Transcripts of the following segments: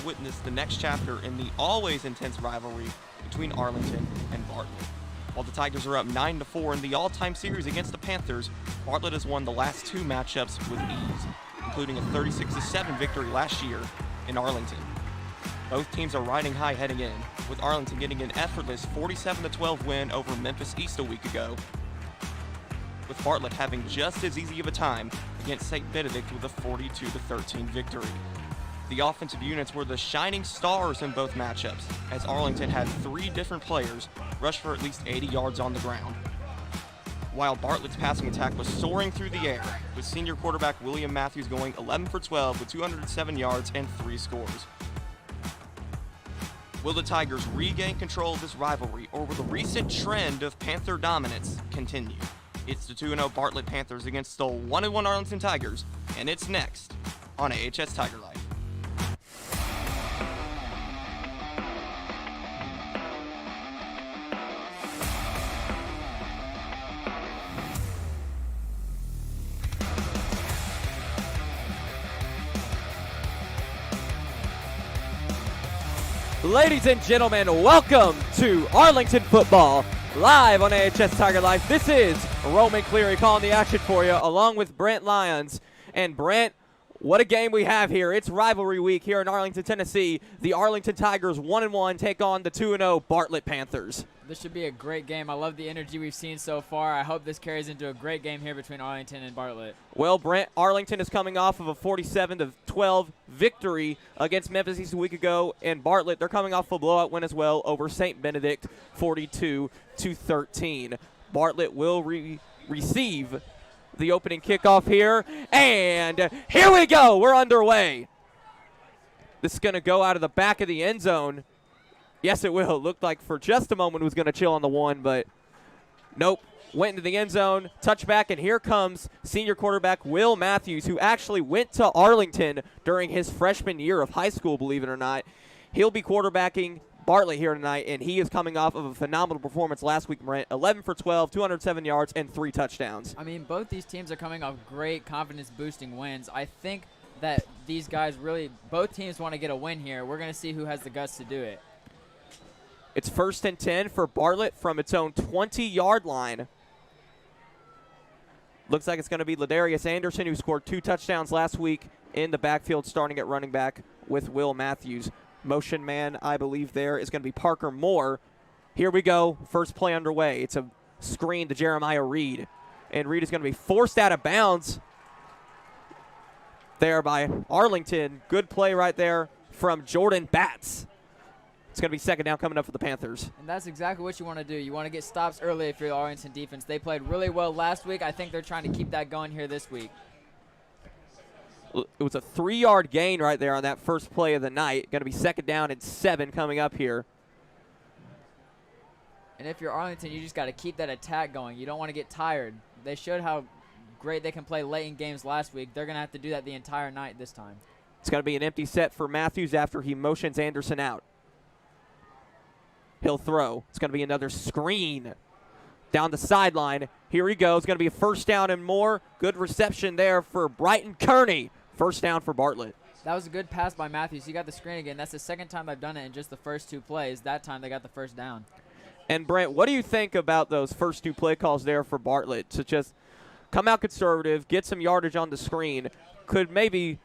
witness the next chapter in the always intense rivalry between Arlington and Bartlett. While the Tigers are up 9-4 in the all-time series against the Panthers, Bartlett has won the last two matchups with ease, including a 36-7 victory last year in Arlington. Both teams are riding high heading in, with Arlington getting an effortless 47-12 win over Memphis East a week ago, with Bartlett having just as easy of a time against St. Benedict with a 42-13 victory. The offensive units were the shining stars in both matchups, as Arlington had three different players rush for at least 80 yards on the ground, while Bartlett's passing attack was soaring through the air, with senior quarterback William Matthews going 11 for 12 with 207 yards and 3 scores. Will the Tigers regain control of this rivalry, or will the recent trend of Panther dominance continue? It's the 2-0 Bartlett Panthers against the 1-1 Arlington Tigers, and it's next on AHS Tiger Life. Ladies and gentlemen, welcome to Arlington football, live on AHS Tiger Life. This is Roman Cleary calling the action for you, along with Brent Lyons. And Brent, what a game we have here. It's rivalry week here in Arlington, Tennessee. The Arlington Tigers 1-1 take on the 2-0 Bartlett Panthers. This should be a great game. I love the energy we've seen so far. I hope this carries into a great game here between Arlington and Bartlett. Well, Brent, Arlington is coming off of a 47-12 victory against Memphis East a week ago, and Bartlett, they're coming off a blowout win as well over St. Benedict, 42-13. Bartlett will receive the opening kickoff here, and here we go. We're underway. This is going to go out of the back of the end zone. Yes, it will. It looked like for just a moment it was going to chill on the one, but nope. Went into the end zone, touchback, and here comes senior quarterback Will Matthews, who actually went to Arlington during his freshman year of high school, believe it or not. He'll be quarterbacking Bartlett here tonight, and he is coming off of a phenomenal performance last week, Brent. 11 for 12, 207 yards, and 3 touchdowns. I mean, both these teams are coming off great confidence-boosting wins. I think that these guys really, both teams want to get a win here. We're going to see who has the guts to do it. It's 1st and 10 for Bartlett from its own 20-yard line. Looks like it's going to be Ladarius Anderson, who scored 2 touchdowns last week in the backfield, starting at running back with Will Matthews. Motion man, I believe there, is going to be Parker Moore. Here we go. First play underway. It's a screen to Jeremiah Reed. And Reed is going to be forced out of bounds there by Arlington. Good play right there from Jordan Batts. It's going to be second down coming up for the Panthers. And that's exactly what you want to do. You want to get stops early if you're the Arlington defense. They played really well last week. I think they're trying to keep that going here this week. It was a 3-yard gain right there on that first play of the night. Going to be second down and 7 coming up here. And if you're Arlington, you just got to keep that attack going. You don't want to get tired. They showed how great they can play late in games last week. They're going to have to do that the entire night this time. It's going to be an empty set for Matthews after he motions Anderson out. He'll throw. It's going to be another screen down the sideline. Here he goes. Going to be a first down and more. Good reception there for Brighton Kearney. First down for Bartlett. That was a good pass by Matthews. He got the screen again. That's the second time they've done it in just the first 2 plays. That time they got the first down. And, Brent, what do you think about those first 2 play calls there for Bartlett to just come out conservative, get some yardage on the screen? Could maybe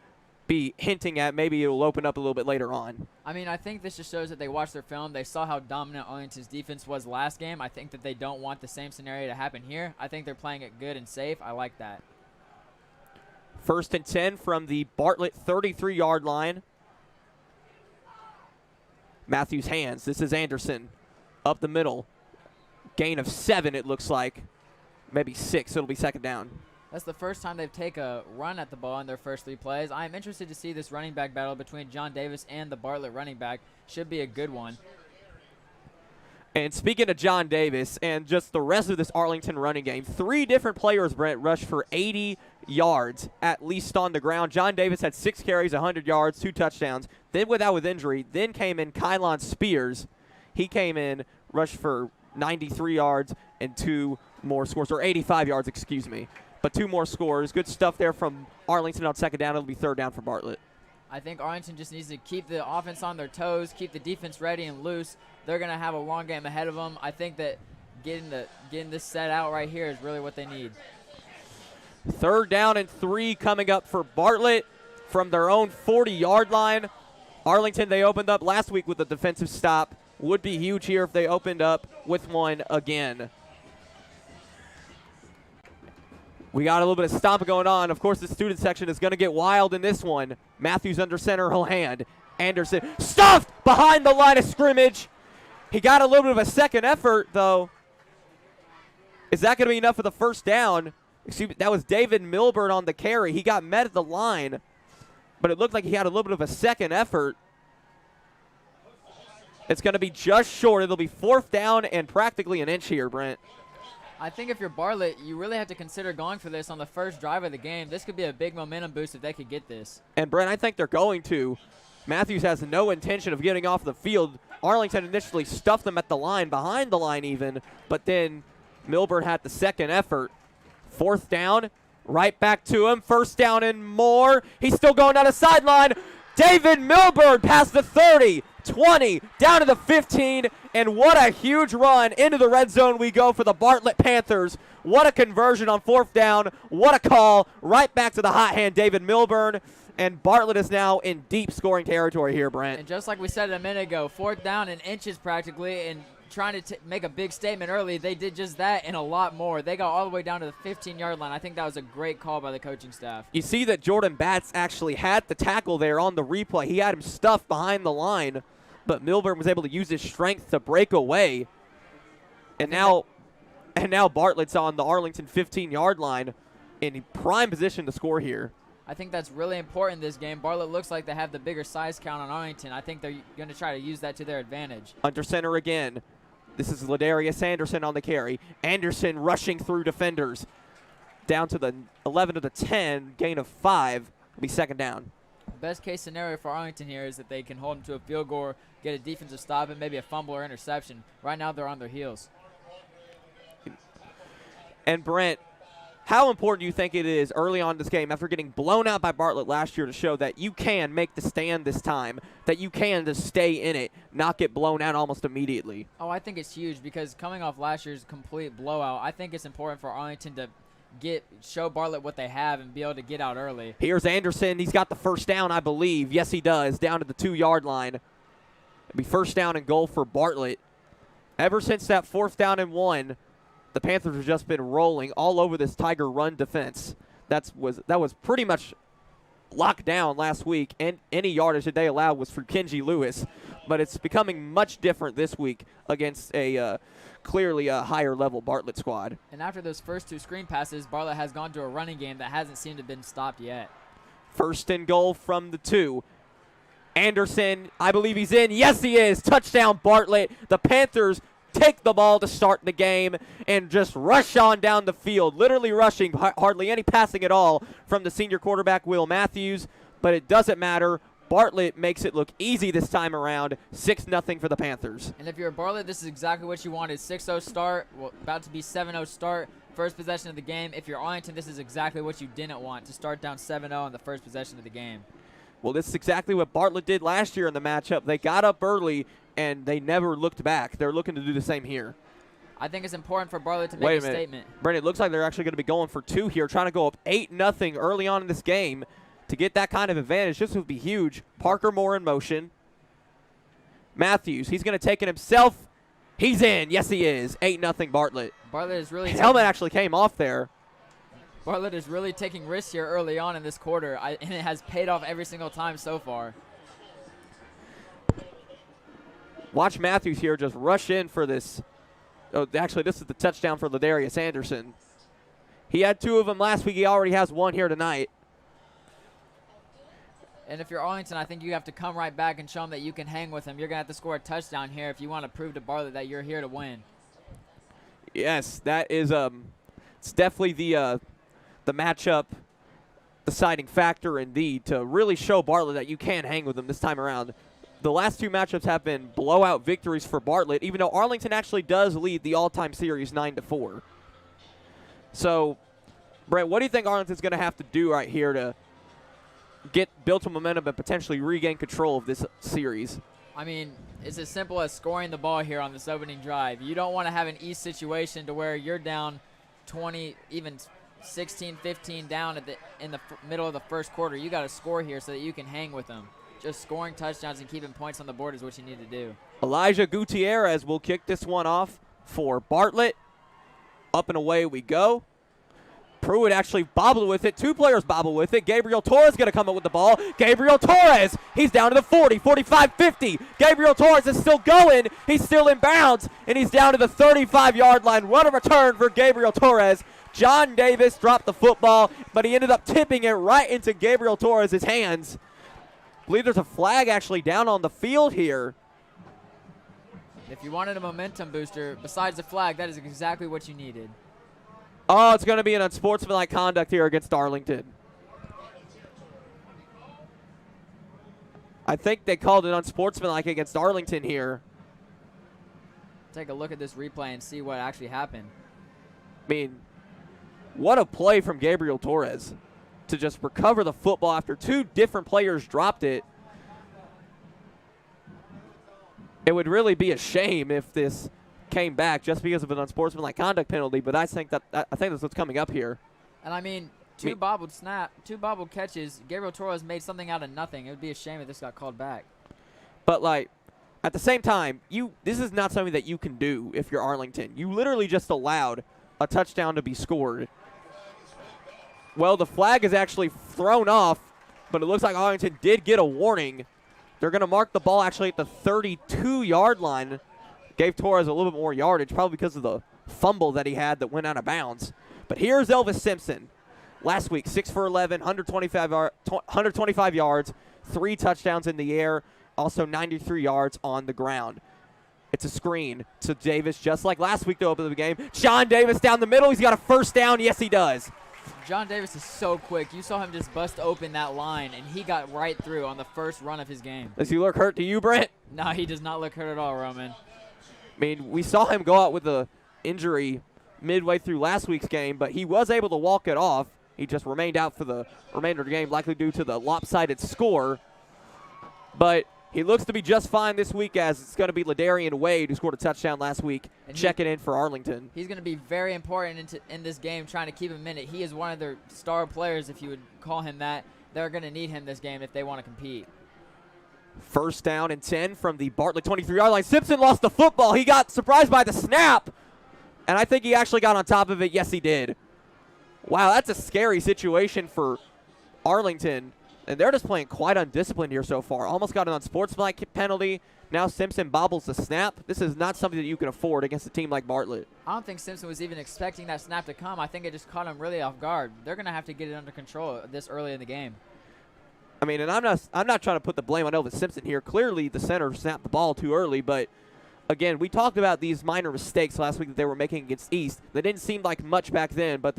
be hinting at maybe it will open up a little bit later on. I mean, I think this just shows that they watched their film. They saw how dominant Arlington's defense was last game. I think that they don't want the same scenario to happen here. I think they're playing it good and safe. I like that. 1st and 10 from the Bartlett 33-yard line. Matthews hands. This is Anderson up the middle. Gain of 7, it looks like. Maybe 6. It'll be second down. That's the first time they've taken a run at the ball in their first 3 plays. I am interested to see this running back battle between John Davis and the Bartlett running back. Should be a good one. And speaking of John Davis and just the rest of this Arlington running game, 3 different players, Brent, rushed for 80 yards at least on the ground. John Davis had 6 carries, 100 yards, 2 touchdowns. Then without with injury, then came in Kylon Spears. He came in, rushed for 93 yards and 2 more scores, or 85 yards, excuse me. But 2 more scores. Good stuff there from Arlington on second down. It'll be third down for Bartlett. I think Arlington just needs to keep the offense on their toes, keep the defense ready and loose. They're going to have a long game ahead of them. I think that getting this set out right here is really what they need. 3rd down and 3 coming up for Bartlett from their own 40-yard line. Arlington, they opened up last week with a defensive stop. Would be huge here if they opened up with one again. We got a little bit of stomping going on. Of course, the student section is going to get wild in this one. Matthews under center, he'll hand. Anderson stuffed behind the line of scrimmage. He got a little bit of a second effort, though. Is that going to be enough for the first down? Excuse me, that was David Milburn on the carry. He got met at the line, but it looked like he had a little bit of a second effort. It's going to be just short. It'll be 4th down and practically an inch here, Brent. I think if you're Bartlett, you really have to consider going for this on the first drive of the game. This could be a big momentum boost if they could get this. And, Brent, I think they're going to. Matthews has no intention of getting off the field. Arlington initially stuffed them at the line, behind the line even, but then Milburn had the second effort. 4th down, right back to him. 1st down and more. He's still going down the sideline. David Milburn past the 30, 20, down to the 15, and what a huge run. Into the red zone we go for the Bartlett Panthers. What a conversion on 4th down. What a call. Right back to the hot hand, David Milburn. And Bartlett is now in deep scoring territory here, Brent. And just like we said a minute ago, 4th down in inches practically, and trying to make a big statement early, they did just that and a lot more. They got all the way down to the 15-yard line. I think that was a great call by the coaching staff. You see that Jordan Batts actually had the tackle there on the replay. He had him stuffed behind the line, but Milburn was able to use his strength to break away. And now Bartlett's on the Arlington 15-yard line in prime position to score here. I think that's really important in this game. Bartlett looks like they have the bigger size count on Arlington. I think they're going to try to use that to their advantage. Under center again. This is Ladarius Anderson on the carry. Anderson rushing through defenders. Down to the 11 to the 10, gain of 5. Will be 2nd down. Best case scenario for Arlington here is that they can hold them to a field goal, get a defensive stop, and maybe a fumble or interception. Right now they're on their heels. And Brent, how important do you think it is early on in this game, after getting blown out by Bartlett last year, to show that you can make the stand this time, that you can just stay in it, not get blown out almost immediately? Oh, I think it's huge because coming off last year's complete blowout, I think it's important for Arlington to show Bartlett what they have and be able to get out early. Here's Anderson. He's got the 1st down, I believe. Yes, he does, down to the 2-yard line. It'll be 1st down and goal for Bartlett. Ever since that 4th down and 1, the Panthers have just been rolling all over this Tiger run defense. That was pretty much locked down last week, and any yardage that they allowed was for Kenji Lewis. But it's becoming much different this week against a clearly a higher-level Bartlett squad. And after those first 2 screen passes, Bartlett has gone to a running game that hasn't seemed to have been stopped yet. 1st and goal from the 2. Anderson, I believe he's in. Yes, he is. Touchdown, Bartlett. The Panthers take the ball to start the game and just rush on down the field, literally rushing, hardly any passing at all from the senior quarterback, Will Matthews, but it doesn't matter. Bartlett makes it look easy this time around, 6-0 for the Panthers. And if you're Bartlett, this is exactly what you wanted. 6-0 start, about to be 7-0 start, first possession of the game. If you're Arlington, this is exactly what you didn't want, to start down 7-0 on the first possession of the game. Well, this is exactly what Bartlett did last year in the matchup. They got up early, and they never looked back. They're looking to do the same here. I think it's important for Bartlett to make a statement. Brent, it looks like they're actually going to be going for 2 here, trying to go up 8-0 early on in this game to get that kind of advantage. This would be huge. Parker Moore in motion. Matthews, he's going to take it himself. He's in. Yes, he is. 8-0 Bartlett. Bartlett is really helmet actually came off there. Bartlett is really taking risks here early on in this quarter, and it has paid off every single time so far. Watch Matthews here just rush in for this. Oh, actually, this is the touchdown for Ladarius Anderson. He had 2 of them last week. He already has 1 here tonight. And if you're Arlington, I think you have to come right back and show them that you can hang with them. You're going to have to score a touchdown here if you want to prove to Bartlett that you're here to win. Yes, that is it's definitely the matchup deciding factor indeed to really show Bartlett that you can hang with them this time around. The last 2 matchups have been blowout victories for Bartlett, even though Arlington actually does lead the all-time series 9-4. So, Brent, what do you think Arlington's going to have to do right here build some momentum and potentially regain control of this series. I mean, it's as simple as scoring the ball here on this opening drive. You don't want to have an East situation to where you're down 20, even 16, 15 down in the middle of the first quarter. You got to score here so that you can hang with them. Just scoring touchdowns and keeping points on the board is what you need to do. Elijah Gutierrez will kick this one off for Bartlett. Up and away we go. Pruitt actually bobbled with it. 2 players bobble with it. Gabriel Torres going to come up with the ball. Gabriel Torres, he's down to the 40, 45, 50. Gabriel Torres is still going. He's still in bounds, and he's down to the 35-yard line. What a return for Gabriel Torres. John Davis dropped the football, but he ended up tipping it right into Gabriel Torres' hands. I believe there's a flag actually down on the field here. If you wanted a momentum booster, besides the flag, that is exactly what you needed. Oh, it's going to be an unsportsmanlike conduct here against Arlington. I think they called it unsportsmanlike against Arlington here. Take a look at this replay and see what actually happened. I mean, what a play from Gabriel Torres to just recover the football after 2 different players dropped it. It would really be a shame if this came back just because of an unsportsmanlike conduct penalty, but I think that's what's coming up here. And I mean, 2 bobbled catches. Gabriel Torres made something out of nothing. It would be a shame if this got called back. But like, at the same time, this is not something that you can do if you're Arlington. You literally just allowed a touchdown to be scored. Well, the flag is actually thrown off, but it looks like Arlington did get a warning. They're going to mark the ball actually at the 32-yard line. Gave Torres a little bit more yardage, probably because of the fumble that he had that went out of bounds. But here's Elvis Simpson. Last week, 6 for 11, 125 yards, 3 touchdowns in the air, also 93 yards on the ground. It's a screen to Davis, just like last week to open the game. John Davis down the middle. He's got a first down. Yes, he does. John Davis is so quick. You saw him just bust open that line, and he got right through on the first run of his game. Does he look hurt to you, Brent? No, he does not look hurt at all, Roman. I mean, we saw him go out with an injury midway through last week's game, but he was able to walk it off. He just remained out for the remainder of the game, likely due to the lopsided score. But he looks to be just fine this week, as it's going to be Ladarian Wade, who scored a touchdown last week, checking in for Arlington. He's going to be very important in this game, trying to keep him in it. He is one of their star players, if you would call him that. They're going to need him this game if they want to compete. First down and 10 from the Bartlett 23-yard line. Simpson lost the football. He got surprised by the snap, and I think he actually got on top of it. Yes, he did. Wow, that's a scary situation for Arlington, and they're just playing quite undisciplined here so far. Almost got an unsportsmanlike penalty. Now Simpson bobbles the snap. This is not something that you can afford against a team like Bartlett. I don't think Simpson was even expecting that snap to come. I think it just caught him really off guard. They're going to have to get it under control this early in the game. I mean, and I'm not trying to put the blame on Elvis Simpson here. Clearly, the center snapped the ball too early, but again, we talked about these minor mistakes last week that they were making against East. They didn't seem like much back then, but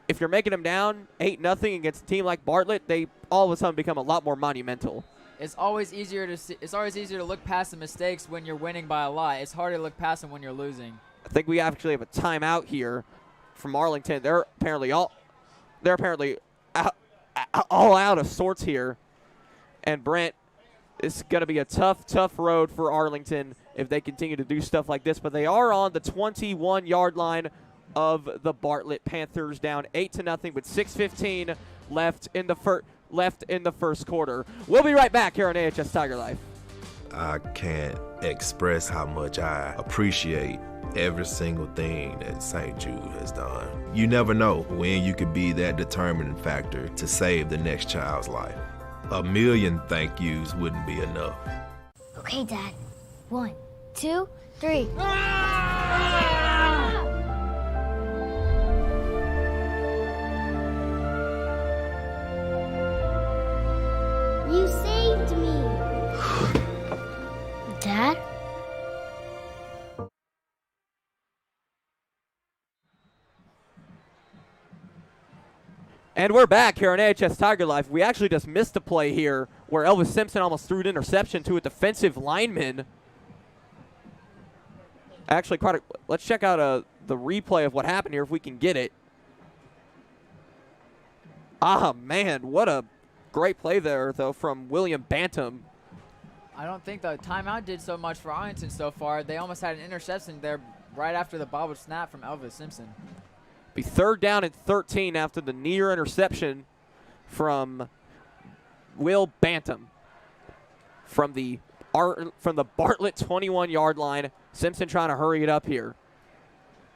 if you're making them down 8-0 against a team like Bartlett, they all of a sudden become a lot more monumental. It's always easier to look past the mistakes when you're winning by a lot. It's harder to look past them when you're losing. I think we actually have a timeout here from Arlington. They're apparently all out of sorts here. And Brent, it's going to be a tough road for Arlington if they continue to do stuff like this. But they are on the 21-yard line of the Bartlett Panthers, down 8-0 with 6:15 left in the first quarter. We'll be right back here on AHS Tiger Life. I can't express how much I appreciate every single thing that St. Jude has done. You never know when you could be that determining factor to save the next child's life. 1,000,000 thank yous wouldn't be enough. Okay, Dad. 1, 2, 3. You saved me. Dad? And we're back here on AHS Tiger Life. We actually just missed a play here where Elvis Simpson almost threw an interception to a defensive lineman. Actually, let's check out the replay of what happened here if we can get it. Ah, man, what a great play there, though, from William Bantam. I don't think the timeout did so much for Arlington so far. They almost had an interception there right after the bobbled snap from Elvis Simpson. Be 3rd down and 13 after the near interception from Will Bantam from the Bartlett 21-yard line. Simpson trying to hurry it up here.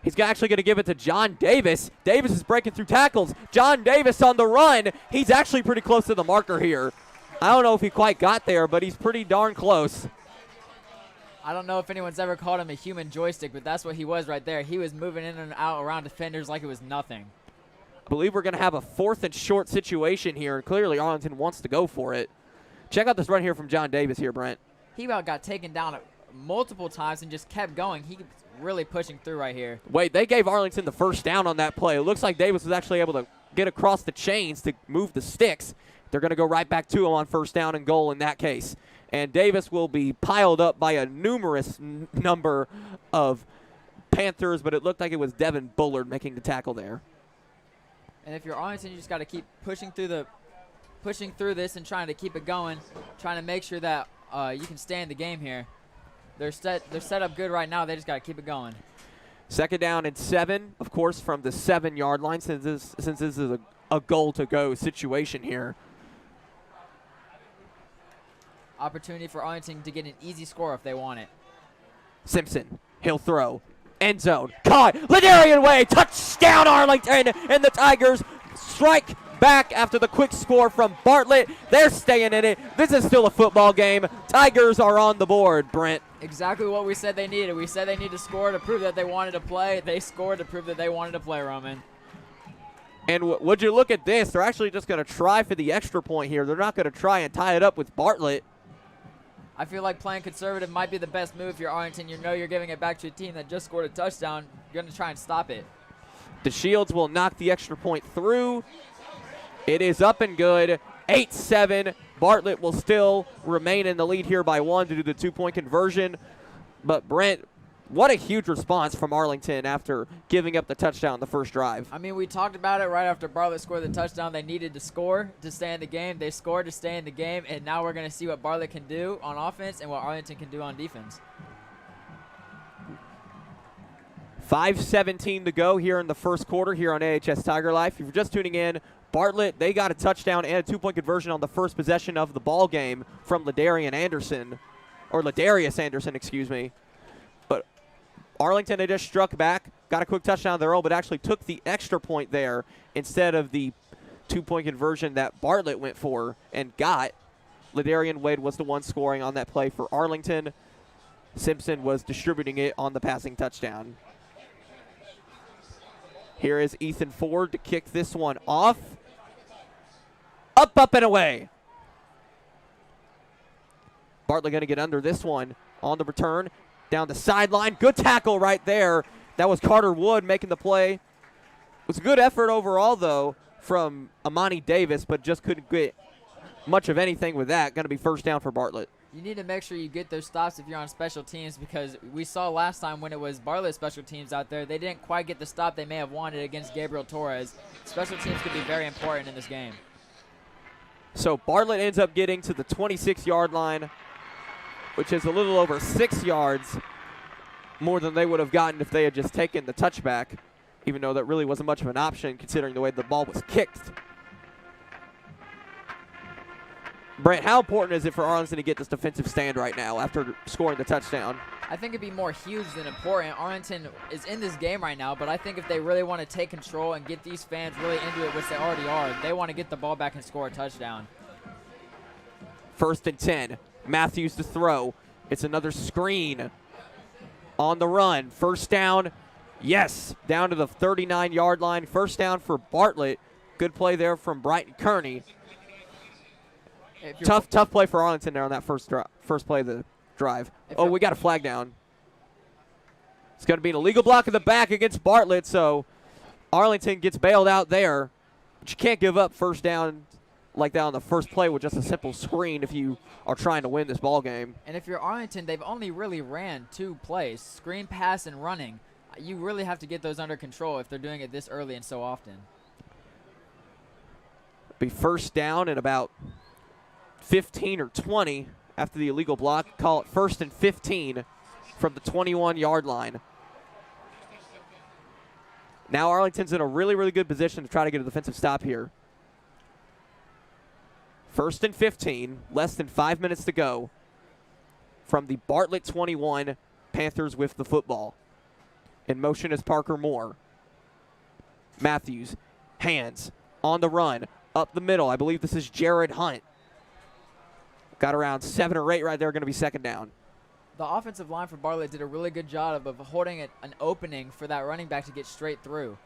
He's actually going to give it to John Davis. Davis is breaking through tackles. John Davis on the run. He's actually pretty close to the marker here. I don't know if he quite got there, but he's pretty darn close. I don't know if anyone's ever called him a human joystick, but that's what he was right there. He was moving in and out around defenders like it was nothing. I believe we're going to have a 4th and short situation here, and clearly Arlington wants to go for it. Check out this run here from John Davis here, Brent. He about got taken down multiple times and just kept going. He was really pushing through right here. Wait, they gave Arlington the 1st down on that play. It looks like Davis was actually able to get across the chains to move the sticks. They're going to go right back to him on 1st down and goal in that case. And Davis will be piled up by a numerous number of Panthers, but it looked like it was Devin Bullard making the tackle there. And if you're Arlington, you just got to keep pushing through this and trying to keep it going, trying to make sure that you can stay in the game here. They're set up good right now. They just got to keep it going. 2nd down and 7, of course, from the 7-yard line, since this is a goal-to-go situation here. Opportunity for Arlington to get an easy score if they want it. Simpson, he'll throw. End zone. Caught. Ladarian Way. Touchdown, Arlington. And the Tigers strike back after the quick score from Bartlett. They're staying in it. This is still a football game. Tigers are on the board, Brent. Exactly what we said they needed. We said they needed to score to prove that they wanted to play. They scored to prove that they wanted to play, Roman. And would you look at this? They're actually just going to try for the extra point here. They're not going to try and tie it up with Bartlett. I feel like playing conservative might be the best move if you're Arlington. You know you're giving it back to a team that just scored a touchdown. You're going to try and stop it. The Shields will knock the extra point through. It is up and good. 8-7. Bartlett will still remain in the lead here by 1 to do the 2-point conversion. But Brent, what a huge response from Arlington after giving up the touchdown the first drive. I mean, we talked about it right after Bartlett scored the touchdown. They needed to score to stay in the game. They scored to stay in the game, and now we're going to see what Bartlett can do on offense and what Arlington can do on defense. 5:17 to go here in the first quarter here on AHS Tiger Life. If you're just tuning in, Bartlett, they got a touchdown and a 2-point conversion on the first possession of the ball game from Ladarius Anderson, excuse me. But Arlington, they just struck back, got a quick touchdown of their own, but actually took the extra point there instead of the 2-point conversion that Bartlett went for and got. Ladarian Wade was the one scoring on that play for Arlington. Simpson was distributing it on the passing touchdown. Here is Ethan Ford to kick this one off. Up, and away. Bartlett going to get under this one on the return. Down the sideline. Good tackle right there. That was Carter Wood making the play. It was a good effort overall, though, from Amani Davis, but just couldn't get much of anything with that. Going to be 1st down for Bartlett. You need to make sure you get those stops if you're on special teams, because we saw last time when it was Bartlett special teams out there, they didn't quite get the stop they may have wanted against Gabriel Torres. Special teams could be very important in this game. So Bartlett ends up getting to the 26-yard line, which is a little over 6 yards more than they would have gotten if they had just taken the touchback, even though that really wasn't much of an option considering the way the ball was kicked. Brent, how important is it for Arlington to get this defensive stand right now after scoring the touchdown? I think it'd be more huge than important. Arlington is in this game right now, but I think if they really want to take control and get these fans really into it, which they already are, they want to get the ball back and score a touchdown. 1st and 10. Matthews to throw. It's another screen on the run. 1st down. Yes, down to the 39-yard line. 1st down for Bartlett. Good play there from Brighton Kearney. Tough play for Arlington there on that first play of the drive. Oh, we got a flag down. It's going to be an illegal block in the back against Bartlett, so Arlington gets bailed out there. But you can't give up 1st down like that on the first play with just a simple screen if you are trying to win this ball game. And if you're Arlington, they've only really ran 2 plays, screen pass and running. You really have to get those under control if they're doing it this early and so often. Be 1st down and about 15 or 20 after the illegal block. Call it 1st and 15 from the 21-yard line. Now Arlington's in a really, really good position to try to get a defensive stop here. 1st and 15, less than 5 minutes to go from the Bartlett 21. Panthers with the football. In motion is Parker Moore. Matthews, hands on the run, up the middle. I believe this is Jared Hunt. Got around 7 or 8 right there, going to be 2nd down. The offensive line for Bartlett did a really good job of holding an opening for that running back to get straight through.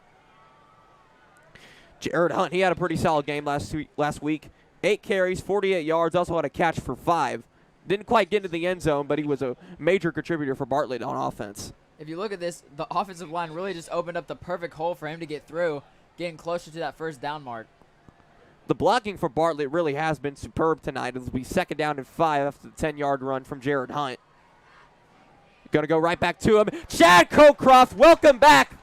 Jared Hunt, he had a pretty solid game last week. 8 carries, 48 yards, also had a catch for 5. Didn't quite get into the end zone, but he was a major contributor for Bartlett on offense. If you look at this, the offensive line really just opened up the perfect hole for him to get through, getting closer to that 1st down mark. The blocking for Bartlett really has been superb tonight. It'll be 2nd down and 5 after the 10-yard run from Jared Hunt. Going to go right back to him. Chad Cocroft, welcome back.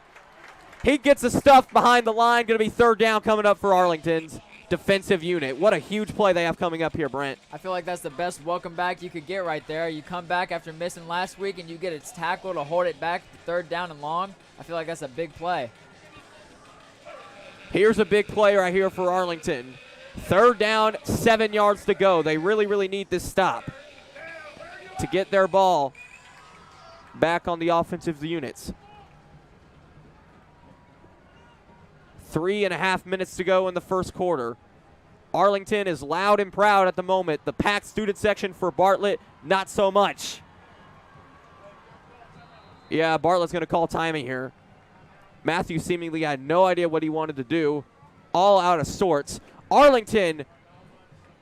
He gets the stuff behind the line. Going to be 3rd down coming up for Arlington's defensive unit. What a huge play they have coming up here, Brent. I feel like that's the best welcome back you could get right there. You come back after missing last week and you get its tackle to hold it back to 3rd down and long. I feel like that's a big play. Here's a big play right here for Arlington. 3rd down, 7 yards to go. They really, really need this stop to get their ball back on the offensive units. 3.5 minutes to go in the 1st quarter. Arlington is loud and proud at the moment. The packed student section for Bartlett, not so much. Yeah, Bartlett's going to call timing here. Matthew seemingly had no idea what he wanted to do. All out of sorts. Arlington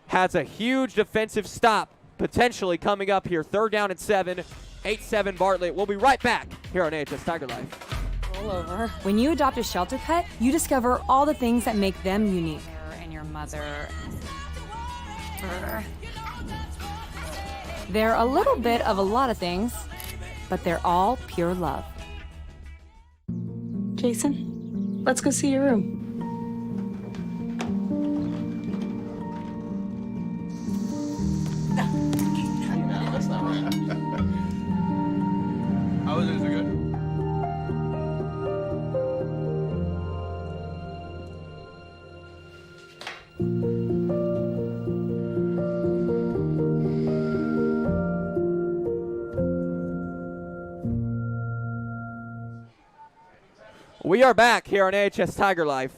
has a huge defensive stop potentially coming up here. 3rd down and 7. 8-7 Bartlett. We'll be right back here on AHS Tiger Life. Roll over. When you adopt a shelter pet, you discover all the things that make them unique. And your mother. They're a little bit of a lot of things, but they're all pure love. Jason, let's go see your room. How is it? Is it good? We are back here on AHS Tiger Life.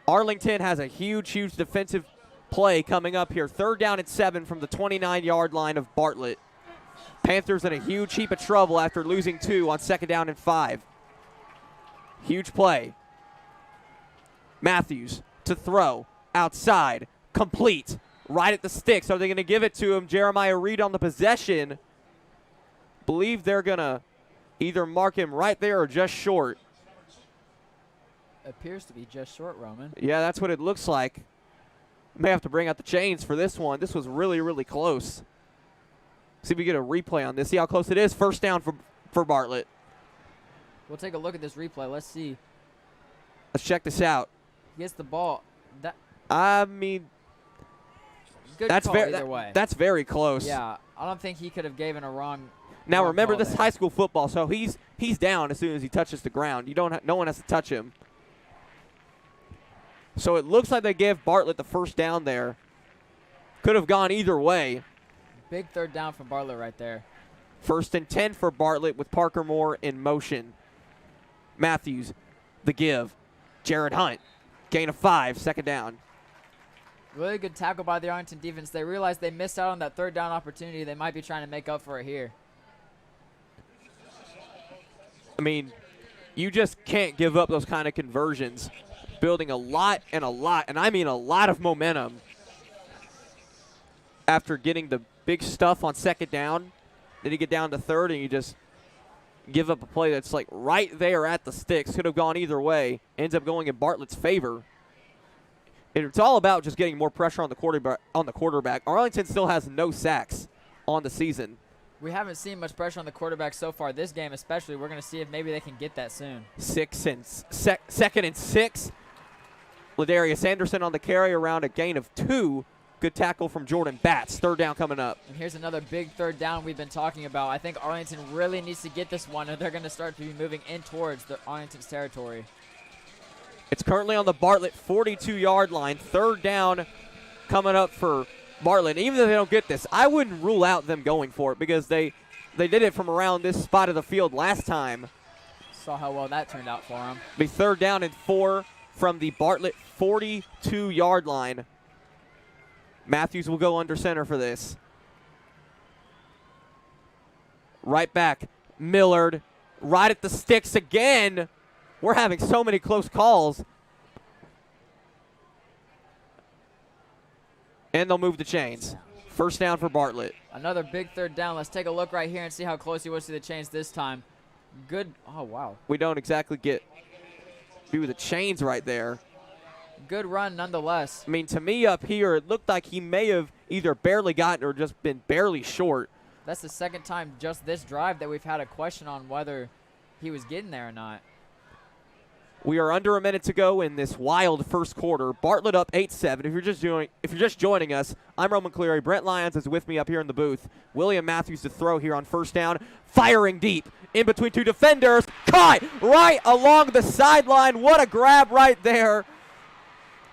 Arlington has a huge, huge defensive play coming up here. 3rd down and 7 from the 29-yard line of Bartlett. Panthers in a huge heap of trouble after losing 2 on 2nd down and 5. Huge play. Matthews to throw. Outside. Complete. Right at the sticks. Are they going to give it to him? Jeremiah Reed on the possession. Believe they're going to either mark him right there or just short. Appears to be just short, Roman. Yeah, that's what it looks like. May have to bring out the chains for this one. This was really, really close. See if we get a replay on this. See how close it is. 1st down for Bartlett. We'll take a look at this replay. Let's see. Let's check this out. He gets the ball. I mean, Good that's call either way. That's very close. Yeah, I don't think he could have given a wrong. Now wrong remember, call this is there. high school football, so he's down as soon as he touches the ground. No one has to touch him. So it looks like they gave Bartlett the 1st down there. Could have gone either way. Big 3rd down from Bartlett right there. 1st and 10 for Bartlett with Parker Moore in motion. Matthews, the give. Jared Hunt, gain of 5, 2nd down. Really good tackle by the Arlington defense. They realized they missed out on that 3rd down opportunity. They might be trying to make up for it here. I mean, you just can't give up those kind of conversions. Building a lot, and I mean a lot of momentum after getting the big stuff on 2nd down. Then you get down to 3rd, and you just give up a play that's like right there at the sticks. Could have gone either way. Ends up going in Bartlett's favor. And it's all about just getting more pressure on the quarterback. Arlington still has no sacks on the season. We haven't seen much pressure on the quarterback so far this game, especially. We're going to see if maybe they can get that soon. 2nd and 6. Ladarius Anderson on the carry around a gain of 2. Good tackle from Jordan Batts. Third down coming up. And here's another big third down we've been talking about. I think Arlington really needs to get this one, or they're going to start to be moving in towards the Arlington's territory. It's currently on the Bartlett 42-yard line. Third down coming up for Bartlett. Even if they don't get this, I wouldn't rule out them going for it because they did it from around this spot of the field last time. Saw how well that turned out for them. Be third down and 4 from the Bartlett 42-yard line. Matthews will go under center for this. Right back, Millard, right at the sticks again. We're having so many close calls. And they'll move the chains. First down for Bartlett. Another big third down. Let's take a look right here and see how close he was to the chains this time. Good. Oh, wow. We don't exactly get through the chains right there. Good run nonetheless. I mean, to me up here, it looked like he may have either barely gotten or just been barely short. That's the second time just this drive that we've had a question on whether he was getting there or not. We are under a minute to go in this wild first quarter. Bartlett up 8-7. If you're just joining us, I'm Roman Cleary. Brent Lyons is with me up here in the booth. William Matthews to throw here on first down. Firing deep in between two defenders. Caught right along the sideline. What a grab right there.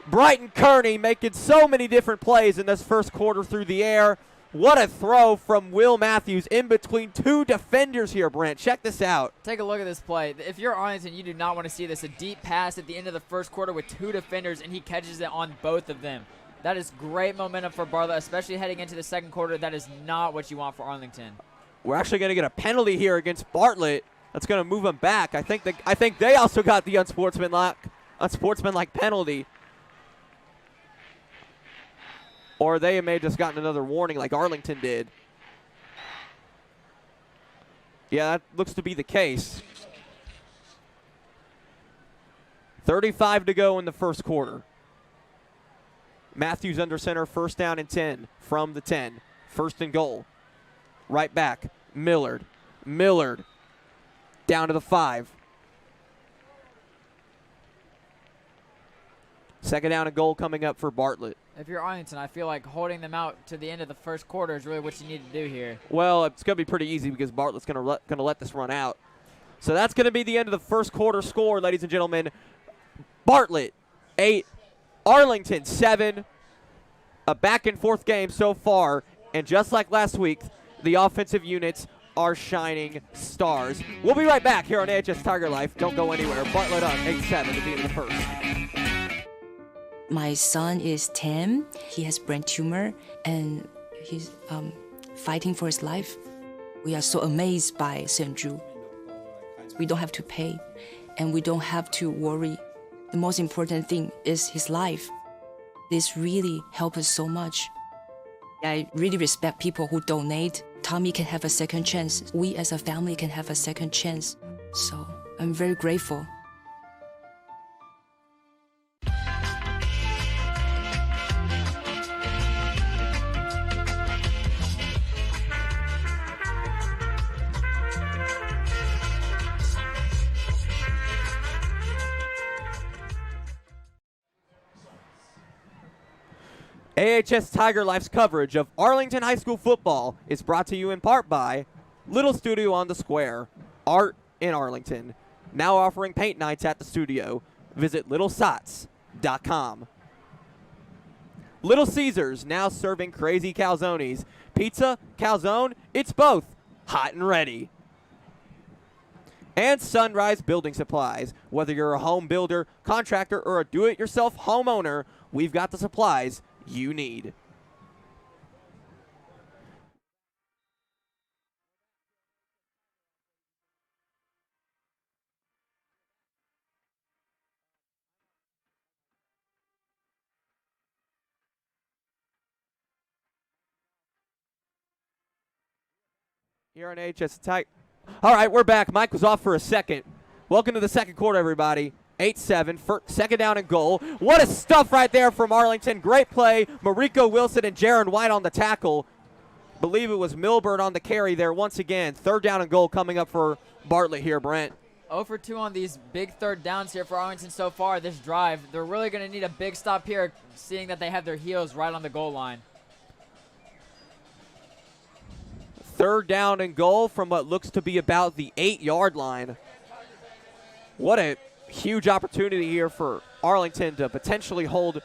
Brighton Kearney making so many different plays in this first quarter through the air. What a throw from Will Matthews in between two defenders here, Brent. Check this out. Take a look at this play. If you're Arlington, you do not want to see this. A deep pass at the end of the first quarter with two defenders, and he catches it on both of them. That is great momentum for Bartlett, especially heading into the second quarter. That is not what you want for Arlington. We're actually going to get a penalty here against Bartlett. That's going to move them back. I think they also got the unsportsmanlike penalty. Or they may have just gotten another warning like Arlington did. Yeah, that looks to be the case. 35 to go in the first quarter. Matthews under center, first down and 10 from the 10. First and goal. Right back, Millard. Millard down to the 5. Second down and goal coming up for Bartlett. If you're Arlington, I feel like holding them out to the end of the first quarter is really what you need to do here. Well, it's going to be pretty easy because Bartlett's going to let this run out. So that's going to be the end of the first quarter score, ladies and gentlemen. Bartlett 8, Arlington 7. A back-and-forth game so far. And just like last week, the offensive units are shining stars. We'll be right back here on AHS Tiger Life. Don't go anywhere. Bartlett up 8-7 at the end of the first. My son is 10. He has brain tumor, and he's fighting for his life. We are so amazed by St. Jude. We don't have to pay, and we don't have to worry. The most important thing is his life. This really helps us so much. I really respect people who donate. Tommy can have a second chance. We as a family can have a second chance. So I'm very grateful. AHS Tiger Life's coverage of Arlington High School football is brought to you in part by Little Studio on the Square, Art in Arlington. Now offering paint nights at the studio. Visit littlesots.com. Little Caesars now serving crazy calzones. Pizza, calzone, it's both hot and ready. And Sunrise Building Supplies. Whether you're a home builder, contractor, or a do-it-yourself homeowner, we've got the supplies you need. Here on AHS Tiger. All right, we're back. Mike was off for a second. Welcome to the second quarter, everybody. 8-7, second down and goal. What a stuff right there from Arlington. Great play. Mariko Wilson and Jaron White on the tackle. Believe it was Milburn on the carry there once again. Third down and goal coming up for Bartlett here, Brent. 0 for 2 on these big third downs here for Arlington so far this drive. They're really going to need a big stop here, seeing that they have their heels right on the goal line. 3rd down and goal from what looks to be about the 8-yard line. What a huge opportunity here for Arlington to potentially hold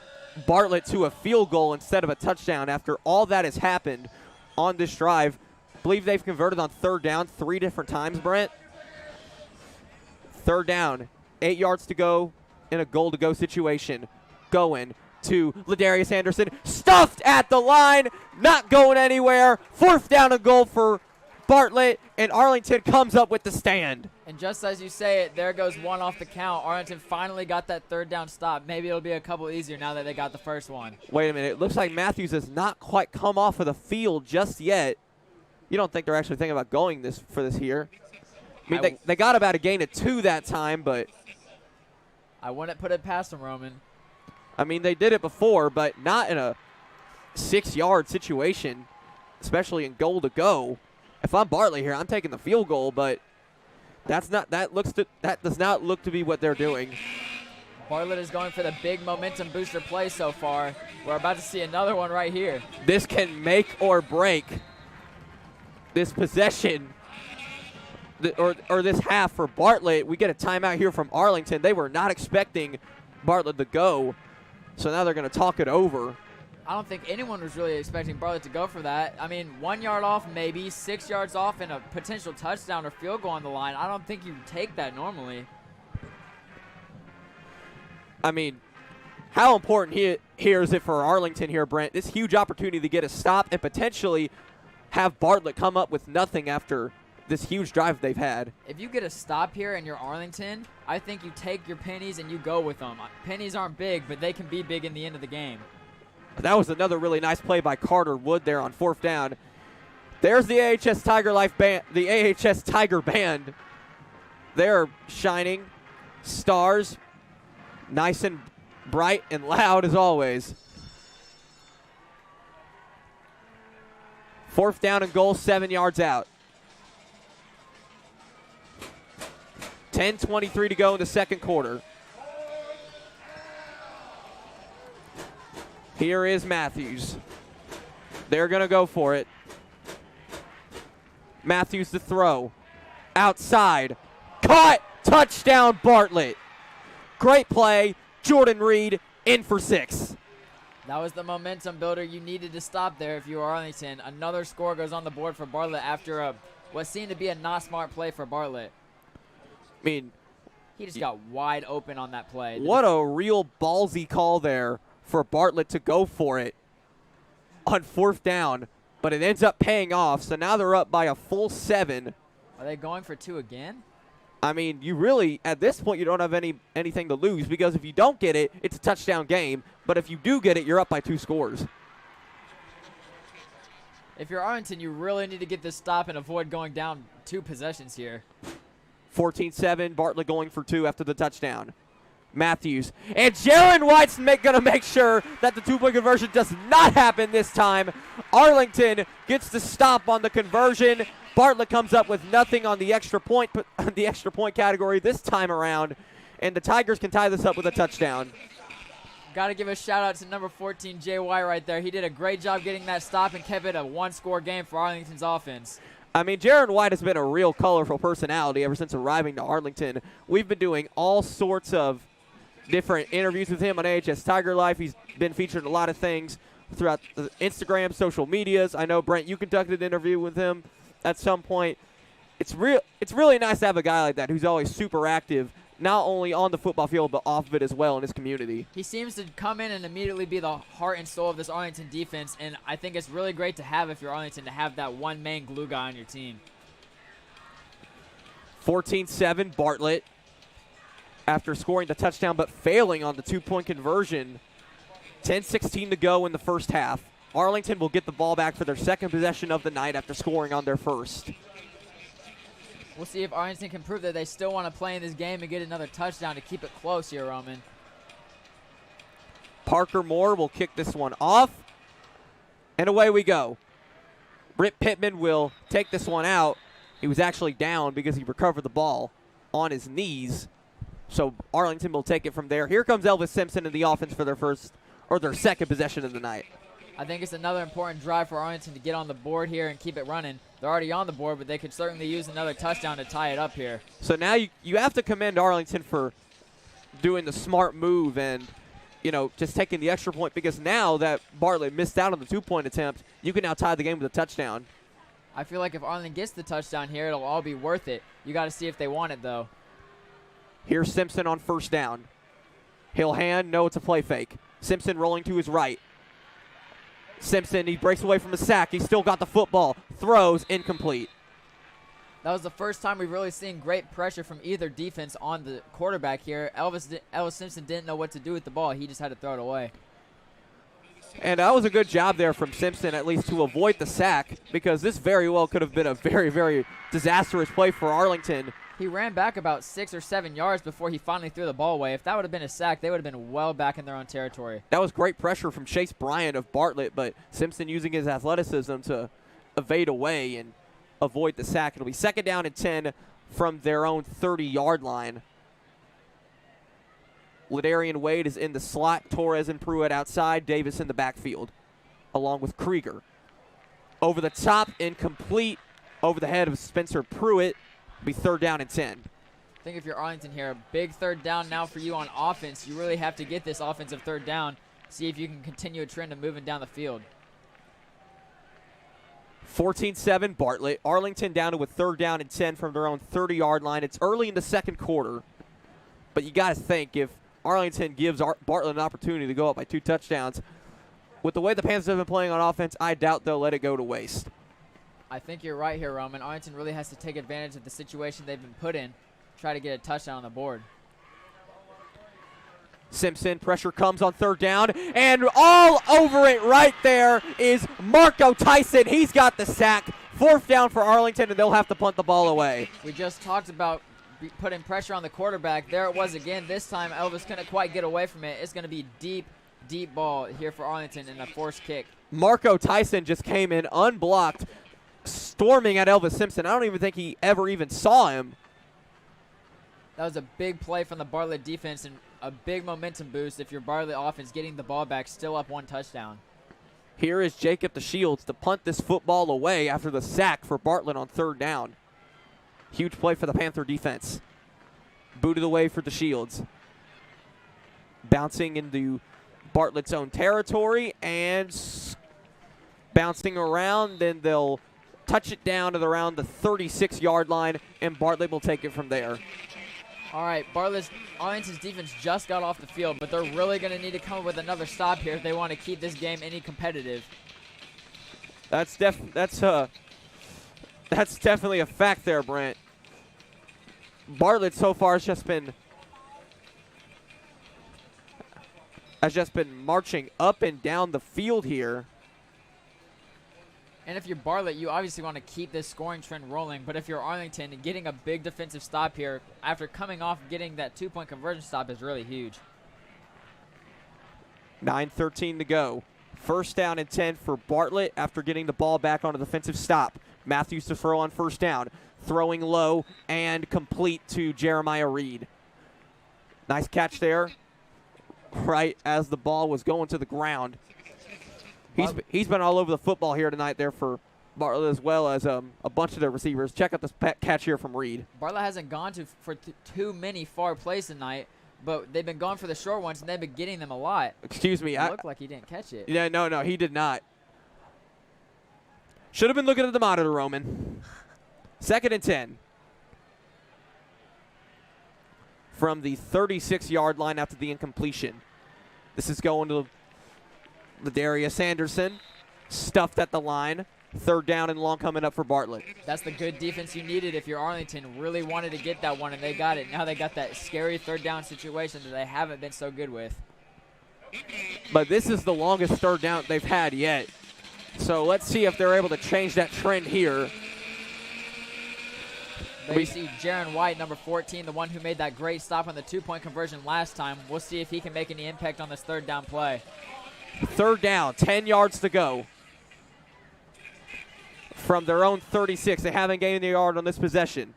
Bartlett to a field goal instead of a touchdown after all that has happened on this drive. I believe they've converted on 3rd down 3 different times, Brent. 3rd down, 8 yards to go in a goal-to-go situation. Going to Ladarius Anderson, stuffed at the line, not going anywhere. 4th down and goal for Bartlett, and Arlington comes up with the stand. And just as you say it, there goes one off the count. Arlington finally got that 3rd down stop. Maybe it'll be a couple easier now that they got the first one. Wait a minute. It looks like Matthews has not quite come off of the field just yet. You don't think they're actually thinking about going for this here? I mean, they got about a gain of 2 that time, but I wouldn't put it past them, Roman. I mean, they did it before, but not in a 6-yard situation, especially in goal to go. If I'm Bartlett here, I'm taking the field goal, but that does not look to be what they're doing. Bartlett is going for the big momentum booster play so far. We're about to see another one right here. This can make or break this possession or this half for Bartlett. We get a timeout here from Arlington. They were not expecting Bartlett to go, so now they're going to talk it over. I don't think anyone was really expecting Bartlett to go for that. I mean, 1 yard off maybe, 6 yards off, and a potential touchdown or field goal on the line. I don't think you take that normally. I mean, how important here is it for Arlington here, Brent? This huge opportunity to get a stop and potentially have Bartlett come up with nothing after this huge drive they've had. If you get a stop here and you're Arlington, I think you take your pennies and you go with them. Pennies aren't big, but they can be big in the end of the game. That was another really nice play by Carter Wood there on 4th down. There's the AHS Tiger Life Band, the AHS Tiger Band. They're shining stars, nice and bright and loud as always. 4th down and goal, 7 yards out. 10:23 to go in the 2nd quarter. Here is Matthews. They're going to go for it. Matthews to throw. Outside. Caught. Touchdown, Bartlett. Great play. Jordan Reed in for 6. That was the momentum builder you needed to stop there if you were Arlington. Another score goes on the board for Bartlett after what seemed to be a not smart play for Bartlett. I mean, he just got wide open on that play. What a real ballsy call there for Bartlett to go for it on 4th down, but it ends up paying off. So now they're up by a full 7. Are they going for 2 again? I mean, you really, at this point, you don't have anything to lose, because if you don't get it, it's a touchdown game. But if you do get it, you're up by 2 scores. If you're Arlington, you really need to get this stop and avoid going down 2 possessions here. 14-7, Bartlett going for 2 after the touchdown. Matthews. And Jaron White's going to make sure that the 2-point conversion does not happen this time. Arlington gets the stop on the conversion. Bartlett comes up with nothing on the extra point category this time around. And the Tigers can tie this up with a touchdown. Got to give a shout out to number 14, J.Y. right there. He did a great job getting that stop and kept it a 1-score game for Arlington's offense. I mean, Jaron White has been a real colorful personality ever since arriving to Arlington. We've been doing all sorts of different interviews with him on AHS Tiger Life. He's been featured in a lot of things throughout the Instagram, social medias. I know, Brent, you conducted an interview with him at some point. It's really nice to have a guy like that who's always super active, not only on the football field but off of it as well in his community. He seems to come in and immediately be the heart and soul of this Arlington defense, and I think it's really great to have, if you're Arlington, to have that one main glue guy on your team. 14-7, Bartlett, after scoring the touchdown but failing on the 2-point conversion. 10-16 to go in the first half. Arlington will get the ball back for their 2nd possession of the night after scoring on their 1st. We'll see if Arlington can prove that they still want to play in this game and get another touchdown to keep it close here, Roman. Parker Moore will kick this one off, and away we go. Britt Pittman will take this one out. He was actually down because he recovered the ball on his knees. So Arlington will take it from there. Here comes Elvis Simpson in the offense for their second possession of the night. I think it's another important drive for Arlington to get on the board here and keep it running. They're already on the board, but they could certainly use another touchdown to tie it up here. So now you have to commend Arlington for doing the smart move and, just taking the extra point, because now that Bartlett missed out on the 2-point attempt, you can now tie the game with a touchdown. I feel like if Arlington gets the touchdown here, it'll all be worth it. You got to see if they want it, though. Here's Simpson on first down. He'll hand. No, it's a play fake. Simpson rolling to his right. Simpson, he breaks away from a sack. He's still got the football. Throws, incomplete. That was the first time we've really seen great pressure from either defense on the quarterback here. Elvis Simpson didn't know what to do with the ball. He just had to throw it away. And that was a good job there from Simpson, at least to avoid the sack, because this very well could have been a very, very disastrous play for Arlington. He ran back about 6 or 7 yards before he finally threw the ball away. If that would have been a sack, they would have been well back in their own territory. That was great pressure from Chase Bryant of Bartlett, but Simpson using his athleticism to evade away and avoid the sack. It'll be 2nd down and 10 from their own 30-yard line. Ladarian Wade is in the slot. Torres and Pruitt outside. Davis in the backfield, along with Krieger. Over the top, incomplete. Over the head of Spencer Pruitt. Be 3rd down and 10. I think if you're Arlington here, a big 3rd down now for you on offense. You really have to get this offensive 3rd down. See if you can continue a trend of moving down the field. 14-7 Bartlett. Arlington down to a 3rd down and 10 from their own 30-yard line. It's early in the second quarter, but you got to think if Arlington gives Bartlett an opportunity to go up by 2 touchdowns, with the way the Panthers have been playing on offense, I doubt they'll let it go to waste. I think you're right here, Roman. Arlington really has to take advantage of the situation they've been put in, try to get a touchdown on the board. Simpson, pressure comes on 3rd down, and all over it right there is Marco Tyson. He's got the sack. 4th down for Arlington, and they'll have to punt the ball away. We just talked about putting pressure on the quarterback. There it was again. This time Elvis couldn't quite get away from it. It's going to be deep ball here for Arlington and a forced kick. Marco Tyson just came in unblocked, storming at Elvis Simpson. I don't even think he ever even saw him. That was a big play from the Bartlett defense and a big momentum boost if your Bartlett offense getting the ball back, still up 1 touchdown. Here is Jacob DeShields to punt this football away after the sack for Bartlett on 3rd down. Huge play for the Panther defense. Booted away for DeShields. Bouncing into Bartlett's own territory and bouncing around. Then they'll touch it down to around the 36-yard line, and Bartlett will take it from there. All right, Arlington's defense just got off the field, but they're really going to need to come up with another stop here if they want to keep this game any competitive. That's definitely a fact there, Brent. Bartlett so far has just been marching up and down the field here. And if you're Bartlett, you obviously want to keep this scoring trend rolling. But if you're Arlington, getting a big defensive stop here after coming off getting that 2-point conversion stop is really huge. 9:13 to go. 1st down and 10 for Bartlett after getting the ball back on a defensive stop. Matthews to throw on 1st down. Throwing low and complete to Jeremiah Reed. Nice catch there right as the ball was going to the ground. He's been all over the football here tonight there for Bartlett, as well as a bunch of their receivers. Check out this catch here from Reed. Bartlett hasn't gone for too many far plays tonight, but they've been going for the short ones, and they've been getting them a lot. Excuse me. It looked like he didn't catch it. Yeah, no, he did not. Should have been looking at the monitor, Roman. 2nd and 10. From the 36-yard line after the incompletion. This is going to Ladarius Anderson. Stuffed at the line. 3rd down and long coming up for Bartlett. That's the good defense you needed if you're Arlington. Really wanted to get that one, and they got it. Now they got that scary 3rd down situation that they haven't been so good with. But this is the longest 3rd down they've had yet. So let's see if they're able to change that trend here. They see Jaron White, number 14, the one who made that great stop on the 2-point conversion last time. We'll see if he can make any impact on this 3rd down play. 3rd down, 10 yards to go. From their own 36. They haven't gained a yard on this possession.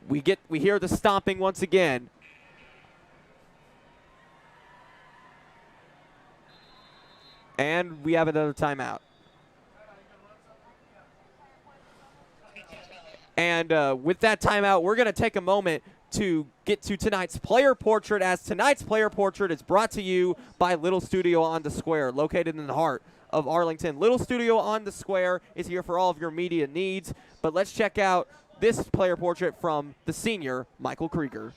We hear the stomping once again. And we have another timeout. And with that timeout, we're going to take a moment to get to tonight's player portrait, as tonight's player portrait is brought to you by Little Studio on the Square, located in the heart of Arlington. Little Studio on the Square is here for all of your media needs. But let's check out this player portrait from the senior, Michael Krieger.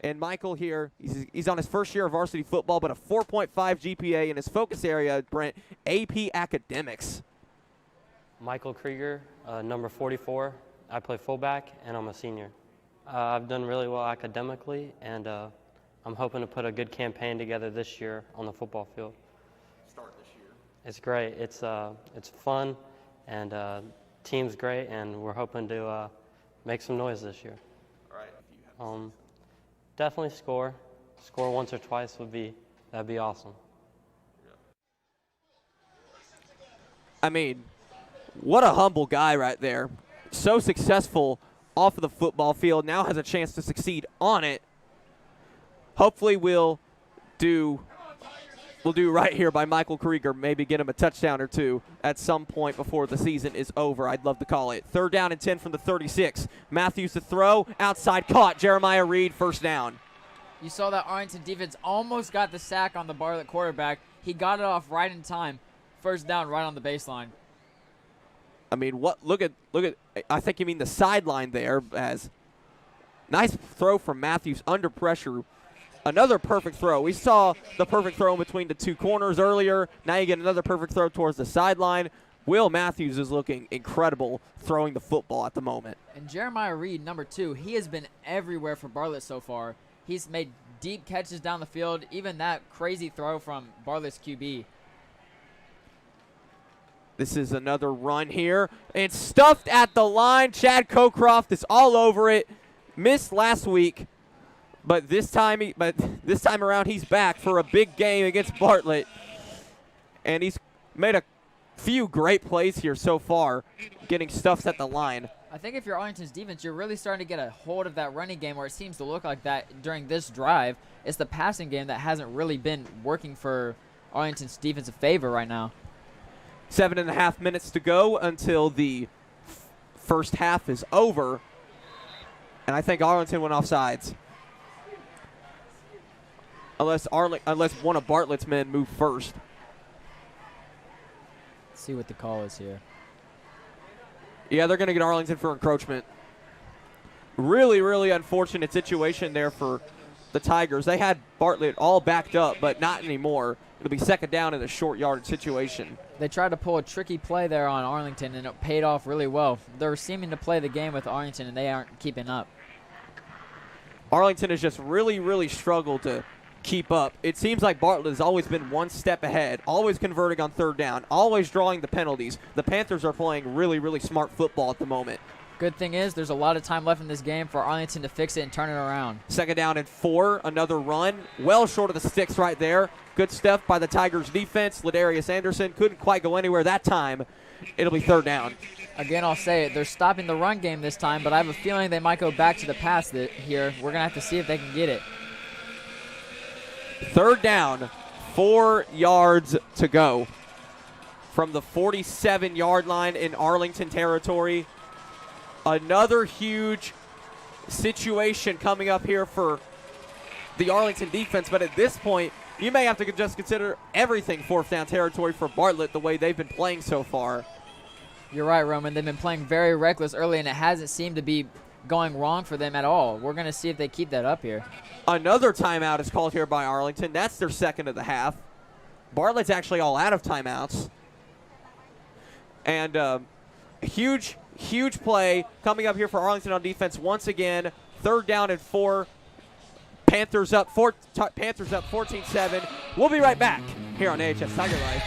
And Michael here, he's on his first year of varsity football, but a 4.5 GPA in his focus area, Brent, AP Academics. Michael Krieger, number 44. I play fullback, and I'm a senior. I've done really well academically, and I'm hoping to put a good campaign together this year on the football field. Start this year. It's great. It's fun, and team's great, and we're hoping to make some noise this year. All right. Definitely score. Score once or twice that'd be awesome. I mean, what a humble guy right there. So successful off of the football field, now has a chance to succeed on it. Hopefully we'll do right here by Michael Krieger, maybe get him a touchdown or two at some point before the season is over. I'd love to call it. 3rd down and 10 from the 36. Matthews to throw, outside caught. Jeremiah Reed, first down. You saw that Arlington defense almost got the sack on the Bartlett quarterback. He got it off right in time. First down right on the baseline. I mean, look at I think you mean the sideline there, as nice throw from Matthews under pressure. Another perfect throw. We saw the perfect throw in between the two corners earlier. Now you get another perfect throw towards the sideline. Will Matthews is looking incredible throwing the football at the moment. And Jeremiah Reed, number 2, he has been everywhere for Bartlett so far. He's made deep catches down the field, even that crazy throw from Bartlett's QB. This is another run here. It's stuffed at the line. Chad Cocroft is all over it. Missed last week, but this time around he's back for a big game against Bartlett. And he's made a few great plays here so far, getting stuffed at the line. I think if you're Arlington's defense, you're really starting to get a hold of that running game where it seems to look like that during this drive. It's the passing game that hasn't really been working for Arlington's defensive favor right now. 7.5 minutes to go until the first half is over. And I think Arlington went offsides. Unless one of Bartlett's men moved first. Let's see what the call is here. Yeah, they're going to get Arlington for encroachment. Really, really unfortunate situation there for the Tigers. They had Bartlett all backed up, but not anymore. It'll be 2nd down in a short yard situation. They tried to pull a tricky play there on Arlington, and it paid off really well. They're seeming to play the game with Arlington, and they aren't keeping up. Arlington has just really, really struggled to keep up. It seems like Bartlett has always been one step ahead, always converting on 3rd down, always drawing the penalties. The Panthers are playing really, really smart football at the moment. Good thing is there's a lot of time left in this game for Arlington to fix it and turn it around. 2nd down and 4, another run. Well short of the sticks right there. Good stuff by the Tigers defense. Ladarius Anderson couldn't quite go anywhere that time. It'll be 3rd down. Again, I'll say it. They're stopping the run game this time, but I have a feeling they might go back to the pass here. We're going to have to see if they can get it. 3rd down, 4 yards to go from the 47-yard line in Arlington territory. Another huge situation coming up here for the Arlington defense, but at this point, you may have to just consider everything 4th down territory for Bartlett the way they've been playing so far. You're right, Roman. They've been playing very reckless early, and it hasn't seemed to be going wrong for them at all. We're going to see if they keep that up here. Another timeout is called here by Arlington. That's their 2nd of the half. Bartlett's actually all out of timeouts. And huge play coming up here for Arlington on defense once again. 3rd down and 4. Panthers up 14-7. We'll be right back here on AHS Tiger Life.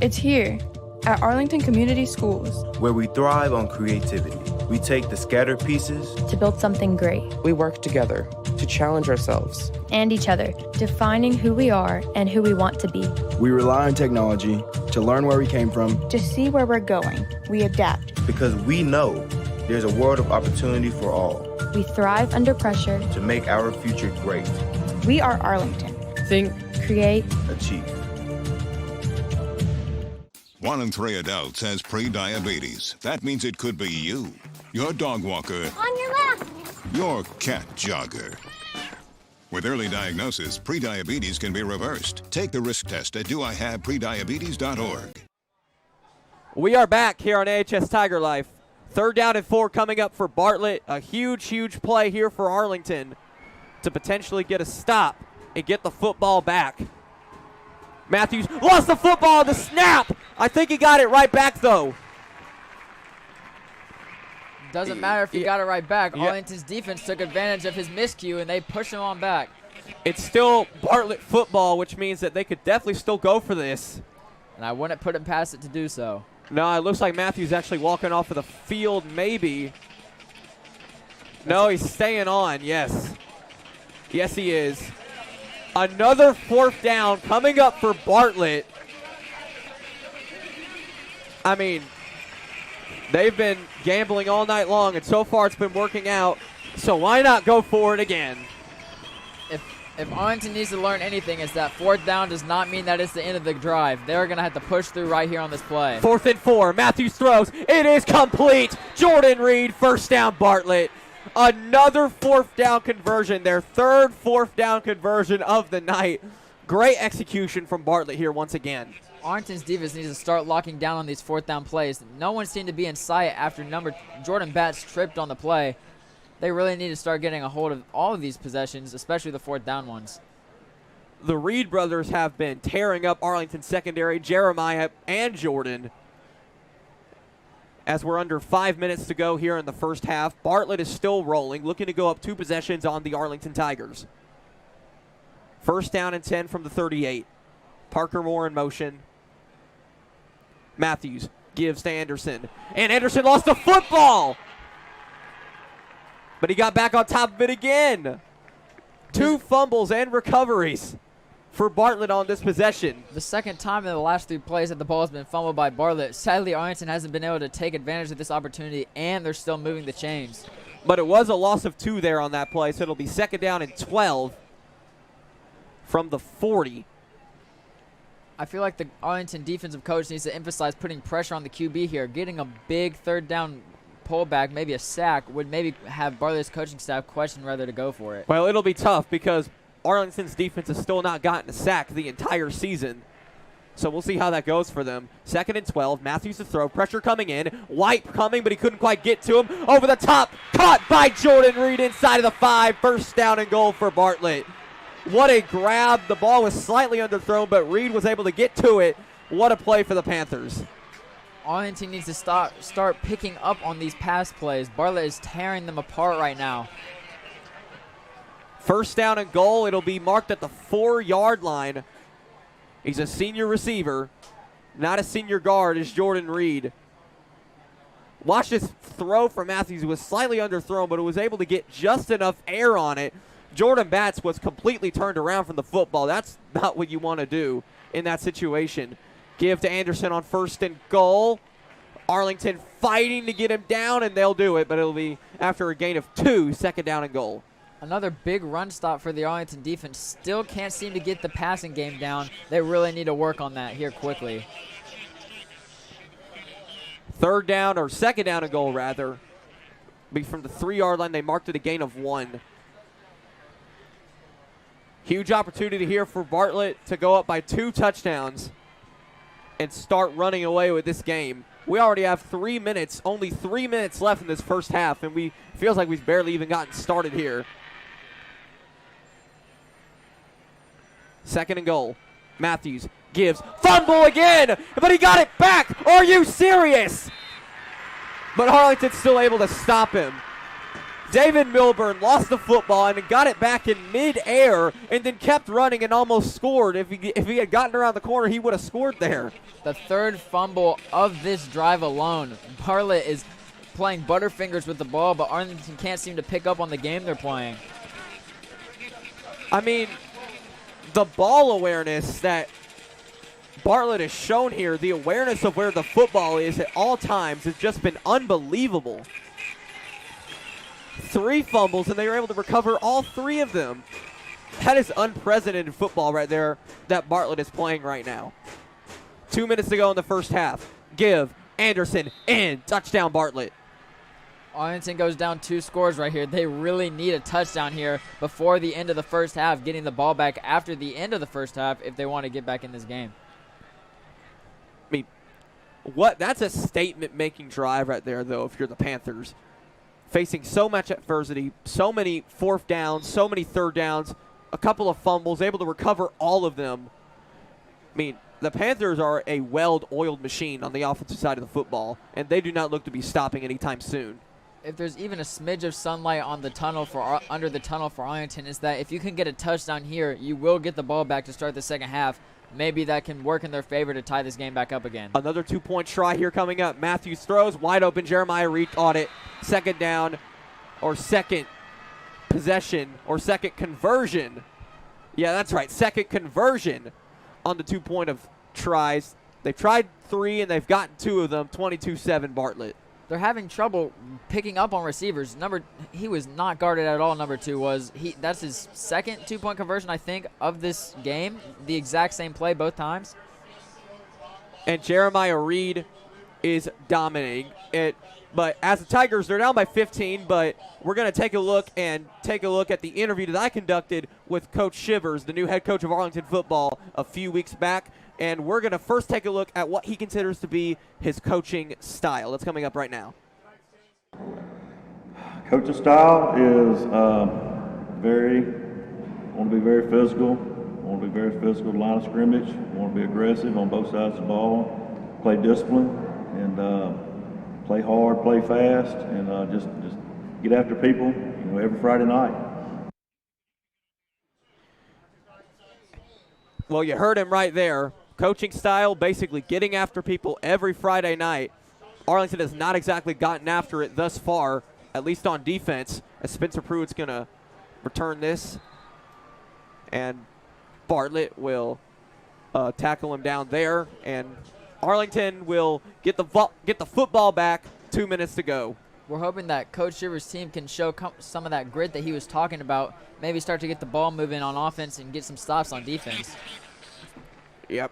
It's here at Arlington Community Schools, where we thrive on creativity. We take the scattered pieces to build something great. We work together to challenge ourselves and each other, defining who we are and who we want to be. We rely on technology to learn where we came from, to see where we're going. We adapt because we know There's a world of opportunity for all We thrive under pressure. to make our future great. We are Arlington. Think, Create. Achieve. 1 in 3 adults has pre-diabetes. That means it could be you, your dog walker, On your left. your cat jogger. With early diagnosis, pre-diabetes can be reversed. Take the risk test at doihaveprediabetes.org. We are back here on AHS Tiger Life. 3rd down and 4 coming up for Bartlett. A huge, huge play here for Arlington to potentially get a stop and get the football back. Matthews lost the football on the snap. I think he got it right back, though. Doesn't matter if he got it right back. Arlington's defense took advantage of his miscue, and they pushed him on back. It's still Bartlett football, which means that they could definitely still go for this. And I wouldn't put it past it to do so. No, it looks like Matthews actually walking off of the field, maybe. No, he's staying on, yes. Yes, he is. Another 4th down coming up for Bartlett. I mean, they've been gambling all night long, and so far it's been working out. So why not go for it again? If Arlington needs to learn anything, it's that 4th down does not mean that it's the end of the drive. They're going to have to push through right here on this play. 4th and 4. Matthews throws. It is complete. Jordan Reed, 1st down Bartlett. Another 4th down conversion. Their 3rd 4th down conversion of the night. Great execution from Bartlett here once again. Arlington's defense needs to start locking down on these 4th down plays. No one seemed to be in sight after Jordan Batts tripped on the play. They really need to start getting a hold of all of these possessions, especially the 4th down ones. The Reed brothers have been tearing up Arlington's secondary, Jeremiah and Jordan. As we're under 5 minutes to go here in the first half, Bartlett is still rolling, looking to go up 2 possessions on the Arlington Tigers. 1st down and 10 from the 38. Parker Moore in motion. Matthews gives to Anderson. And Anderson lost the football! But he got back on top of it again. 2 fumbles and recoveries for Bartlett on this possession. The 2nd time in the last 3 plays that the ball has been fumbled by Bartlett. Sadly, Arlington hasn't been able to take advantage of this opportunity, and they're still moving the chains. But it was a loss of 2 there on that play, so it'll be 2nd down and 12 from the 40. I feel like the Arlington defensive coach needs to emphasize putting pressure on the QB here. Getting a big 3rd down pullback, maybe a sack, would maybe have Bartlett's coaching staff question whether to go for it. Well, it'll be tough because Arlington's defense has still not gotten a sack the entire season. So we'll see how that goes for them. 2nd and 12. Matthews to throw. Pressure coming in. White coming, but he couldn't quite get to him. Over the top. Caught by Jordan Reed inside of the 5. 1st down and goal for Bartlett. What a grab. The ball was slightly underthrown, but Reed was able to get to it. What a play for the Panthers. Arlington needs to start picking up on these pass plays. Bartlett is tearing them apart right now. 1st down and goal. It'll be marked at the 4-yard line. He's a senior receiver. Not a senior guard is Jordan Reed. Watch this throw from Matthews. It was slightly underthrown, but it was able to get just enough air on it. Jordan Batts was completely turned around from the football. That's not what you want to do in that situation. Give to Anderson on 1st and goal. Arlington fighting to get him down, and they'll do it, but it'll be after a gain of 2, 2nd down and goal. Another big run stop for the Arlington defense. Still can't seem to get the passing game down. They really need to work on that here quickly. 3rd down, or 2nd down and goal, rather. Be from the 3-yard line. They marked it a gain of 1. Huge opportunity here for Bartlett to go up by 2 touchdowns and start running away with this game. We already have 3 minutes, only 3 minutes left in this first half, and feels like we've barely even gotten started here. 2nd and goal. Matthews gives. Fumble again, but he got it back. Are you serious? But Arlington's still able to stop him. David Milburn lost the football and got it back in mid-air and then kept running and almost scored. If he had gotten around the corner, he would have scored there. The 3rd fumble of this drive alone. Bartlett is playing butterfingers with the ball, but Arlington can't seem to pick up on the game they're playing. I mean, the ball awareness that Bartlett has shown here, the awareness of where the football is at all times has just been unbelievable. 3 fumbles, and they were able to recover all 3 of them. That is unprecedented football right there that Bartlett is playing right now. 2 minutes to go in the first half. Give, Anderson, in, touchdown Bartlett. Arlington goes down 2 scores right here. They really need a touchdown here before the end of the first half, getting the ball back after the end of the first half if they want to get back in this game. I mean, that's a statement-making drive right there, though, if you're the Panthers. Facing so much adversity, so many 4th downs, so many 3rd downs, a couple of fumbles, able to recover all of them. I mean, the Panthers are a well-oiled machine on the offensive side of the football, and they do not look to be stopping anytime soon. If there's even a smidge of sunlight on the tunnel under the tunnel for Arlington, is that if you can get a touchdown here, you will get the ball back to start the second half. Maybe that can work in their favor to tie this game back up again. Another 2-point try here coming up. Matthews throws, wide open. Jeremiah Reed caught it. Second down, or second possession, or second conversion. Yeah, that's right, second conversion on the 2-point of tries. They've tried 3, and they've gotten 2 of them. 22-7 Bartlett. They're having trouble picking up on receivers. He was not guarded at all. Number 2 was. That's his second 2-point conversion, I think, of this game. The exact same play both times. And Jeremiah Reed is dominating it. But as the Tigers, they're down by 15, but we're going to take a look at the interview that I conducted with Coach Shivers, the new head coach of Arlington football, a few weeks back. And we're going to first take a look at what he considers to be his coaching style. That's coming up right now. Coaching style is want to be very physical. Want to be very physical line of scrimmage. Want to be aggressive on both sides of the ball. Play discipline and play hard, play fast, and just get after people. Every Friday night. Well, you heard him right there. Coaching style, basically getting after people every Friday night. Arlington has not exactly gotten after it thus far, at least on defense, as Spencer Pruitt's going to return this. And Bartlett will tackle him down there, and Arlington will get the football back. 2 minutes to go. We're hoping that Coach Shivers' team can show some of that grit that he was talking about, maybe start to get the ball moving on offense and get some stops on defense. Yep.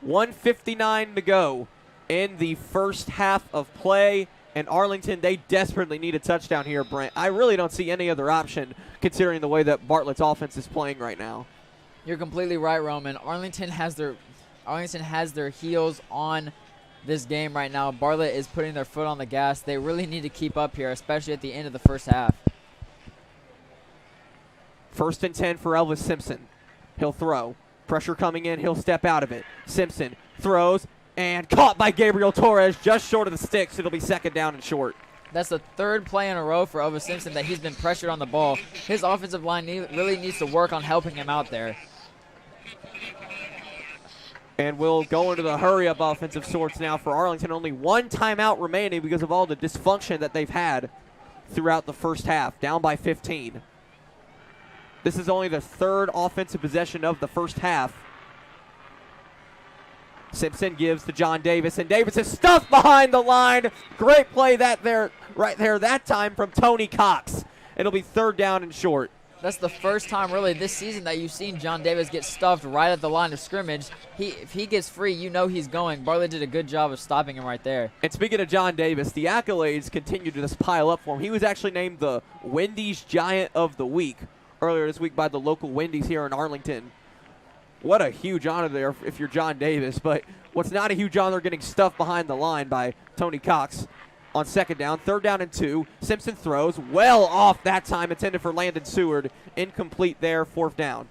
1:59 to go in the first half of play, and Arlington, they desperately need a touchdown here, Brent. I really don't see any other option considering the way that Bartlett's offense is playing right now. You're completely right, Roman. Arlington has their heels on this game right now. Bartlett is putting their foot on the gas. They really need to keep up here, especially at the end of the first half. 1st and 10 for Elvis Simpson. He'll throw. Pressure coming in. He'll step out of it. Simpson throws and caught by Gabriel Torres just short of the sticks. It'll be 2nd down and short. That's the 3rd play in a row for Elvis Simpson that he's been pressured on the ball. His offensive line really needs to work on helping him out there. And we'll go into the hurry-up offensive sorts now for Arlington. Only 1 timeout remaining because of all the dysfunction that they've had throughout the first half, down by 15. This is only the 3rd offensive possession of the first half. Simpson gives to John Davis, and Davis is stuffed behind the line. Great play right there that time from Tony Cox. It'll be 3rd down and short. That's the first time really this season that you've seen John Davis get stuffed right at the line of scrimmage. If he gets free, you know he's going. Bartlett did a good job of stopping him right there. And speaking of John Davis, the accolades continue to just pile up for him. He was actually named the Wendy's Giant of the Week earlier this week by the local Wendy's here in Arlington. What a huge honor there if you're John Davis. But what's not a huge honor, getting stuffed behind the line by Tony Cox. On 2nd down, 3rd down and 2. Simpson throws well off that time, intended for Landon Seward. Incomplete there, 4th down.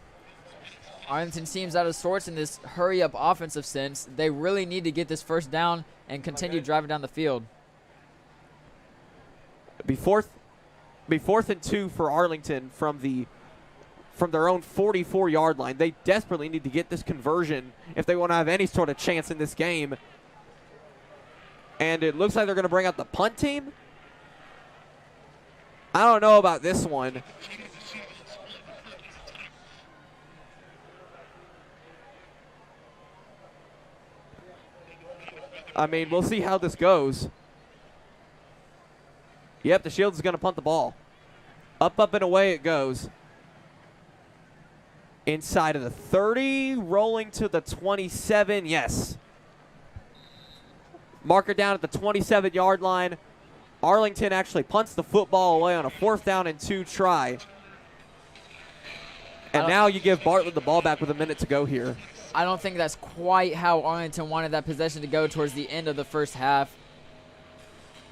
Arlington seems out of sorts in this hurry-up offensive sense. They really need to get this 1st down and continue driving down the field. Be 4th and 2 for Arlington from their own 44-yard line. They desperately need to get this conversion if they want to have any sort of chance in this game. And it looks like they're going to bring out the punt team. I don't know about this one. I mean, we'll see how this goes. Yep, the Shields is going to punt the ball. Up, and away it goes. Inside of the 30, rolling to the 27, yes. Marker down at the 27-yard line. Arlington actually punts the football away on a 4th down and 2 try. And now you give Bartlett the ball back with a minute to go here. I don't think that's quite how Arlington wanted that possession to go towards the end of the first half.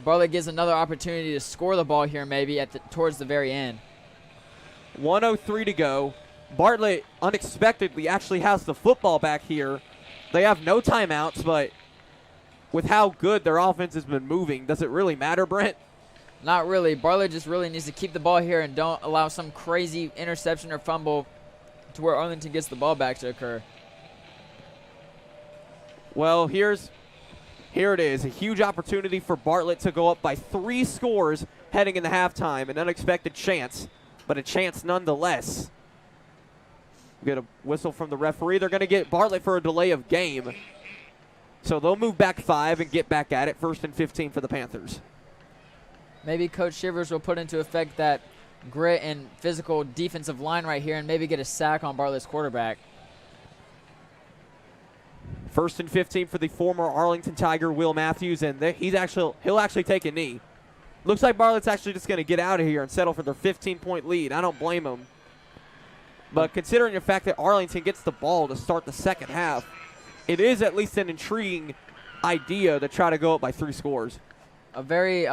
Bartlett gives another opportunity to score the ball here maybe towards the very end. 1:03 to go. Bartlett unexpectedly actually has the football back here. They have no timeouts, but with how good their offense has been moving, does it really matter, Brent? Not really. Bartlett just really needs to keep the ball here and don't allow some crazy interception or fumble to where Arlington gets the ball back to occur. Well, here it is. A huge opportunity for Bartlett to go up by 3 scores heading into halftime. An unexpected chance, but a chance nonetheless. We get a whistle from the referee. They're going to get Bartlett for a delay of game. So they'll move back 5 and get back at it. 1st and 15 for the Panthers. Maybe Coach Shivers will put into effect that grit and physical defensive line right here and maybe get a sack on Bartlett's quarterback. 1st and 15 for the former Arlington Tiger, Will Matthews, and he'll actually take a knee. Looks like Bartlett's actually just going to get out of here and settle for their 15-point lead. I don't blame him. But considering the fact that Arlington gets the ball to start the second half, it is at least an intriguing idea to try to go up by 3 scores. A very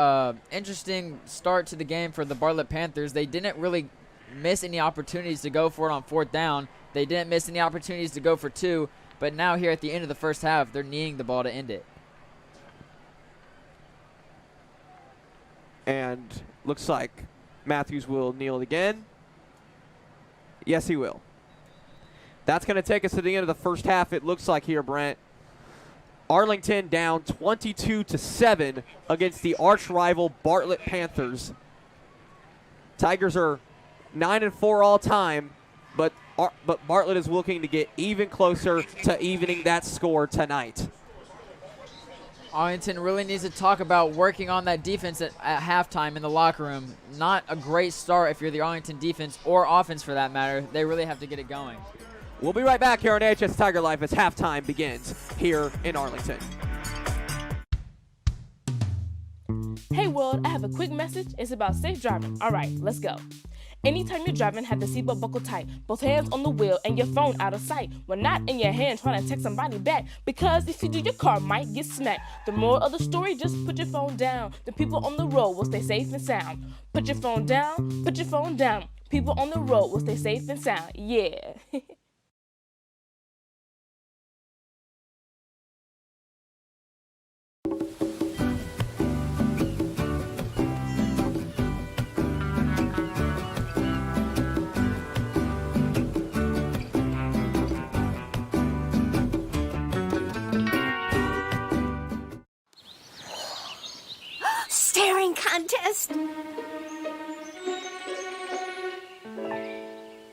interesting start to the game for the Bartlett Panthers. They didn't really miss any opportunities to go for it on 4th down. They didn't miss any opportunities to go for 2. But now here at the end of the first half, they're needing the ball to end it. And looks like Matthews will kneel again. Yes, he will. That's going to take us to the end of the first half, it looks like here, Brent. Arlington down 22-7 against the arch rival Bartlett Panthers. Tigers are 9-4 all time, but Bartlett is looking to get even closer to evening that score tonight. Arlington really needs to talk about working on that defense at halftime in the locker room. Not a great start if you're the Arlington defense or offense for that matter. They really have to get it going. We'll be right back here on AHS Tiger Life as halftime begins here in Arlington. Hey world, I have a quick message. It's about safe driving. All right, let's go. Anytime you're driving, have the seatbelt buckled tight, both hands on the wheel and your phone out of sight. When not in your hand trying to text somebody back, because if you do, your car might get smacked. The moral of the story, just put your phone down. The people on the road will stay safe and sound. Put your phone down, put your phone down. People on the road will stay safe and sound. Yeah. Staring contest.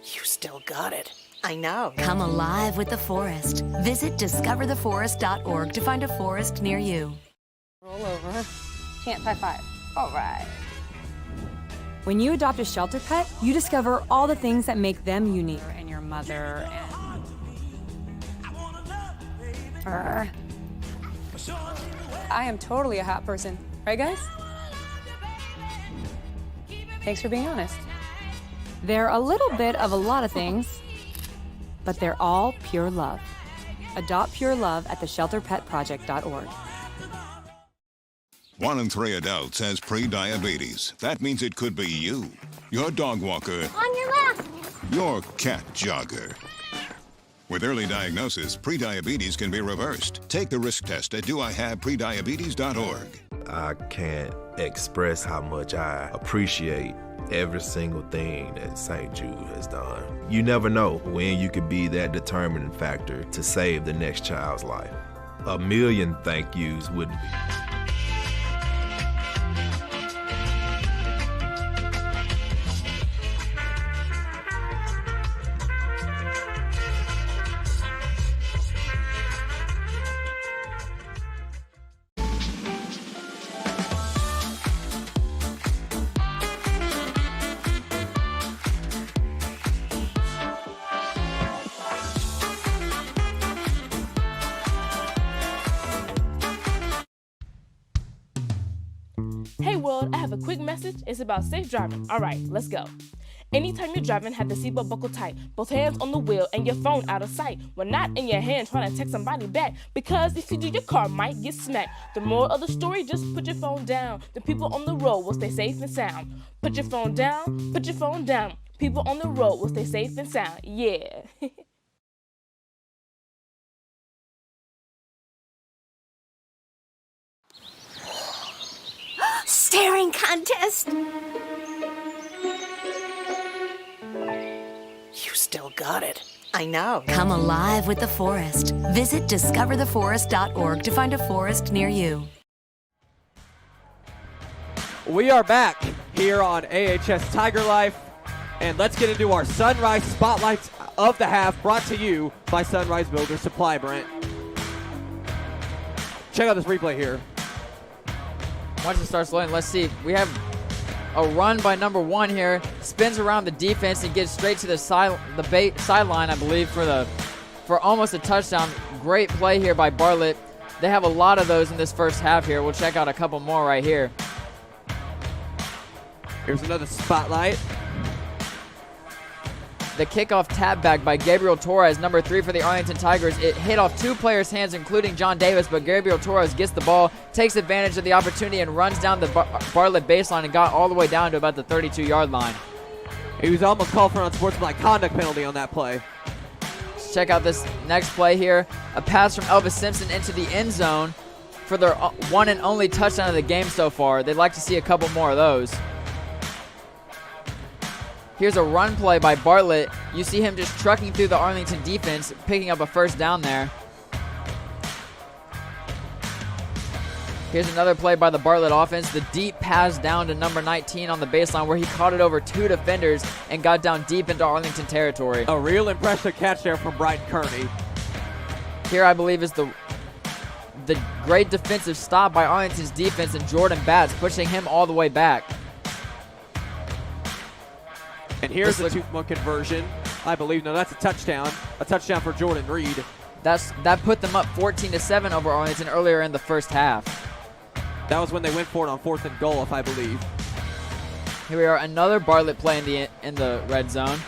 You still got it. I know. Come alive with the forest. Visit discovertheforest.org to find a forest near you. Roll over. Chance high five. All right. When you adopt a shelter pet, you discover all the things that make them unique. And your mother and... I am totally a hot person. Right, guys? Thanks for being honest. They're a little bit of a lot of things, but they're all pure love. Adopt pure love at theshelterpetproject.org. 1 in 3 adults has pre-diabetes. That means it could be you, your dog walker, On your left. your cat jogger. With early diagnosis, pre-diabetes can be reversed. Take the risk test at doihaveprediabetes.org. I can't express how much I appreciate every single thing that St. Jude has done. You never know when you could be that determining factor to save the next child's life. A million thank yous would Hey world, I have a quick message. It's about safe driving. All right, let's go. Anytime you're driving, have the seatbelt buckled tight. Both hands on the wheel and your phone out of sight. When not in your hand trying to text somebody back. Because if you do, your car might get smacked. The moral of the story, just put your phone down. The people on the road will stay safe and sound. Put your phone down, put your phone down. People on the road will stay safe and sound. Yeah. Staring contest. You still got it. I know. Come alive with the forest. Visit discovertheforest.org to find a forest near you. We are back here on AHS Tiger Life, and let's get into our Sunrise Spotlights of the Half, brought to you by Sunrise Builder Supply, Brent. Check out this replay here. Once it starts loading, let's see. We have a run by number 1 here. Spins around the defense and gets straight to the sideline, I believe, for almost a touchdown. Great play here by Bartlett. They have a lot of those in this first half here. We'll check out a couple more right here. Here's another spotlight. The kickoff tap back by Gabriel Torres, number 3 for the Arlington Tigers. It hit off 2 players' hands, including John Davis, but Gabriel Torres gets the ball, takes advantage of the opportunity, and runs down the Bartlett baseline and got all the way down to about the 32-yard line. He was almost called for an unsportsmanlike conduct penalty on that play. Let's check out this next play here. A pass from Elvis Simpson into the end zone for their one and only touchdown of the game so far. They'd like to see a couple more of those. Here's a run play by Bartlett. You see him just trucking through the Arlington defense, picking up a first down there. Here's another play by the Bartlett offense. The deep pass down to number 19 on the baseline, where he caught it over 2 defenders and got down deep into Arlington territory. A real impressive catch there from Bryton Kearney. Here I believe is the great defensive stop by Arlington's defense and Jordan Batts, pushing him all the way back. And here's the 2-point conversion. I believe, no, that's a touchdown. A touchdown for Jordan Reed. That put them up 14-7 over Arlington earlier in the first half. That was when they went for it on 4th and goal, if I believe. Here we are, another Bartlett play in the red zone.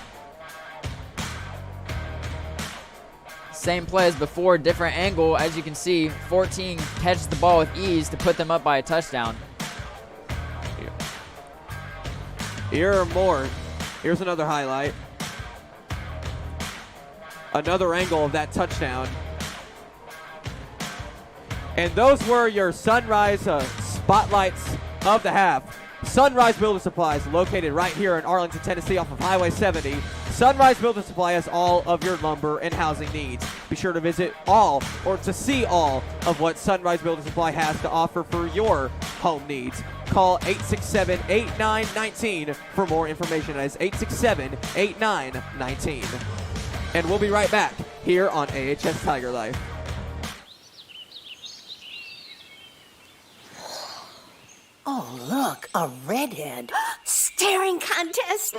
Same play as before, different angle. As you can see, 14 catches the ball with ease to put them up by a touchdown. Here are more. Here's another highlight. Another angle of that touchdown. And those were your Sunrise spotlights of the half. Sunrise Builder Supplies, located right here in Arlington, Tennessee, off of Highway 70. Sunrise Builder Supply has all of your lumber and housing needs. Be sure to visit all, or to see all, of what Sunrise Builder Supply has to offer for your home needs. Call 867-8919 for more information. That is 867-8919. And we'll be right back here on AHS Tiger Life. Oh, look, a redhead. Staring contest.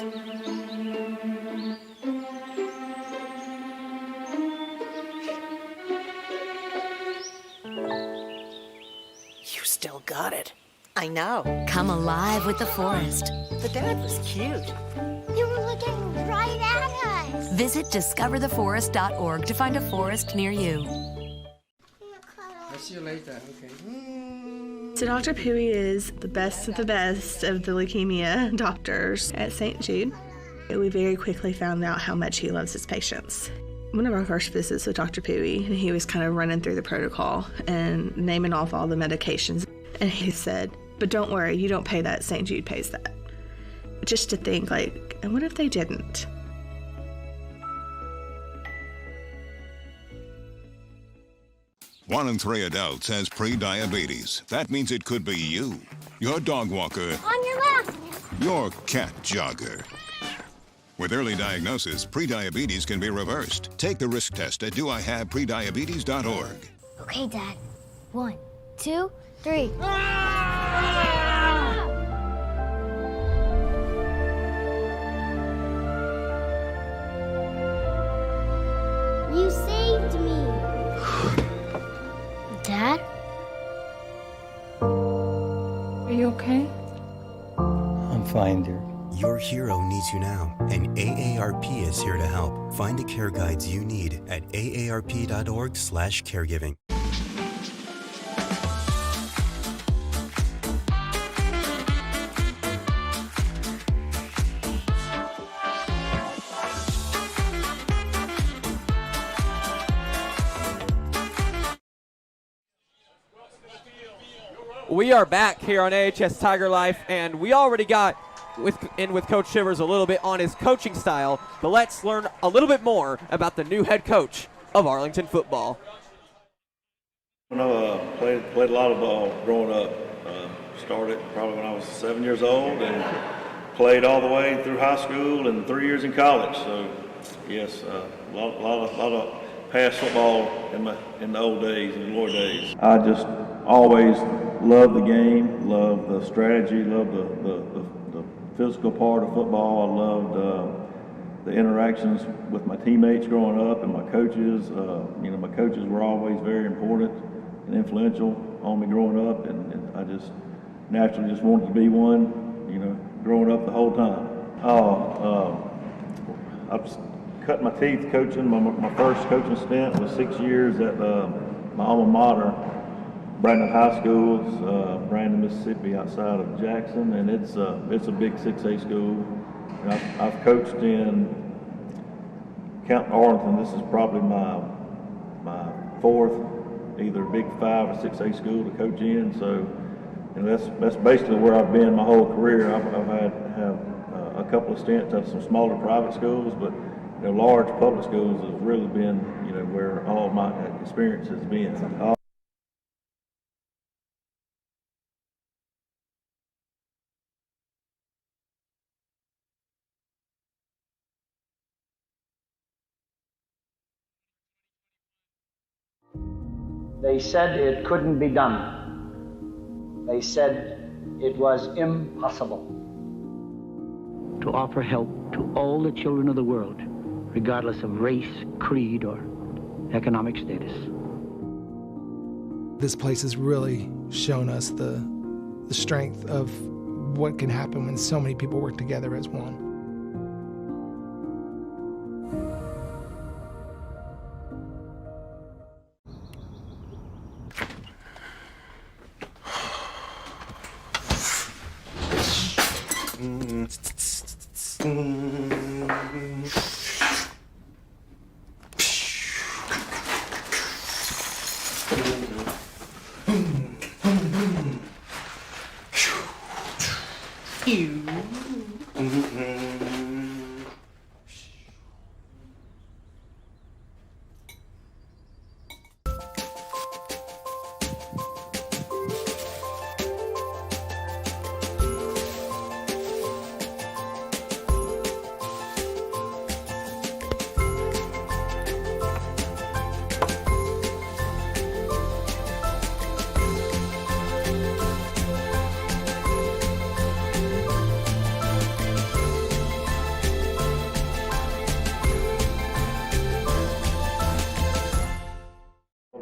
You still got it. I know. Come alive with the forest. The dad was cute. They were looking right at us. Visit discovertheforest.org to find a forest near you. I'll see you later, okay. So Dr. Pooey is the best of the leukemia doctors at St. Jude. We very quickly found out how much he loves his patients. One of our first visits with Dr. Pooey, and he was kind of running through the protocol and naming off all the medications. And he said, but don't worry, you don't pay that, St. Jude pays that. Just to think, like, and what if they didn't? One in 3 adults has pre-diabetes. That means it could be you, your dog walker, On your left. your cat jogger. With early diagnosis, pre-diabetes can be reversed. Take the risk test at doihaveprediabetes.org. Okay, Dad. 1, 2, 3. You saved me. Dad? Are you okay? I'm fine, dear. Your hero needs you now, and AARP is here to help. Find the care guides you need at aarp.org/caregiving. We are back here on AHS Tiger Life, and we already got with Coach Shivers a little bit on his coaching style, but let's learn a little bit more about the new head coach of Arlington football. Played a lot of ball growing up. Started probably when I was 7 years old and played all the way through high school and 3 years in college. So, yes, a lot of past football in the old days, in the glory days. I just always loved the game, loved the strategy, loved the physical part of football. I loved the interactions with my teammates growing up and my coaches. My coaches were always very important and influential on me growing up, and I just naturally just wanted to be one, growing up the whole time. I've cut my teeth coaching. My first coaching stint was 6 years at my alma mater, Brandon High School, Brandon, Mississippi, outside of Jackson, and it's a big 6A school. And I've coached in counting Arlington. This is probably my fourth, either Big 5 or 6A school to coach in. So, that's basically where I've been my whole career. I've had a couple of stints at some smaller private schools, but large public schools has really been where all my experience has been. They said it couldn't be done. They said it was impossible. To offer help to all the children of the world, regardless of race, creed, or economic status. This place has really shown us the strength of what can happen when so many people work together as one.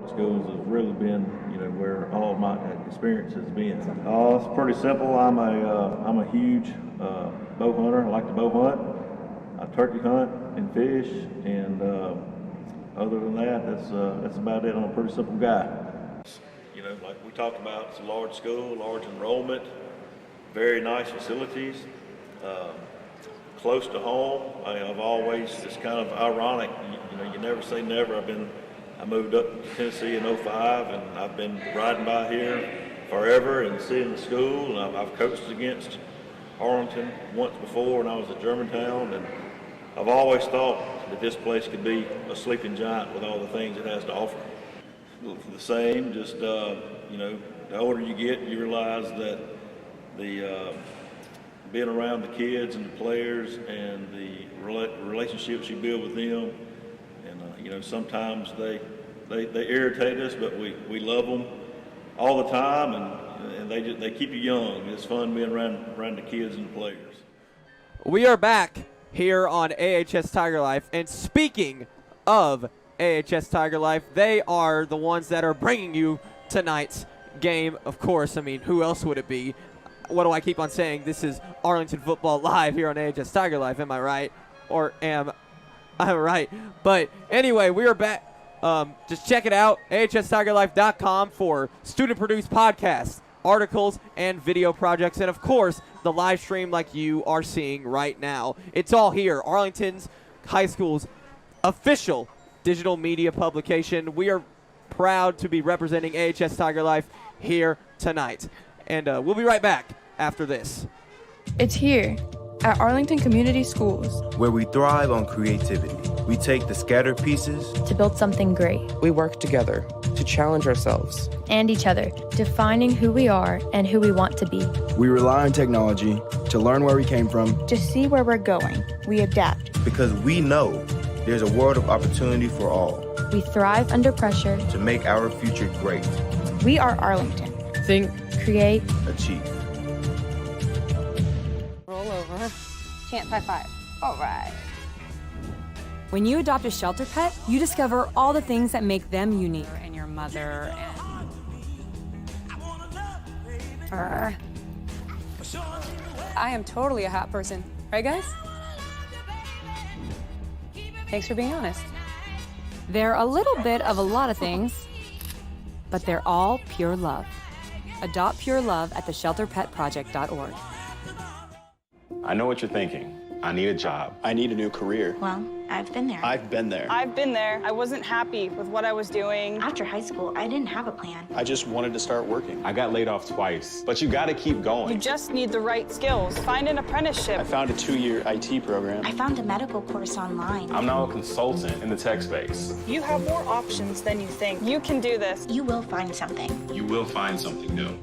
Schools have really been, where all of my experience has been. It's pretty simple. I'm a huge bow hunter. I like to bow hunt. I turkey hunt and fish, and other than that, that's about it. I'm a pretty simple guy. Like we talked about, it's a large school, large enrollment, very nice facilities, close to home. I've always, it's kind of ironic. You never say never. I moved up to Tennessee in 05, and I've been riding by here forever and seeing the school. And I've coached against Arlington once before when I was at Germantown, and I've always thought that this place could be a sleeping giant with all the things it has to offer. The same, just the older you get, you realize that the being around the kids and the players and the relationships you build with them. And sometimes they irritate us, but we love them all the time, and they keep you young. It's fun being around the kids and the players. We are back here on AHS Tiger Life, and speaking of AHS Tiger Life, they are the ones that are bringing you tonight's game. Of course, who else would it be? what do I keep on saying? This is Arlington Football Live here on AHS Tiger Life. Am I right? Or am I right? But anyway, we are back. Just check it out, ahstigerlife.com, for student-produced podcasts, articles, and video projects, and of course, the live stream like you are seeing right now. It's all here. Arlington's High School's official digital media publication. We are proud to be representing AHS Tiger Life here tonight. And we'll be right back after this. It's here at Arlington Community Schools, where we thrive on creativity. We take the scattered pieces to build something great. We work together to challenge ourselves and each other, defining who we are and who we want to be. We rely on technology to learn where we came from, to see where we're going. We adapt because we know there's a world of opportunity for all. We thrive under pressure to make our future great. We are Arlington. Think, create, achieve. Roll over. Chance high five. All right. When you adopt a shelter pet, you discover all the things that make them unique. And your mother and... I am totally a hat person. Right, guys? Thanks for being honest. They're a little bit of a lot of things, but they're all pure love. Adopt pure love at theshelterpetproject.org. I know what you're thinking. I need a job. I need a new career. Well, I've been there. I've been there. I've been there. I wasn't happy with what I was doing. After high school, I didn't have a plan. I just wanted to start working. I got laid off twice, but you gotta keep going. You just need the right skills. Find an apprenticeship. I found a 2-year IT program. I found a medical course online. I'm now a consultant in the tech space. You have more options than you think. You can do this. You will find something. You will find something new.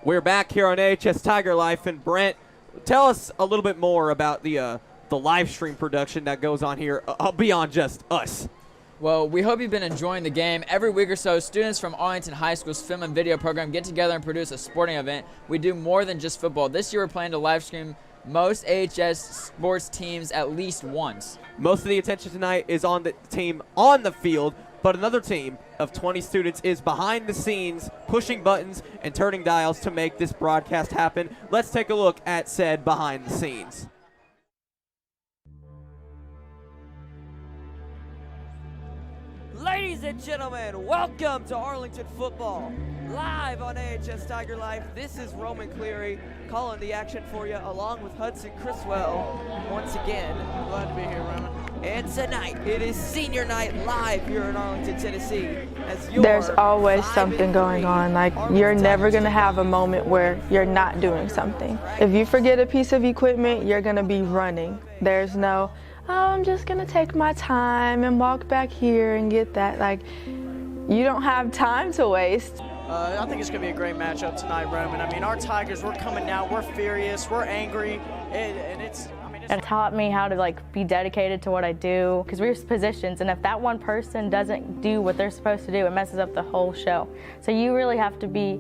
We're back here on AHS Tiger Life, and Brent, tell us a little bit more about the live stream production that goes on here beyond just us. Well, we hope you've been enjoying the game. Every week or so, students from Arlington High School's film and video program get together and produce a sporting event. We do more than just football. This year, we're planning to live stream most AHS sports teams at least once. Most of the attention tonight is on the team on the field, but another team of 20 students is behind the scenes, pushing buttons and turning dials to make this broadcast happen. Let's take a look at said behind the scenes. Ladies and gentlemen, welcome to Arlington Football, live on AHS Tiger Life. This is Roman Cleary calling the action for you, along with Hudson Criswell. Once again, glad to be here, Roman. And tonight, it is senior night live here in Arlington, Tennessee. There's always something going on. Like, you're never going to have a moment where you're not doing something. If you forget a piece of equipment, you're going to be running. There's no, oh, I'm just going to take my time and walk back here and get that. Like, you don't have time to waste. I think it's going to be a great matchup tonight, Roman. I mean, our Tigers, we're coming out, we're furious, we're angry, and it's... It taught me how to be dedicated to what I do, because we're positions, and if that one person doesn't do what they're supposed to do, it messes up the whole show. So you really have to be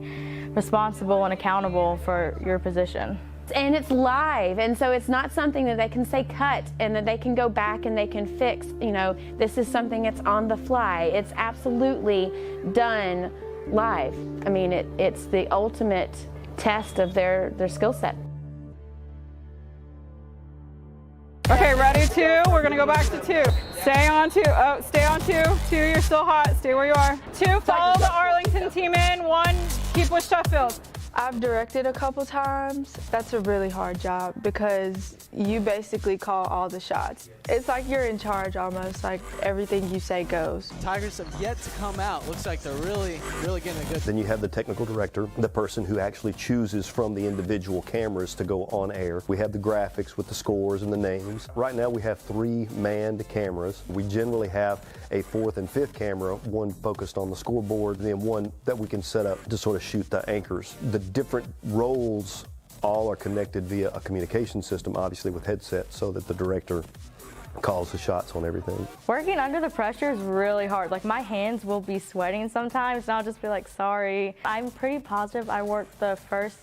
responsible and accountable for your position. And it's live, and so it's not something that they can say cut and that they can go back and they can fix. You know, this is something that's on the fly. It's absolutely done live. I mean, it's the ultimate test of their skill set. Okay, ready, 2. We're going to go back to 2. Stay on 2. Oh, stay on 2. 2, you're still hot. Stay where you are. 2, follow the Arlington team in. 1, keep with Sheffield. I've directed a couple times. That's a really hard job because you basically call all the shots. It's like you're in charge almost, like everything you say goes. Tigers have yet to come out. Looks like they're really getting a good... Then you have the technical director, the person who actually chooses from the individual cameras to go on air. We have the graphics with the scores and the names. Right now we have 3 manned cameras. We generally have a 4th and 5th camera, one focused on the scoreboard, and then one that we can set up to sort of shoot the anchors. The different roles all are connected via a communication system, obviously with headsets, so that the director calls the shots on everything. Working under the pressure is really hard. Like, my hands will be sweating sometimes, and I'll just be like, sorry. I'm pretty positive I worked the first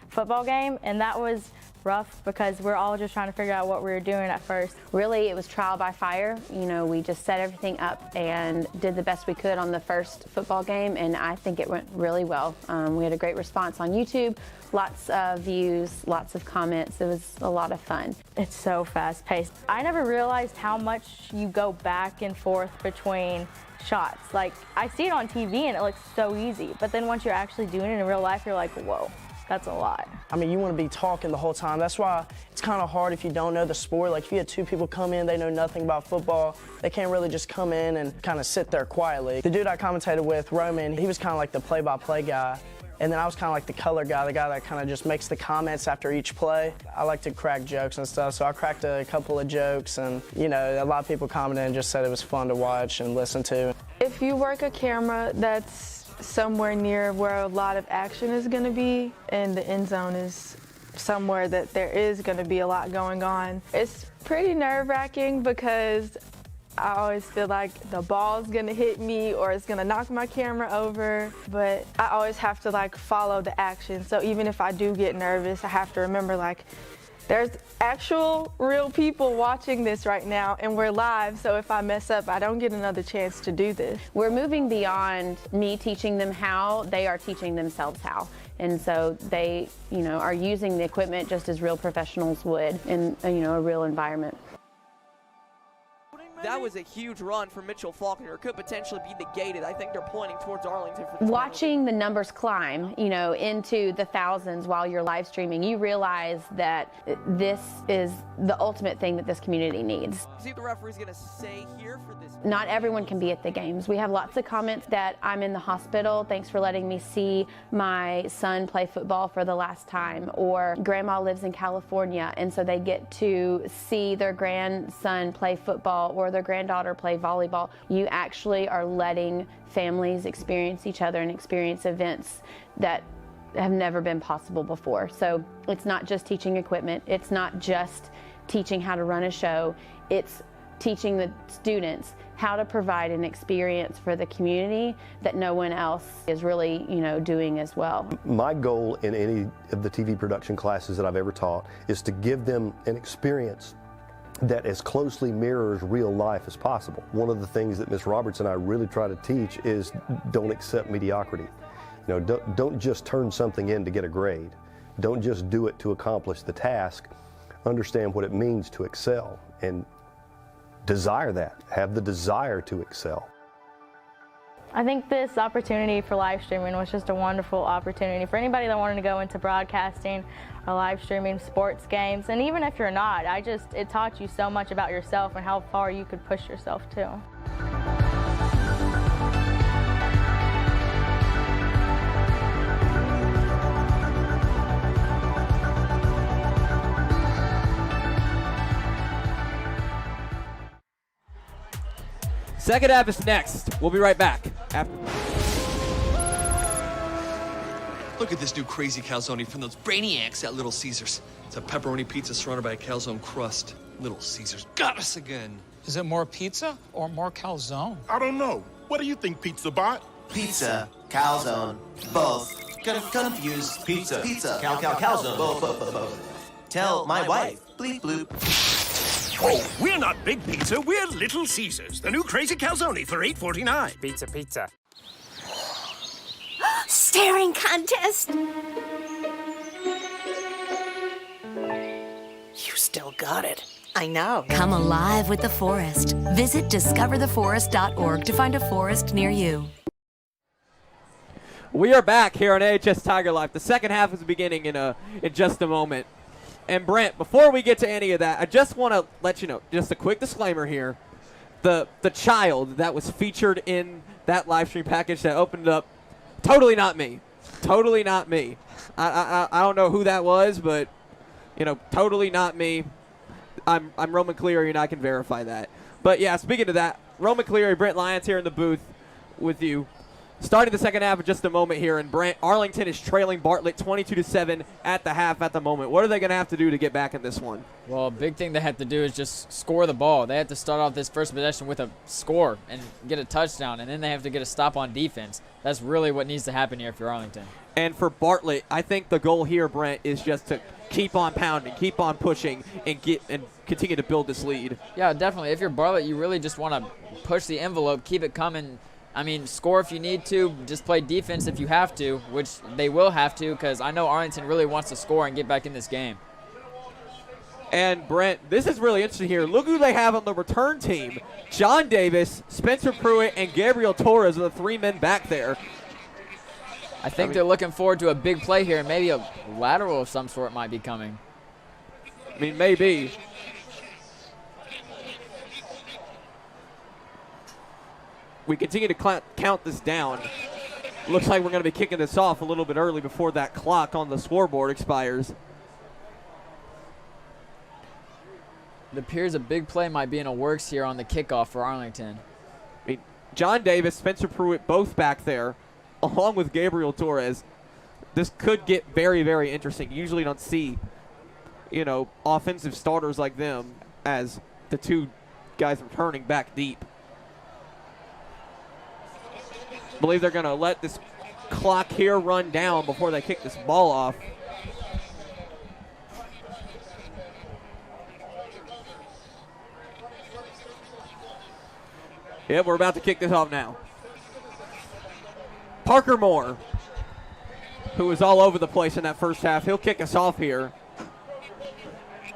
football game, and that was rough because we're all just trying to figure out what we were doing at first. Really, it was trial by fire. You know, we just set everything up and did the best we could on the first football game, and I think it went really well. We had a great response on YouTube, lots of views, lots of comments. It was a lot of fun. It's so fast-paced. I never realized how much you go back and forth between shots. Like, I see it on TV and it looks so easy, but then once you're actually doing it in real life, you're like, whoa. That's a lot. I mean, you want to be talking the whole time. That's why it's kind of hard if you don't know the sport. Like, if you had two people come in, they know nothing about football, they can't really just come in and kind of sit there quietly. The dude I commentated with, Roman, he was kind of like the play-by-play guy. And then I was kind of like the color guy, the guy that kind of just makes the comments after each play. I like to crack jokes and stuff, so I cracked a couple of jokes, and, you know, a lot of people commented and just said it was fun to watch and listen to. If you work a camera that's somewhere near where a lot of action is going to be, and the end zone is somewhere that there is going to be a lot going on, it's pretty nerve-wracking because I always feel like the ball's going to hit me or it's going to knock my camera over, but I always have to like follow the action. So even if I do get nervous, I have to remember like there's actual real people watching this right now and we're live, so if I mess up, I don't get another chance to do this. We're moving beyond me teaching them how, they are teaching themselves how. And so they, you know, are using the equipment just as real professionals would in, you know, a real environment. That was a huge run for Mitchell Faulkner. It could potentially be negated. I think they're pointing towards Arlington for the Watching the numbers climb, you know, into the thousands while you're live streaming, you realize that this is the ultimate thing that this community needs. See what the referee's going to say here for this. Not everyone can be at the games. We have lots of comments that I'm in the hospital. Thanks for letting me see my son play football for the last time. Or grandma lives in California, and so they get to see their grandson play football or their granddaughter play volleyball. You actually are letting families experience each other and experience events that have never been possible before. So it's not just teaching equipment. It's not just teaching how to run a show. It's teaching the students how to provide an experience for the community that no one else is really, you know, doing as well. My goal in any of the TV production classes that I've ever taught is to give them an experience that as closely mirrors real life as possible. One of the things that Ms. Roberts and I really try to teach is don't accept mediocrity. You know, don't just turn something in to get a grade. Don't just do it to accomplish the task. Understand what it means to excel and desire that. Have the desire to excel. I think this opportunity for live streaming was just a wonderful opportunity for anybody that wanted to go into broadcasting or live streaming sports games. And even if you're not, it taught you so much about yourself and how far you could push yourself too. Second half is next. We'll be right back. Look at this new crazy calzone from those brainiacs at Little Caesars. It's a pepperoni pizza surrounded by a calzone crust. Little Caesars got us again. Is it more pizza or more calzone? I don't know. What do you think, Pizza Bot? Pizza, calzone, both. Confused. Pizza, calzone, both. Tell my wife. Bleep bloop. Oh, we're not Big Pizza, we're Little Caesars, the new crazy calzone for $8.49. Pizza. Staring contest. You still got it. I know. Come alive with the forest. Visit discovertheforest.org to find a forest near you. We are back here on AHS Tiger Life. The second half is beginning in just a moment. And Brent, before we get to any of that, I just want to let you know, just a quick disclaimer here. The child that was featured in that live stream package that opened up, totally not me. Totally not me. I don't know who that was, but, you know, totally not me. I'm Roman Cleary, and I can verify that. But, yeah, speaking of that, Roman Cleary, Brent Lyons here in the booth with you. Starting the second half in just a moment here, and Arlington is trailing Bartlett 22-7 at the half at the moment. What are they going to have to do to get back in this one? Well, a big thing they have to do is just score the ball. They have to start off this first possession with a score and get a touchdown, and then they have to get a stop on defense. That's really what needs to happen here for Arlington. And for Bartlett, I think the goal here, Brent, is just to keep on pounding, keep on pushing, and continue to build this lead. Yeah, definitely. If you're Bartlett, you really just want to push the envelope, keep it coming. I mean, score if you need to, just play defense if you have to, which they will have to, because I know Arlington really wants to score and get back in this game. And Brent, this is really interesting here. Look who they have on the return team. John Davis, Spencer Pruitt, and Gabriel Torres are the 3 men back there. I think they're looking forward to a big play here. Maybe a lateral of some sort might be coming. I mean, maybe. We continue to count this down. Looks like we're going to be kicking this off a little bit early before that clock on the scoreboard expires. It appears a big play might be in the works here on the kickoff for Arlington. I mean, John Davis, Spencer Pruitt, both back there, along with Gabriel Torres. This could get very, very interesting. You usually don't see, offensive starters like them as the 2 guys returning back deep. I believe they're going to let this clock here run down before they kick this ball off. Yep, we're about to kick this off now. Parker Moore, who was all over the place in that first half, he'll kick us off here.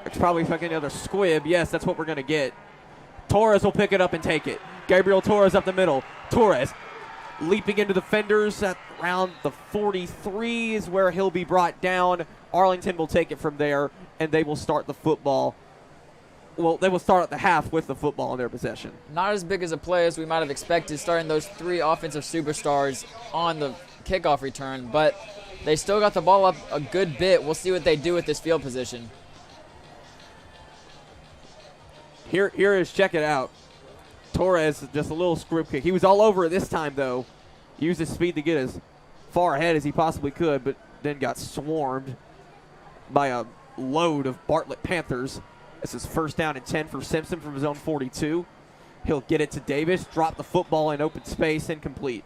It's probably like another squib. Yes, that's what we're going to get. Torres will pick it up and take it. Gabriel Torres up the middle. Torres leaping into the fenders at around the 43 is where he'll be brought down. Arlington will take it from there, and they will start the football. Well, they will start at the half with the football in their possession. Not as big as a play as we might have expected, starting those 3 offensive superstars on the kickoff return, but they still got the ball up a good bit. We'll see what they do with this field position. Here is, check it out. Torres, just a little script kick. He was all over it this time, though. Used his speed to get as far ahead as he possibly could, but then got swarmed by a load of Bartlett Panthers. This is 1st down and 10 for Simpson from his own 42. He'll get it to Davis, drop the football in open space, incomplete.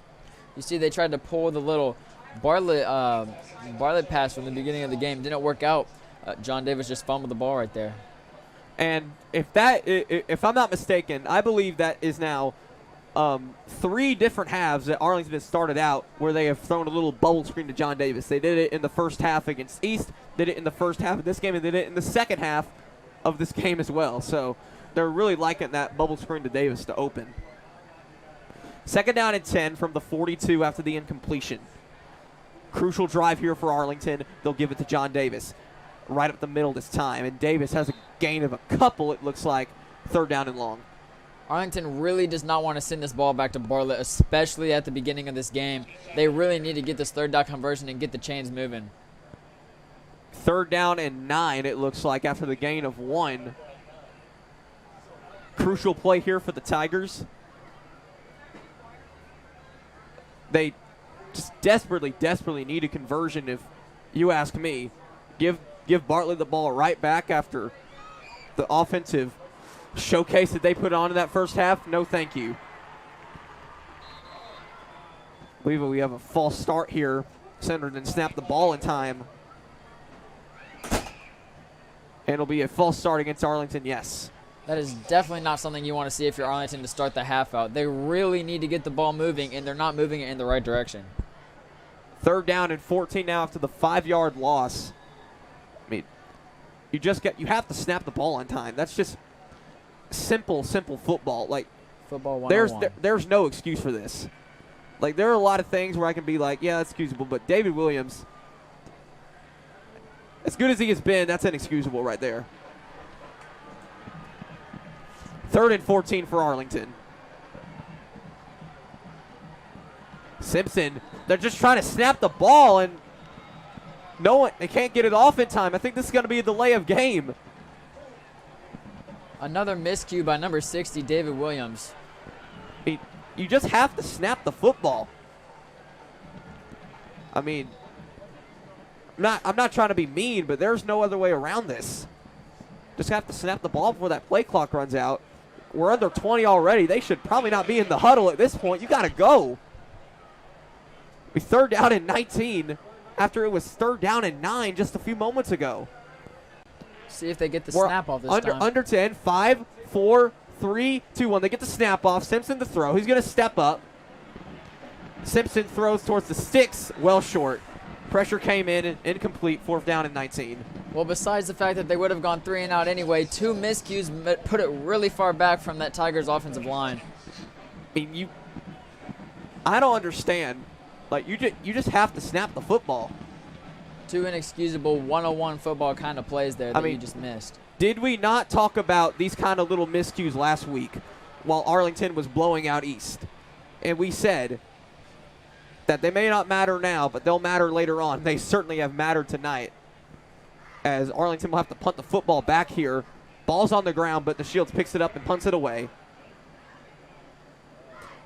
You see they tried to pull the little Bartlett pass from the beginning of the game. Didn't work out. John Davis just fumbled the ball right there. And if I'm not mistaken, I believe that is now 3 different halves that Arlington has started out where they have thrown a little bubble screen to John Davis. They did it in the first half against East, did it in the first half of this game, and did it in the second half of this game as well. So they're really liking that bubble screen to Davis to open. 2nd down and 10 from the 42 after the incompletion. Crucial drive here for Arlington. They'll give it to John Davis. Right up the middle this time. And Davis has a gain of a couple, it looks like. 3rd down and long. Arlington really does not want to send this ball back to Bartlett, especially at the beginning of this game. They really need to get this 3rd down conversion and get the chains moving. 3rd down and 9, it looks like, after the gain of 1. Crucial play here for the Tigers. They just desperately need a conversion, if you ask me. Give Bartlett the ball right back after the offensive showcase that they put on in that first half. No, thank you. I believe we have a false start here. Center didn't snap the ball in time. And it'll be a false start against Arlington, yes. That is definitely not something you want to see if you're Arlington to start the half out. They really need to get the ball moving, and they're not moving it in the right direction. 3rd down and 14 now after the 5-yard loss. I mean, you have to snap the ball on time. That's just simple football. Like, football 101. There's no excuse for this. Like, there are a lot of things where I can be like, yeah, that's excusable, but David Williams, as good as he has been, that's inexcusable right there. 3rd and 14 for Arlington. Simpson, they're just trying to snap the ball, and they can't get it off in time. I think this is going to be a delay of game. Another miscue by number 60, David Williams. You just have to snap the football. I mean, I'm not trying to be mean, but there's no other way around this. Just have to snap the ball before that play clock runs out. We're under 20 already. They should probably not be in the huddle at this point. You got to go. 3rd down and 19 after it was 3rd down and 9 just a few moments ago. See if they get the snap off this time. Under 10, 5, 4, 3, 2, 1. They get the snap off. Simpson to throw. He's going to step up. Simpson throws towards the sticks, well short. Pressure came in and incomplete, 4th down and 19. Well, besides the fact that they would have gone 3 and out anyway, 2 miscues put it really far back from that Tigers offensive line. I mean, I don't understand. Like, you just have to snap the football. 2 inexcusable 101 football kind of plays there that you just missed. Did we not talk about these kind of little miscues last week while Arlington was blowing out East? And we said that they may not matter now, but they'll matter later on. They certainly have mattered tonight, as Arlington will have to punt the football back here. Ball's on the ground, but the Shields picks it up and punts it away.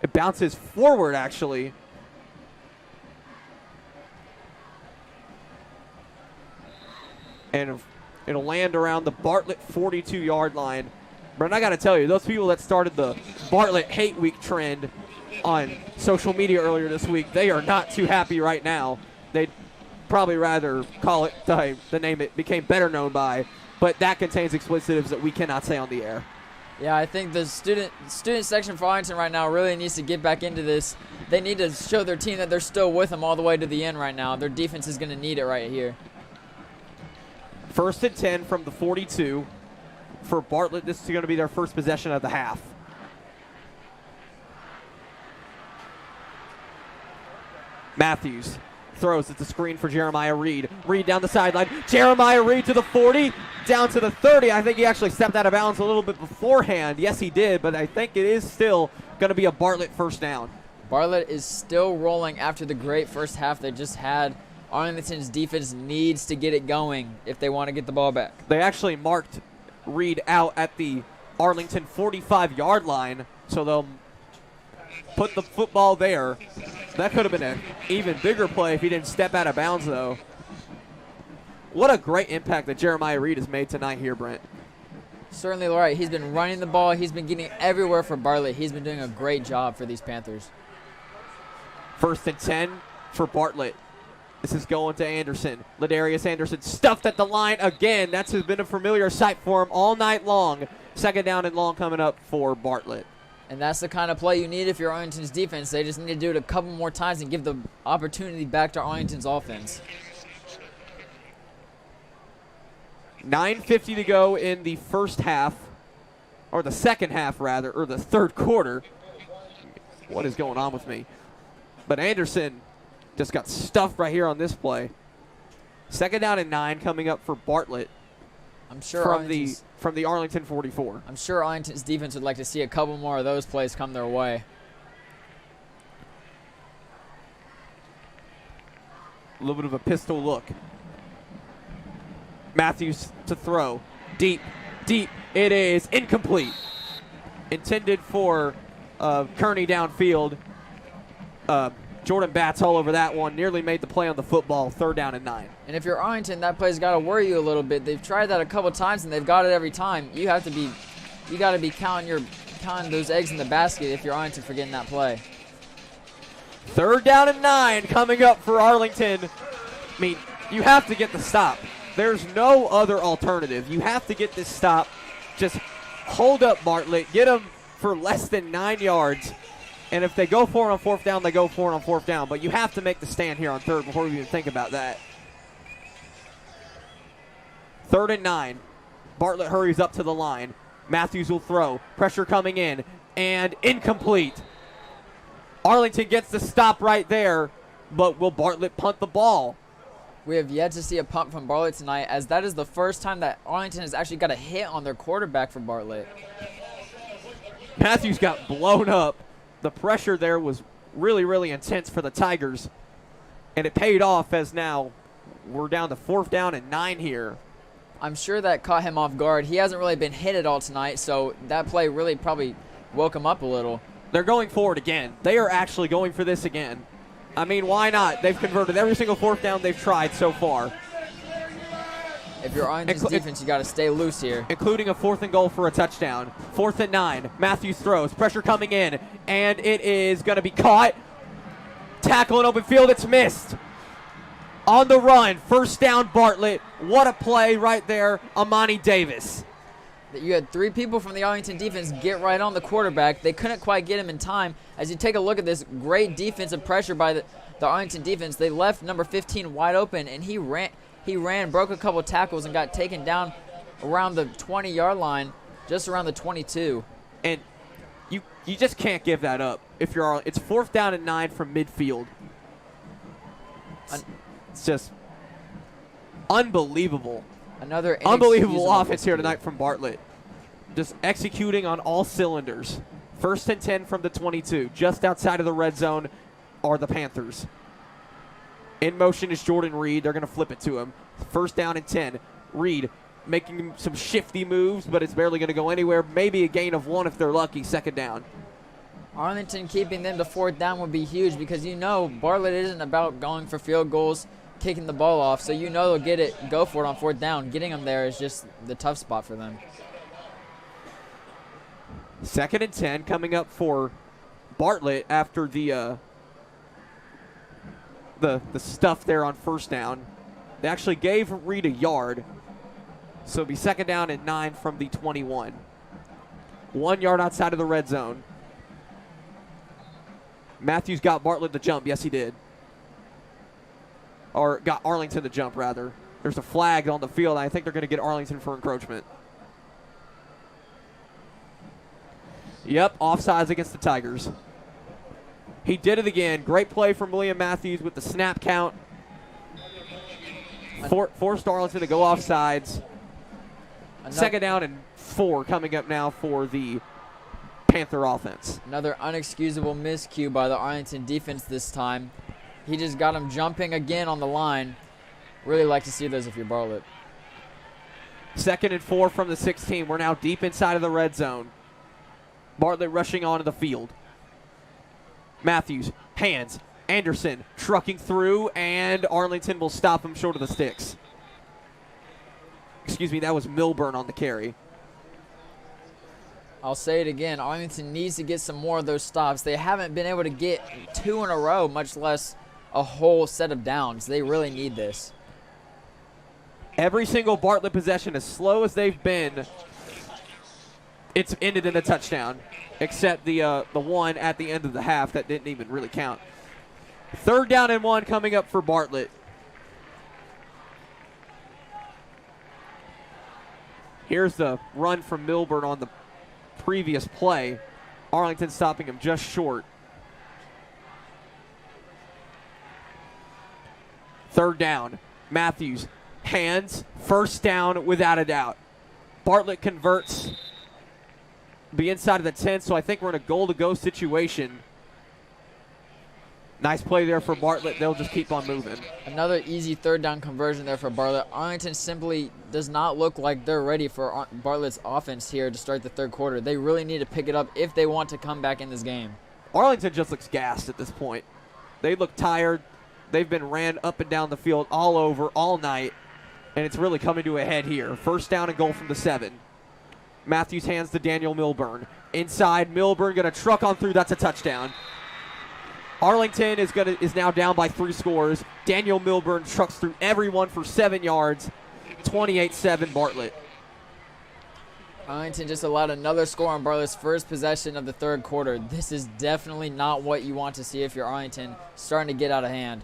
It bounces forward, actually. And it'll land around the Bartlett 42-yard line. But I got to tell you, those people that started the Bartlett Hate Week trend on social media earlier this week, they are not too happy right now. They'd probably rather call it the name it became better known by, but that contains explicitives that we cannot say on the air. Yeah, I think the student section for Arlington right now really needs to get back into this. They need to show their team that they're still with them all the way to the end right now. Their defense is going to need it right here. 1st and 10 from the 42 for Bartlett. This is going to be their first possession of the half. Matthews throws at the screen for Jeremiah Reed. Reed down the sideline. Jeremiah Reed to the 40, down to the 30. I think he actually stepped out of bounds a little bit beforehand. Yes, he did, but I think it is still going to be a Bartlett first down. Bartlett is still rolling after the great first half they just had. Arlington's defense needs to get it going if they want to get the ball back. They actually marked Reed out at the Arlington 45-yard line, so they'll put the football there. That could have been an even bigger play if he didn't step out of bounds, though. What a great impact that Jeremiah Reed has made tonight here, Brent. Certainly right. He's been running the ball. He's been getting everywhere for Bartlett. He's been doing a great job for these Panthers. 1st and 10 for Bartlett. This is going to Anderson. Ladarius Anderson stuffed at the line again. That's been a familiar sight for him all night long. 2nd down and long coming up for Bartlett. And that's the kind of play you need if you're Arlington's defense. They just need to do it a couple more times and give the opportunity back to Arlington's offense. 9:50 to go in the first half, or the second half rather, or the third quarter. What is going on with me? But Anderson just got stuffed right here on this play. 2nd down and 9 coming up for Bartlett. I'm sure from the Arlington 44. I'm sure Arlington's defense would like to see a couple more of those plays come their way. A little bit of a pistol look. Matthews to throw. Deep. It is incomplete. Intended for Kearney downfield. Jordan Batts all over that one. Nearly made the play on the football. 3rd down and 9. And if you're Arlington, that play's got to worry you a little bit. They've tried that a couple times and they've got it every time. You got to be counting those eggs in the basket if you're Arlington for getting that play. 3rd down and 9 coming up for Arlington. I mean, you have to get the stop. There's no other alternative. You have to get this stop. Just hold up Bartlett. Get them for less than 9 yards. And if they go for it on 4th down, they go for it on 4th down. But you have to make the stand here on 3rd before we even think about that. 3rd and 9. Bartlett hurries up to the line. Matthews will throw. Pressure coming in. And incomplete. Arlington gets the stop right there. But will Bartlett punt the ball? We have yet to see a punt from Bartlett tonight, as that is the first time that Arlington has actually got a hit on their quarterback for Bartlett. Matthews got blown up. The pressure there was really, really intense for the Tigers. And it paid off, as now we're down to 4th down and 9 here. I'm sure that caught him off guard. He hasn't really been hit at all tonight, so that play really probably woke him up a little. They're going forward again. They are actually going for this again. I mean, why not? They've converted every single 4th down they've tried so far. If you're Arlington's defense, you got to stay loose here. Including a 4th and goal for a touchdown. 4th and 9. Matthews throws. Pressure coming in. And it is going to be caught. Tackle in open field. It's missed. On the run. 1st down Bartlett What a play right there, Amani Davis. You had 3 people from the Arlington defense get right on the quarterback. They couldn't quite get him in time. As you take a look at this great defensive pressure by the Arlington defense, they left number 15 wide open, and he ran, broke a couple tackles, and got taken down around the 20-yard line, just around the 22. And you just can't give that up. If you're, it's 4th down and 9 from midfield. It's just unbelievable. Another unbelievable offense here tonight from Bartlett. Just executing on all cylinders. 1st and 10 from the 22. Just outside of the red zone are the Panthers. In motion is Jordan Reed. They're going to flip it to him. 1st down and 10. Reed making some shifty moves, but it's barely going to go anywhere. Maybe a gain of 1 if they're lucky. 2nd down. Arlington keeping them to 4th down would be huge because you know Bartlett isn't about going for field goals, kicking the ball off, so you know they'll go for it on 4th down. Getting them there is just the tough spot for them. 2nd and 10 coming up for Bartlett after the stuff there on 1st down. They actually gave Reed a yard, so it'll be 2nd down and 9 from the 21. 1 yard outside of the red zone. Matthews got Bartlett to jump. Yes, he did. Or got Arlington to jump, rather. There's a flag on the field. I think they're going to get Arlington for encroachment. Yep, offsides against the Tigers. He did it again. Great play from William Matthews with the snap count. Forced Arlington to go offsides. 2nd down and 4 coming up now for the Panther offense. Another unexcusable miscue by the Arlington defense this time. He just got him jumping again on the line. Really like to see those if you're Bartlett. 2nd and 4 from the 16. We're now deep inside of the red zone. Bartlett rushing onto the field. Matthews, hands, Anderson trucking through, and Arlington will stop him short of the sticks. Excuse me, that was Milburn on the carry. I'll say it again. Arlington needs to get some more of those stops. They haven't been able to get 2 in a row, much less a whole set of downs. They really need this. Every single Bartlett possession, as slow as they've been, it's ended in a touchdown, except the one at the end of the half that didn't even really count. 3rd down and 1 coming up for Bartlett. Here's the run from Milburn on the previous play. Arlington stopping him just short. 3rd down. Matthews, hands, 1st down without a doubt. Bartlett converts. Be inside of the 10, so I think we're in a goal-to-go situation. Nice play there for Bartlett. They'll just keep on moving. Another easy 3rd down conversion there for Bartlett. Arlington simply does not look like they're ready for Bartlett's offense here to start the 3rd quarter. They really need to pick it up if they want to come back in this game. Arlington just looks gassed at this point. They look tired. They've been ran up and down the field all over all night, and it's really coming to a head here. 1st down and goal from the 7. Matthews hands to Daniel Milburn. Inside, Milburn going to truck on through. That's a touchdown. Arlington is now down by 3 scores. Daniel Milburn trucks through everyone for 7 yards. 28-7 Bartlett. Arlington just allowed another score on Bartlett's first possession of the 3rd quarter. This is definitely not what you want to see if you're Arlington, starting to get out of hand.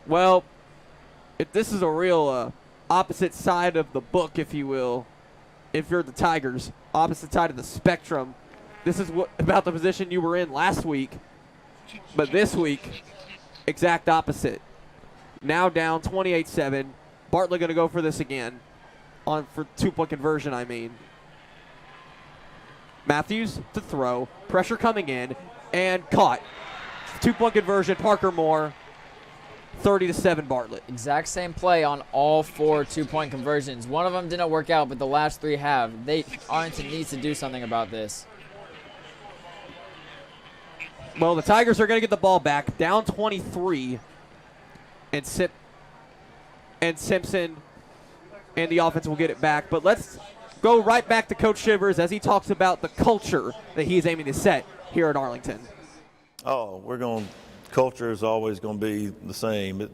Well, if this is a real opposite side of the book, if you will, if you're the Tigers, opposite side of the spectrum, this is about the position you were in last week, but this week, exact opposite. Now down 28-7. Bartlett going to go for this again, for 2-point conversion, I mean. Matthews to throw, pressure coming in, and caught. 2-point conversion, Parker Moore, 30-7 Bartlett. Exact same play on all 4 2-point conversions. One of them didn't work out, but the last 3 have. Arlington needs to do something about this. Well, the Tigers are going to get the ball back, down 23, and Simpson and the offense will get it back. But let's go right back to Coach Shivers as he talks about the culture that he's aiming to set here at Arlington. Culture is always going to be the same.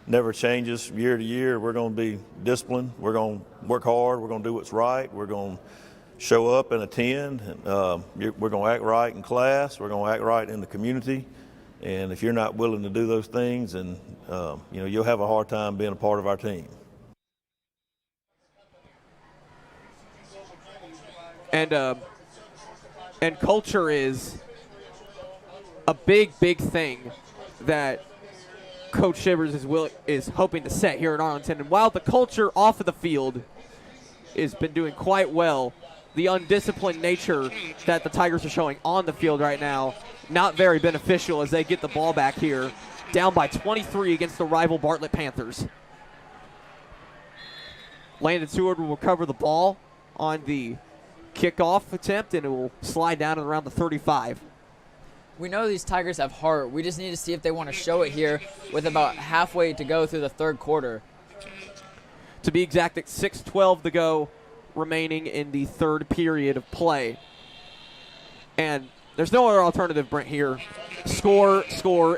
never changes year to year. We're going to be disciplined. We're going to work hard. We're going to do what's right. We're going to show up and attend. We're going to act right in class. We're going to act right in the community. And if you're not willing to do those things, then you'll have a hard time being a part of our team. And culture is a big thing that Coach Shivers is hoping to set here in Arlington. And while the culture off of the field has been doing quite well, the undisciplined nature that the Tigers are showing on the field right now, not very beneficial as they get the ball back here, down by 23 against the rival Bartlett Panthers. Landon Seward will recover the ball on the kickoff attempt, and it will slide down at around the 35. We know these Tigers have heart. We just need to see if they want to show it here with about halfway to go through the third quarter. To be exact, at 6:12 to go remaining in the third period of play. And there's no other alternative, Brent, here. Score,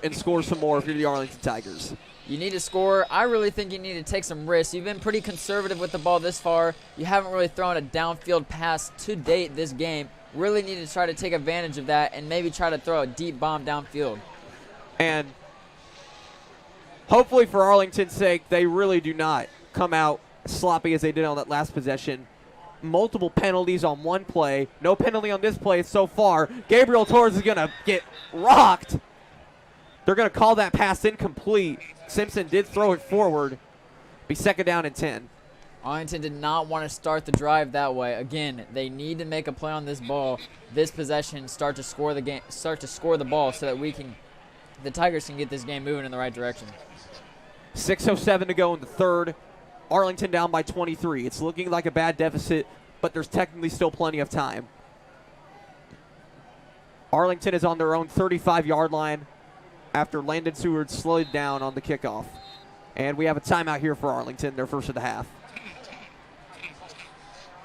and score some more if you're the Arlington Tigers. You need to score. I really think you need to take some risks. You've been pretty conservative with the ball this far. You haven't really thrown a downfield pass to date this game. Really need to try to take advantage of that and maybe try to throw a deep bomb downfield. And hopefully for Arlington's sake, they really do not come out sloppy as they did on that last possession. Multiple penalties on one play. No penalty on this play so far. Gabriel Torres is going to get rocked. They're going to call that pass incomplete. Simpson did throw it forward. Be second down and 10. Arlington did not want to start the drive that way. Again, they need to make a play on this ball, this possession, start to score the ball so that the Tigers can get this game moving in the right direction. 6:07 to go in the third. Arlington down by 23. It's looking like a bad deficit, but there's technically still plenty of time. Arlington is on their own 35-yard line after Landon Seward slowed down on the kickoff. And we have a timeout here for Arlington, their first of the half.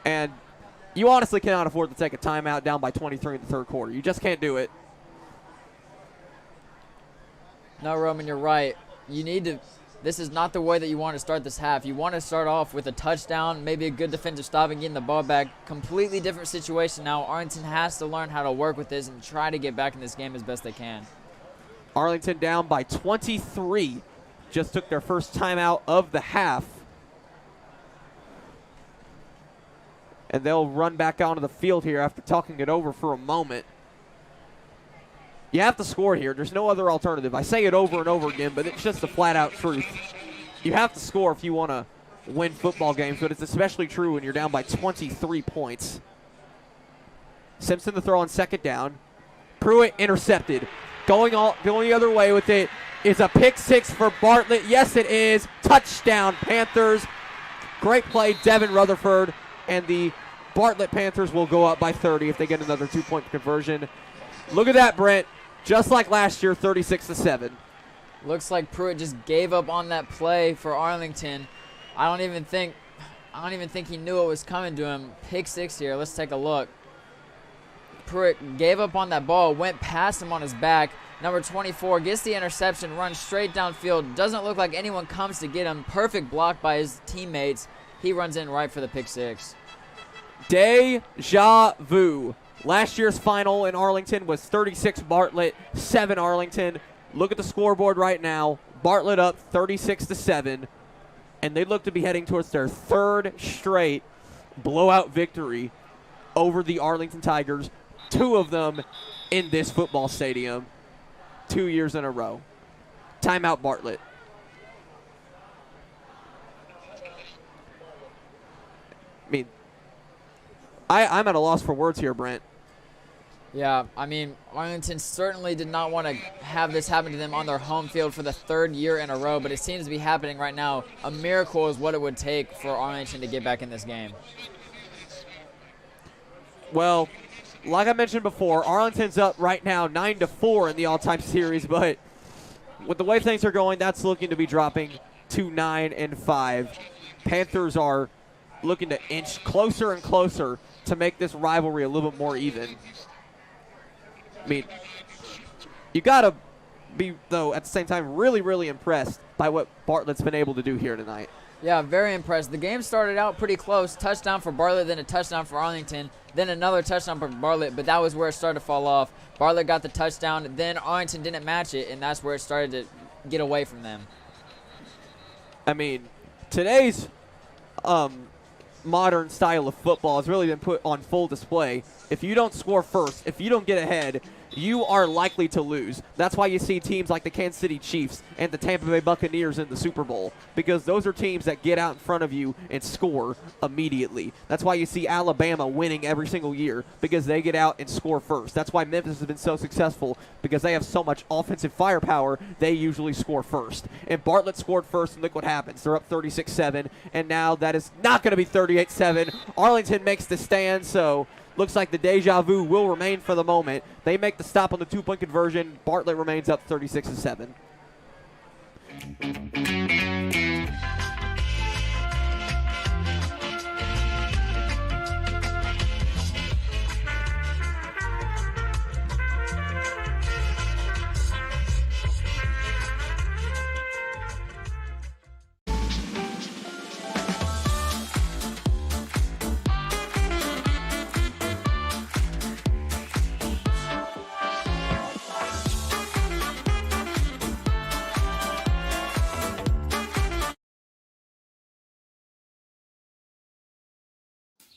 And you honestly cannot afford to take a timeout down by 23 in the third quarter. You just can't do it. No, Roman, you're right. This is not the way that you want to start this half. You want to start off with a touchdown, maybe a good defensive stop and getting the ball back. Completely different situation now. Arlington has to learn how to work with this and try to get back in this game as best they can. Arlington down by 23. Just took their first timeout of the half. And they'll run back onto the field here after talking it over for a moment. You have to score here. There's no other alternative. I say it over and over again, but it's just the flat-out truth. You have to score if you want to win football games, but it's especially true when you're down by 23 points. Simpson to throw on second down. Pruitt intercepted. Going the other way with it is a pick six for Bartlett. Yes, it is. Touchdown, Panthers. Great play, Devin Rutherford. And the Bartlett Panthers will go up by 30 if they get another two-point conversion. Look at that, Brent. Just like last year, 36-7. Looks like Pruitt just gave up on that play for Arlington. I don't even think he knew it was coming to him. Pick six here. Let's take a look. Pruitt gave up on that ball, went past him on his back. Number 24 gets the interception, runs straight downfield. Doesn't look like anyone comes to get him. Perfect block by his teammates. He runs in right for the pick six. Deja vu. Last year's final in Arlington was 36 Bartlett, 7 Arlington. Look at the scoreboard right now. Bartlett up 36-7, and they look to be heading towards their third straight blowout victory over the Arlington Tigers. 2 of them in this football stadium, 2 years in a row. Timeout, Bartlett. I mean, I'm at a loss for words here, Brent. Yeah, I mean, Arlington certainly did not want to have this happen to them on their home field for the third year in a row, but it seems to be happening right now. A miracle is what it would take for Arlington to get back in this game. Well, like I mentioned before, Arlington's up right now 9-4 in the all-time series, but with the way things are going, that's looking to be dropping to 9-5. Panthers are looking to inch closer and closer to make this rivalry a little bit more even. I mean, you gotta be, though, at the same time, really, really impressed by what Bartlett's been able to do here tonight. Yeah, very impressed. The game started out pretty close. Touchdown for Bartlett, then a touchdown for Arlington, then another touchdown for Bartlett, but that was where it started to fall off. Bartlett got the touchdown, then Arlington didn't match it, and that's where it started to get away from them. I mean, today's modern style of football has really been put on full display. If you don't score first, if you don't get ahead, you are likely to lose. That's why you see teams like the Kansas City Chiefs and the Tampa Bay Buccaneers in the Super Bowl, because those are teams that get out in front of you and score immediately. That's why you see Alabama winning every single year, because they get out and score first. That's why Memphis has been so successful, because they have so much offensive firepower, they usually score first. And Bartlett scored first, and look what happens. They're up 36-7, and now that is not going to be 38-7. Arlington makes the stand, so looks like the deja vu will remain for the moment. They make the stop on the two-point conversion. Bartlett remains up 36-7.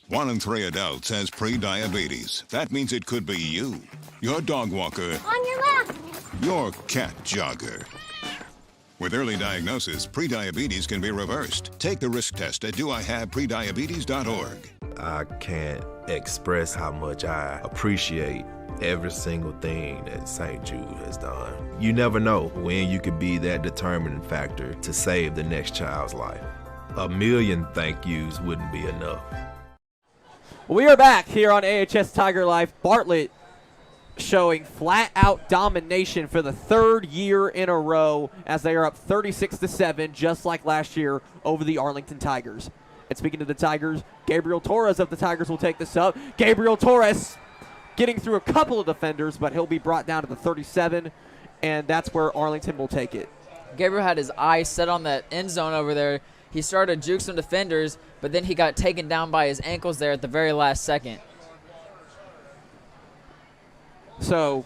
One in 3 adults has pre-diabetes. That means it could be you, your dog walker, On your left. your cat jogger. With early diagnosis, pre-diabetes can be reversed. Take the risk test at doihaveprediabetes.org. I can't express how much I appreciate every single thing that St. Jude has done. You never know when you could be that determining factor to save the next child's life. 1 million thank yous wouldn't be enough. We are back here on AHS Tiger Life. Bartlett showing flat-out domination for the 3rd year in a row as they are up 36-7, just like last year over the Arlington Tigers. And speaking of the Tigers, Gabriel Torres of the Tigers will take this up. Gabriel Torres getting through a couple of defenders, but he'll be brought down to the 37, and that's where Arlington will take it. Gabriel had his eyes set on that end zone over there. He started to juke some defenders, but then he got taken down by his ankles there at the very last second. So,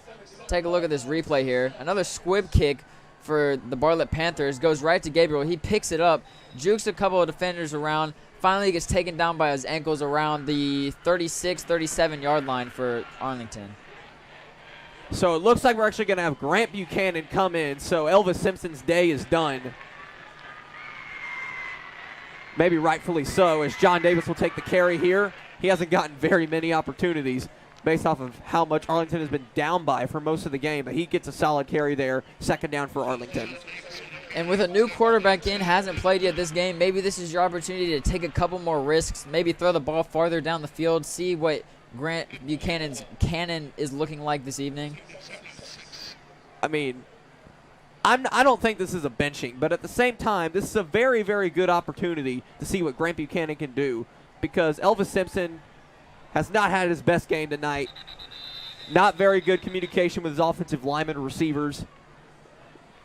take a look at this replay here. Another squib kick for the Bartlett Panthers goes right to Gabriel. He picks it up, jukes a couple of defenders around, finally gets taken down by his ankles around the 36, 37-yard line for Arlington. So it looks like we're actually going to have Grant Buchanan come in, so Elvis Simpson's day is done. Maybe rightfully so, as John Davis will take the carry here. He hasn't gotten very many opportunities based off of how much Arlington has been down by for most of the game, but he gets a solid carry there, 2nd down for Arlington. And with a new quarterback in, hasn't played yet this game, maybe this is your opportunity to take a couple more risks, maybe throw the ball farther down the field, see what Grant Buchanan's cannon is looking like this evening. I mean, I don't think this is a benching, but at the same time, this is a very, very good opportunity to see what Grant Buchanan can do, because Elvis Simpson has not had his best game tonight. Not very good communication with his offensive linemen and receivers.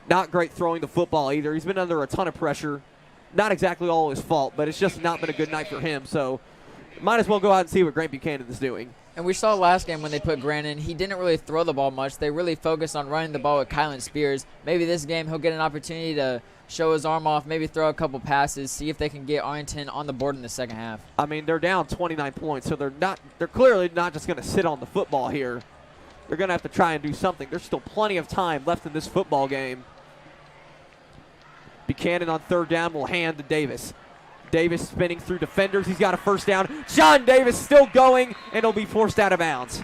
Not great throwing the football either. He's been under a ton of pressure. Not exactly all his fault, but it's just not been a good night for him, so might as well go out and see what Grant Buchanan is doing. And we saw last game when they put Grant in, he didn't really throw the ball much. They really focused on running the ball with Kylan Spears. Maybe this game he'll get an opportunity to show his arm off, maybe throw a couple passes, see if they can get Arlington on the board in the second half. I mean, they're down 29 points, so they're clearly not just going to sit on the football here. They're going to have to try and do something. There's still plenty of time left in this football game. Buchanan on 3rd down will hand to Davis. Davis spinning through defenders. He's got a 1st down. John Davis still going, and he'll be forced out of bounds.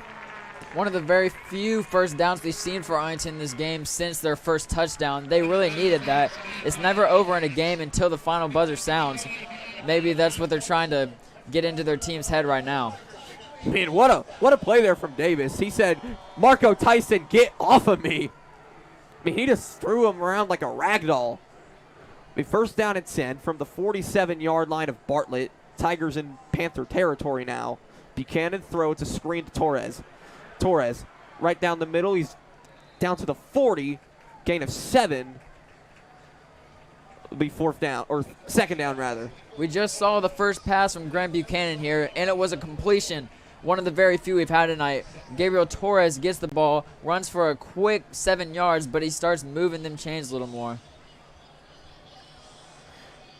One of the very few 1st downs we've seen for Arlington in this game since their first touchdown. They really needed that. It's never over in a game until the final buzzer sounds. Maybe that's what they're trying to get into their team's head right now. I mean, what a play there from Davis. He said, Marco Tyson, get off of me. I mean, he just threw him around like a rag doll. I mean, 1st down and 10 from the 47-yard line of Bartlett. Tigers in Panther territory now. Buchanan throws a screen to Torres. Torres right down the middle. He's down to the 40. gain of 7. It'll be fourth down, or second down rather. We just saw the first pass from Grant Buchanan here, and it was a completion. One of the very few we've had tonight. Gabriel Torres gets the ball, runs for a quick 7 yards, but he starts moving them chains a little more.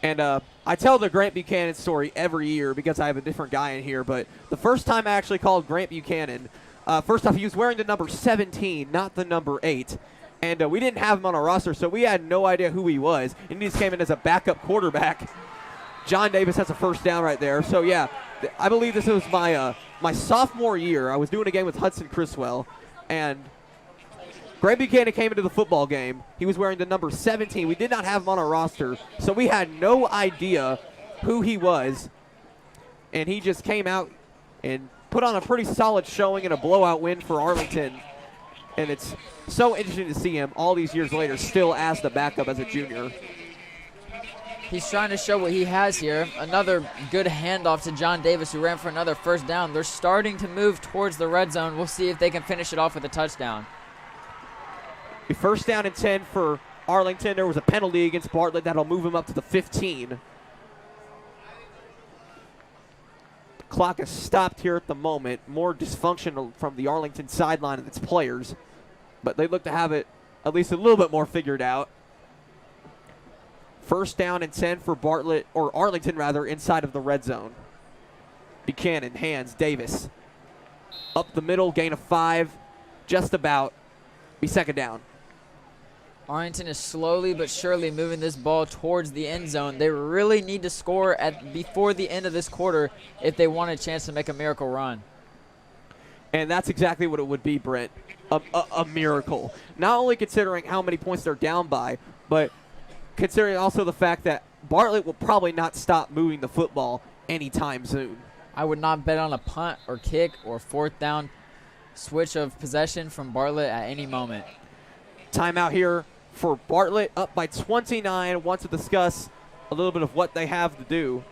And I tell the Grant Buchanan story every year because I have a different guy in here, but the first time I actually called Grant Buchanan, first off, he was wearing the number 17, not the number 8. And we didn't have him on our roster, so we had no idea who he was. And he just came in as a backup quarterback. John Davis has a first down right there. So, yeah, I believe this was my sophomore year. I was doing a game with Hudson Criswell, and Grant Buchanan came into the football game. He was wearing the number 17. We did not have him on our roster, so we had no idea who he was. And he just came out and put on a pretty solid showing in a blowout win for Arlington. And it's so interesting to see him all these years later still as the backup as a junior. He's trying to show what he has here. Another good handoff to John Davis, who ran for another first down. They're starting to move towards the red zone. We'll see if they can finish it off with a touchdown. The first down and 10 for Arlington. There was a penalty against Bartlett that'll move him up to the 15. The clock is stopped here at the moment. More dysfunction from the Arlington sideline and its players, but they look to have it at least a little bit more figured out. First down and 10 for Bartlett, or Arlington rather, inside of the red zone. Buchanan, hands, Davis. Up the middle, gain of 5, just about. Be second down. Arlington is slowly but surely moving this ball towards the end zone. They really need to score before the end of this quarter if they want a chance to make a miracle run. And that's exactly what it would be, Brent. A miracle. Not only considering how many points they're down by, but considering also the fact that Bartlett will probably not stop moving the football anytime soon. I would not bet on a punt or kick or fourth down switch of possession from Bartlett at any moment. Timeout here for Bartlett, up by 29. Want to discuss a little bit of what they have to do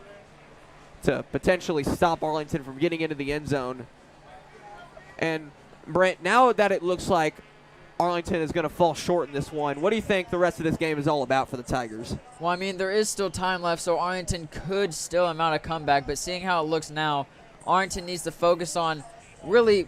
to potentially stop Arlington from getting into the end zone. And Brent, now that it looks like Arlington is going to fall short in this one, what do you think the rest of this game is all about for the Tigers? Well, I mean, there is still time left, so Arlington could still mount a comeback. But seeing how it looks now, Arlington needs to focus on really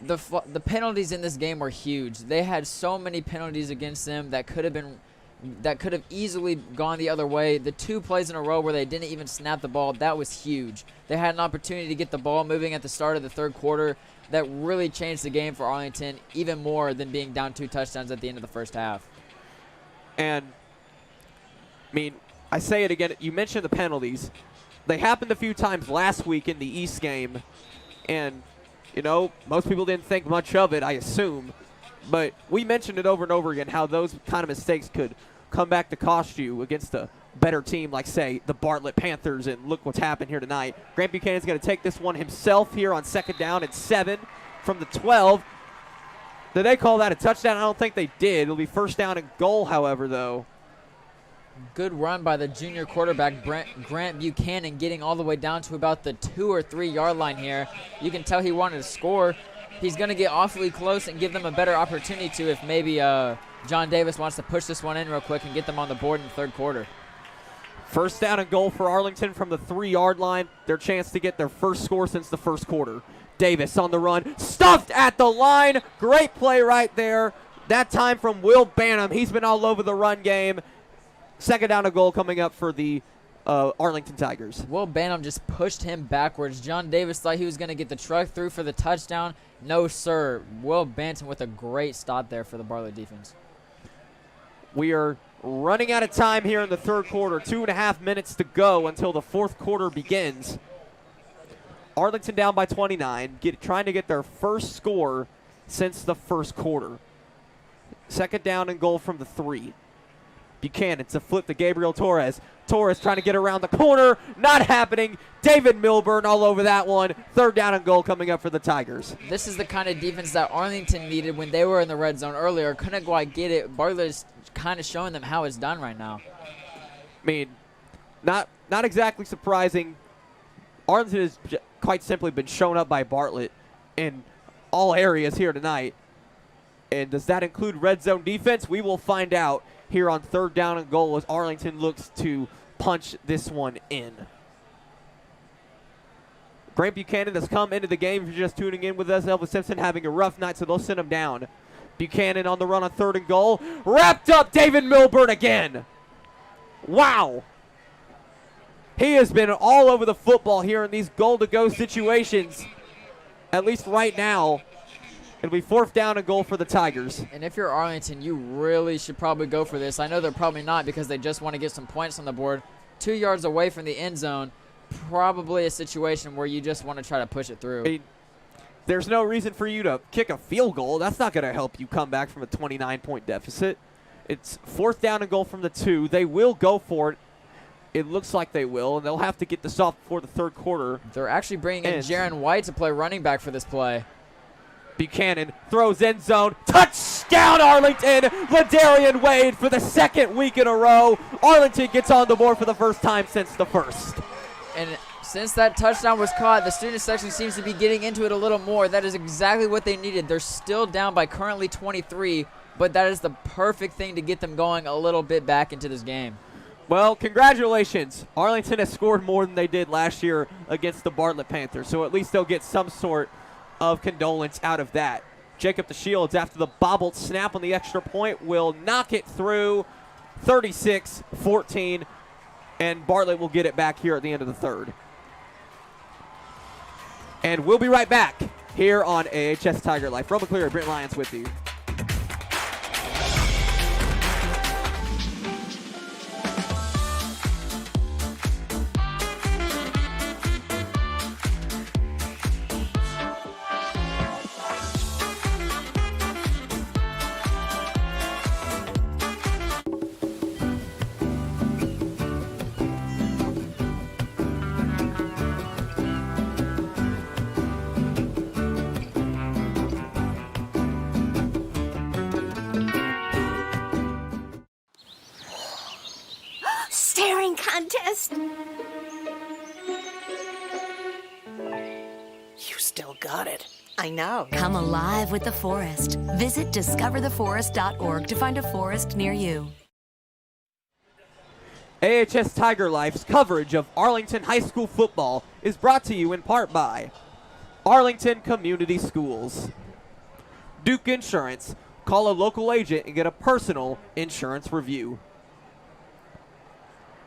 the penalties in this game were huge. They had so many penalties against them that could have easily gone the other way. The 2 plays in a row where they didn't even snap the ball, that was huge. They had an opportunity to get the ball moving at the start of the third quarter. That really changed the game for Arlington even more than being down 2 touchdowns at the end of the first half. And, I mean, I say it again, you mentioned the penalties. They happened a few times last week in the East game, and, you know, most people didn't think much of it, I assume. But we mentioned it over and over again how those kind of mistakes could come back to cost you against a better team like, say, the Bartlett Panthers, and look what's happened here tonight. Grant Buchanan's going to take this one himself here on second down and 7 from the 12. Did they call that a touchdown? I don't think they did. It'll be first down and goal, however, though. Good run by the junior quarterback, Grant Buchanan, getting all the way down to about the 2 or 3 yard line here. You can tell he wanted to score. He's going to get awfully close and give them a better opportunity to if maybe John Davis wants to push this one in real quick and get them on the board in the third quarter. First down and goal for Arlington from the 3 yard line. Their chance to get their first score since the first quarter. Davis on the run, stuffed at the line. Great play right there. That time from Will Banham. He's been all over the run game. Second down and goal coming up for the Arlington Tigers. Will Banham just pushed him backwards. John Davis thought he was going to get the truck through for the touchdown. No, sir. Will Banton with a great stop there for the Bartlett defense. We are running out of time here in the third quarter. 2.5 minutes to go until the fourth quarter begins. Arlington down by 29, trying to get their first score since the first quarter. Second down and goal from the 3. Buchanan to flip to Gabriel Torres. Torres trying to get around the corner. Not happening. David Milburn all over that one. Third down and goal coming up for the Tigers. This is the kind of defense that Arlington needed when they were in the red zone earlier. Couldn't quite get it. Bartlett is kind of showing them how it's done right now. I mean, not exactly surprising. Arlington has quite simply been shown up by Bartlett in all areas here tonight. And does that include red zone defense? We will find out here on 3rd down and goal as Arlington looks to punch this one in. Grant Buchanan has come into the game. If you're just tuning in with us, Elvis Simpson having a rough night, so they'll send him down. Buchanan on the run on 3rd and goal. Wrapped up David Milburn again. Wow. He has been all over the football here in these goal-to-go situations, at least right now. It'll be 4th down and goal for the Tigers. And if you're Arlington, you really should probably go for this. I know they're probably not because they just want to get some points on the board. 2 yards away from the end zone, probably a situation where you just want to try to push it through. There's no reason for you to kick a field goal. That's not going to help you come back from a 29-point deficit. It's 4th down and goal from the 2. They will go for it. It looks like they will, and they'll have to get this off before the 3rd quarter. They're actually bringing in Jaron White to play running back for this play. Buchanan throws end zone. Touchdown, Arlington! Ladarian Wade for the 2nd week in a row. Arlington gets on the board for the first time since the 1st. And since that touchdown was caught, the student section seems to be getting into it a little more. That is exactly what they needed. They're still down by currently 23, but that is the perfect thing to get them going a little bit back into this game. Well, congratulations. Arlington has scored more than they did last year against the Bartlett Panthers, so at least they'll get some sort of condolence out of that. Jacob DeShields, after the bobbled snap on the extra point, will knock it through 36-14, and Bartlett will get it back here at the end of the 3rd. And we'll be right back here on AHS Tiger Life. Roman Cleary, Brent Lyons with you. Staring contest. You still got it. I know. Come alive with the forest. Visit discovertheforest.org to find a forest near you. AHS Tiger Life's coverage of Arlington High School football is brought to you in part by Arlington Community Schools, Duke Insurance. Call a local agent and get a personal insurance review.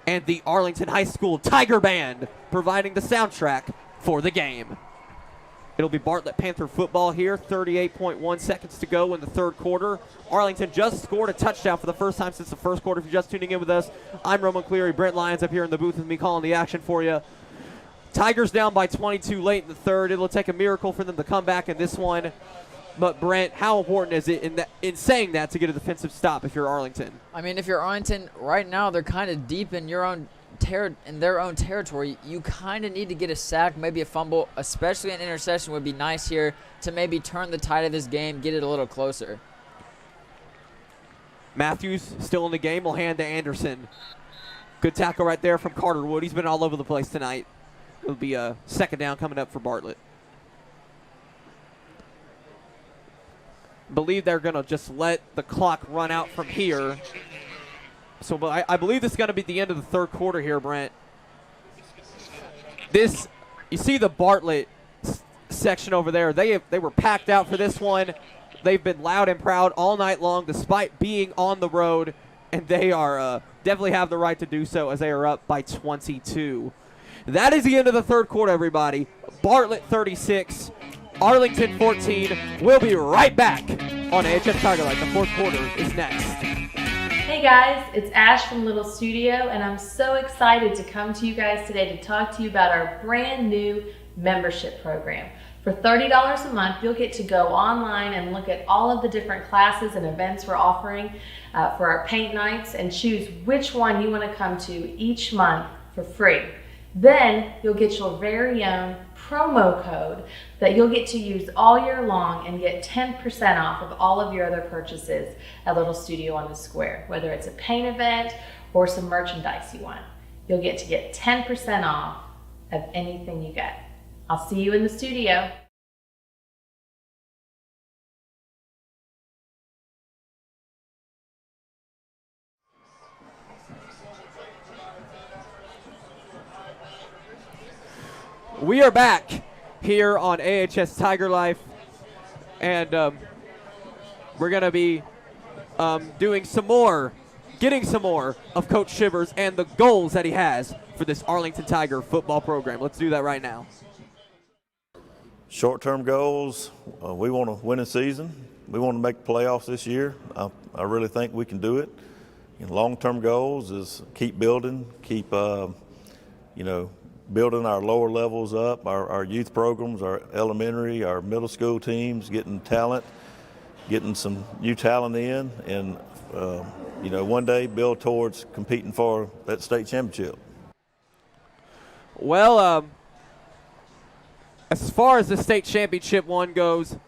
And the Arlington High School Tiger Band, providing the soundtrack for the game. It'll be Bartlett Panther football here, 38.1 seconds to go in the 3rd quarter. Arlington just scored a touchdown for the first time since the 1st quarter. If you're just tuning in with us, I'm Roman Cleary. Brent Lyons up here in the booth with me calling the action for you. Tigers down by 22 late in the 3rd. It'll take a miracle for them to come back in this one. But Brent, how important is it in saying that to get a defensive stop if you're Arlington? I mean, if you're Arlington right now, they're kind of deep in their own territory. You kind of need to get a sack, maybe a fumble, especially an interception would be nice here to maybe turn the tide of this game, get it a little closer. Matthews still in the game. Will hand to Anderson. Good tackle right there from Carter Wood. He's been all over the place tonight. It'll be a 2nd down coming up for Bartlett. Believe they're going to just let the clock run out from here. So I believe this is going to be the end of the 3rd quarter here, Brent. You see the Bartlett section over there. They were packed out for this one. They've been loud and proud all night long despite being on the road, and they are definitely have the right to do so as they are up by 22. That is the end of the 3rd quarter, everybody. Bartlett 36, Arlington 14. We'll be right back on AHS Tiger Life. The 4th quarter is next. Hey guys, it's Ash from Little Studio, and I'm so excited to come to you guys today to talk to you about our brand new membership program. For $30 a month, you'll get to go online and look at all of the different classes and events we're offering for our paint nights and choose which one you want to come to each month for free. Then you'll get your very own promo code that you'll get to use all year long and get 10% off of all of your other purchases at Little Studio on the Square, whether it's a paint event or some merchandise you want. You'll get to get 10% off of anything you get. I'll see you in the studio. We are back here on AHS Tiger Life, and we're going to be getting some more of Coach Shivers and the goals that he has for this Arlington Tiger football program. Let's do that right now. Short-term goals, we want to win a season. We want to make the playoffs this year. I really think we can do it. And long-term goals is keep building, keep building our lower levels up, our youth programs, our elementary, our middle school teams, getting talent, getting some new talent in, and one day build towards competing for that state championship. Well, as far as the state championship one goes,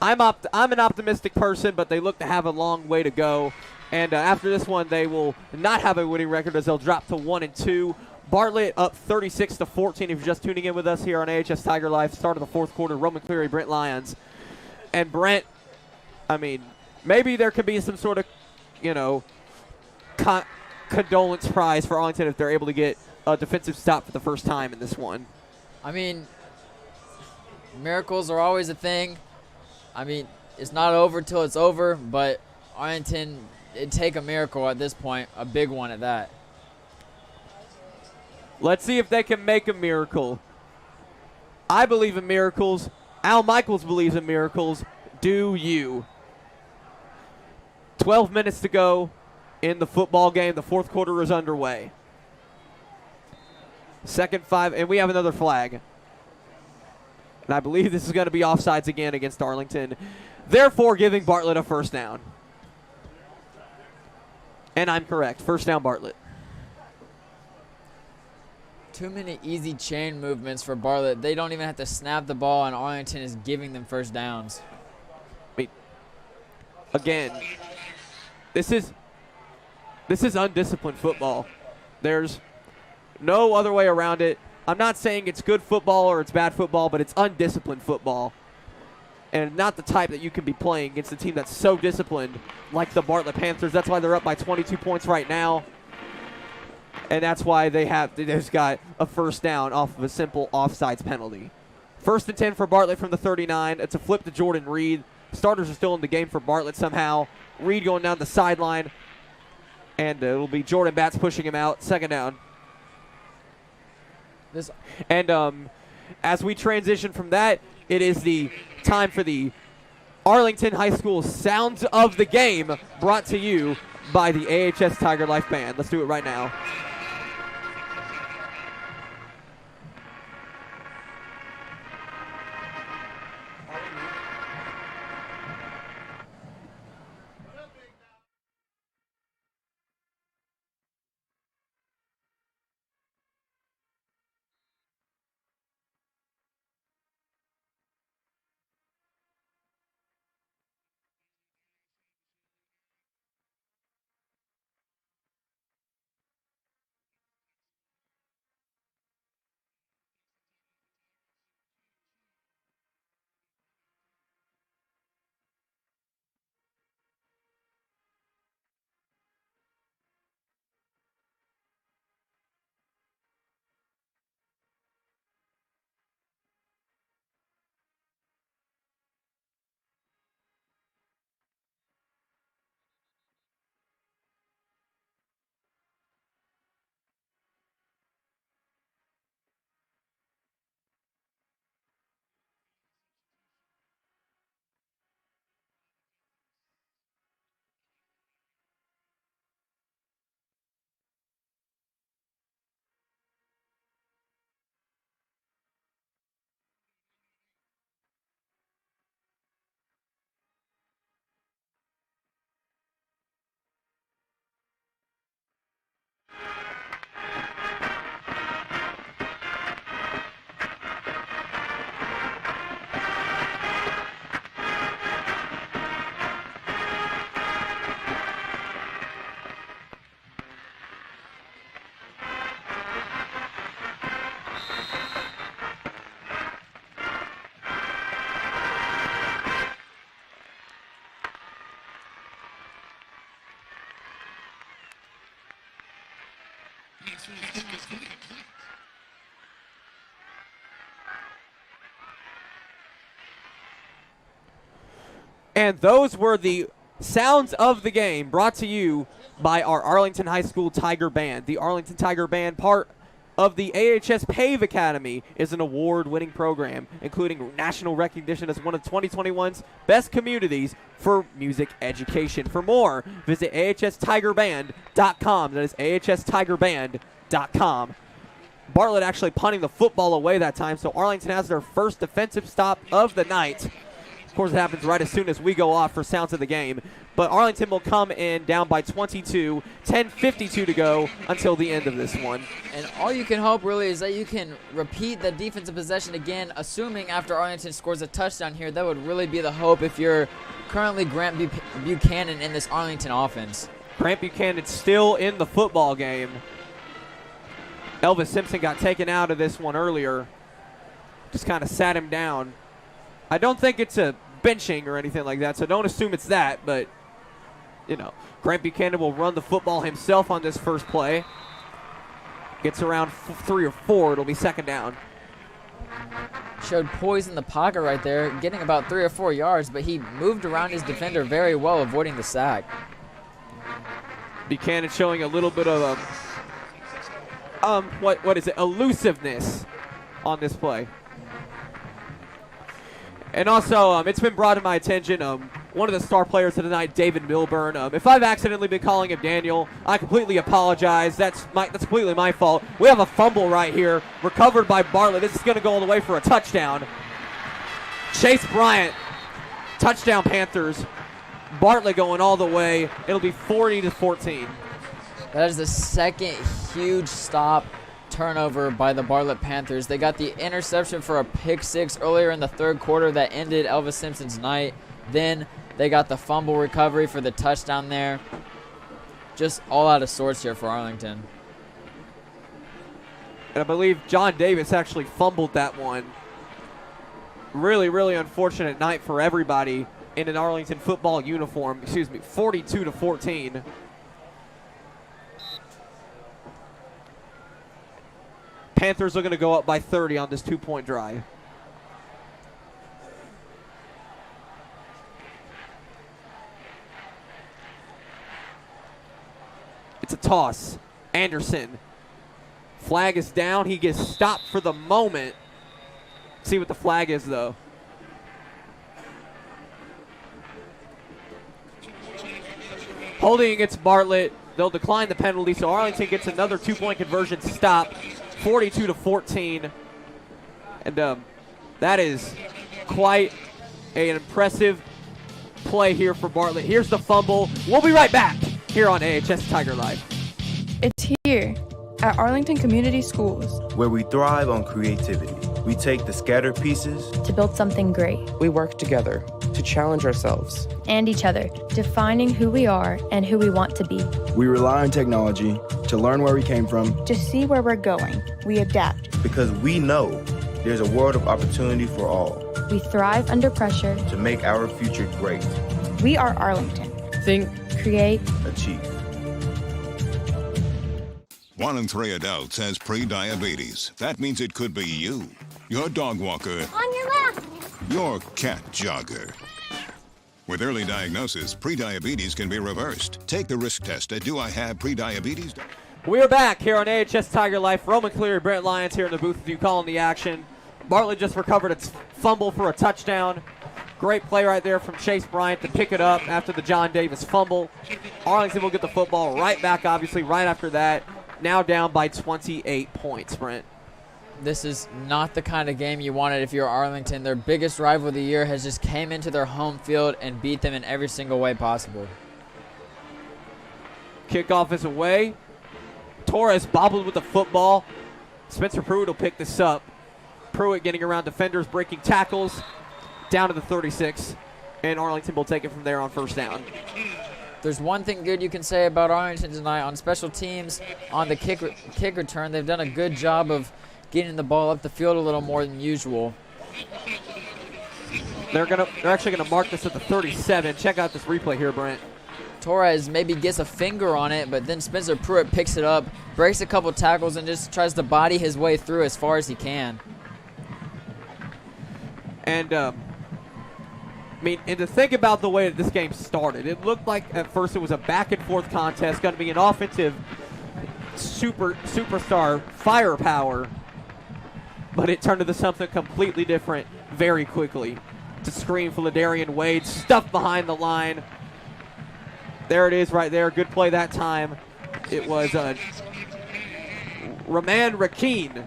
I'm an optimistic person, but they look to have a long way to go. And after this one, they will not have a winning record as they'll drop to 1-2. Bartlett up 36-14. If you're just tuning in with us here on AHS Tiger Life, start of the fourth quarter. Roman Cleary, Brent Lyons, and Brent. I mean, maybe there could be some sort of, condolence prize for Arlington if they're able to get a defensive stop for the first time in this one. I mean, miracles are always a thing. I mean, it's not over till it's over, but Arlington, it'd take a miracle at this point, a big one at that. Let's see if they can make a miracle. I believe in miracles. Al Michaels believes in miracles. Do you? 12 minutes to go in the football game. The fourth quarter is underway. Second 5, and we have another flag. And I believe this is going to be offsides again against Arlington, therefore giving Bartlett a first down. And I'm correct. First down, Bartlett. Too many easy chain movements for Bartlett. They don't even have to snap the ball, and Arlington is giving them first downs. Again, this is undisciplined football. There's no other way around it. I'm not saying it's good football or it's bad football, but it's undisciplined football. And not the type that you can be playing against a team that's so disciplined like the Bartlett Panthers. That's why they're up by 22 points right now. And that's why they just got a first down off of a simple offsides penalty. 1st and 10 for Bartlett from the 39. It's a flip to Jordan Reed. Starters are still in the game for Bartlett somehow. Reed going down the sideline. And it'll be Jordan Batts pushing him out. Second down. As we transition from that, it is the time for the Arlington High School Sounds of the Game, brought to you by the AHS Tiger Life Band. Let's do it right now. And those were the sounds of the game brought to you by our Arlington High School Tiger Band. The Arlington Tiger Band, part of the AHS PAVE Academy, is an award-winning program, including national recognition as one of 2021's best communities for music education. For more, visit ahstigerband.com. That is ahstigerband.com. Bartlett actually punting the football away that time, so Arlington has their first defensive stop of the night. Of course, it happens right as soon as we go off for sounds of the game. But Arlington will come in down by 22, 10:52 to go until the end of this one. And all you can hope really is that you can repeat the defensive possession again, assuming after Arlington scores a touchdown here. That would really be the hope if you're currently Grant Buchanan in this Arlington offense. Grant Buchanan still in the football game. Elvis Simpson got taken out of this one earlier. Just kind of sat him down. I don't think it's a benching or anything like that, so don't assume it's that, but, you know, Grant Buchanan will run the football himself on this first play. Gets around 3 or 4, it'll be second down. Showed poise in the pocket right there, getting about 3 or 4 yards, but he moved around his defender very well, avoiding the sack. Buchanan showing a little bit of elusiveness on this play. And also, it's been brought to my attention, one of the star players of the night, David Milburn. If I've accidentally been calling him Daniel, I completely apologize. That's completely my fault. We have a fumble right here, recovered by Bartlett. This is going to go all the way for a touchdown. Chase Bryant, touchdown Panthers. Bartlett going all the way. It'll be 40-14. That is the second huge stop turnover by the Bartlett Panthers. They got the interception for a pick six earlier in the third quarter that ended Elvis Simpson's night. Then they got the fumble recovery for the touchdown there. Just all out of sorts here for Arlington. And I believe John Davis actually fumbled that one. Really, really unfortunate night for everybody in an Arlington football uniform. 42-14. Panthers are going to go up by 30 on this 2-point drive. It's a toss. Anderson. Flag is down. He gets stopped for the moment. See what the flag is, though. Holding against Bartlett. They'll decline the penalty, so Arlington gets another 2-point conversion stop. 42-14, and that is quite an impressive play here for Bartlett. Here's the fumble. We'll be right back here on AHS Tiger Life. It's here at Arlington Community Schools, where we thrive on creativity. We take the scattered pieces to build something great. We work together to challenge ourselves and each other, defining who we are and who we want to be. We rely on technology to learn where we came from, to see where we're going. We adapt because we know there's a world of opportunity for all. We thrive under pressure to make our future great. We are Arlington. Think, create, achieve. 1 in 3 adults has pre-diabetes. That means it could be you, your dog walker, On your left. your cat jogger. With early diagnosis, pre-diabetes can be reversed. Take the risk test at doihaveprediabetes. We are back here on AHS Tiger Life. Roman Cleary, Brent Lyons here in the booth with you calling the action. Bartlett just recovered its fumble for a touchdown. Great play right there from Chase Bryant to pick it up after the John Davis fumble. Arlington will get the football right back, obviously, right after that. Now down by 28 points, Brent. This is not the kind of game you wanted if you're Arlington. Their biggest rival of the year has just came into their home field and beat them in every single way possible. Kickoff is away. Torres bobbled with the football. Spencer Pruitt will pick this up. Pruitt getting around defenders, breaking tackles, down to the 36, and Arlington will take it from there on first down. There's one thing good you can say about Arlington tonight on special teams, on the kick return. They've done a good job of getting the ball up the field a little more than usual. They're actually gonna mark this at the 37. Check out this replay here, Brent. Torres maybe gets a finger on it, but then Spencer Pruitt picks it up, breaks a couple tackles, and just tries to body his way through as far as he can. And I mean, and to think about the way that this game started, it looked like at first it was a back-and-forth contest, going to be an offensive superstar firepower, but it turned into something completely different very quickly. To screen for Ladarian Wade, stuffed behind the line. There it is right there. Good play that time. It was Raman Ricken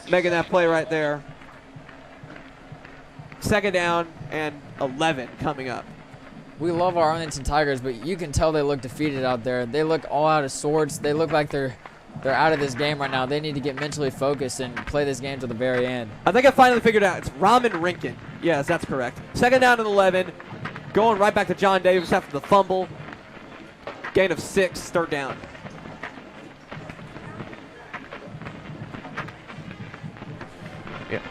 making that play right there. Second down and 11 coming up. We love our Arlington Tigers, but you can tell they look defeated out there. They look all out of sorts. They look like they're out of this game right now. They need to get mentally focused and play this game to the very end. I think I finally figured it out. It's Raman Ricken. Yes, that's correct. Second down and 11. Going right back to John Davis after the fumble. Gain of 6, third down. Yeah.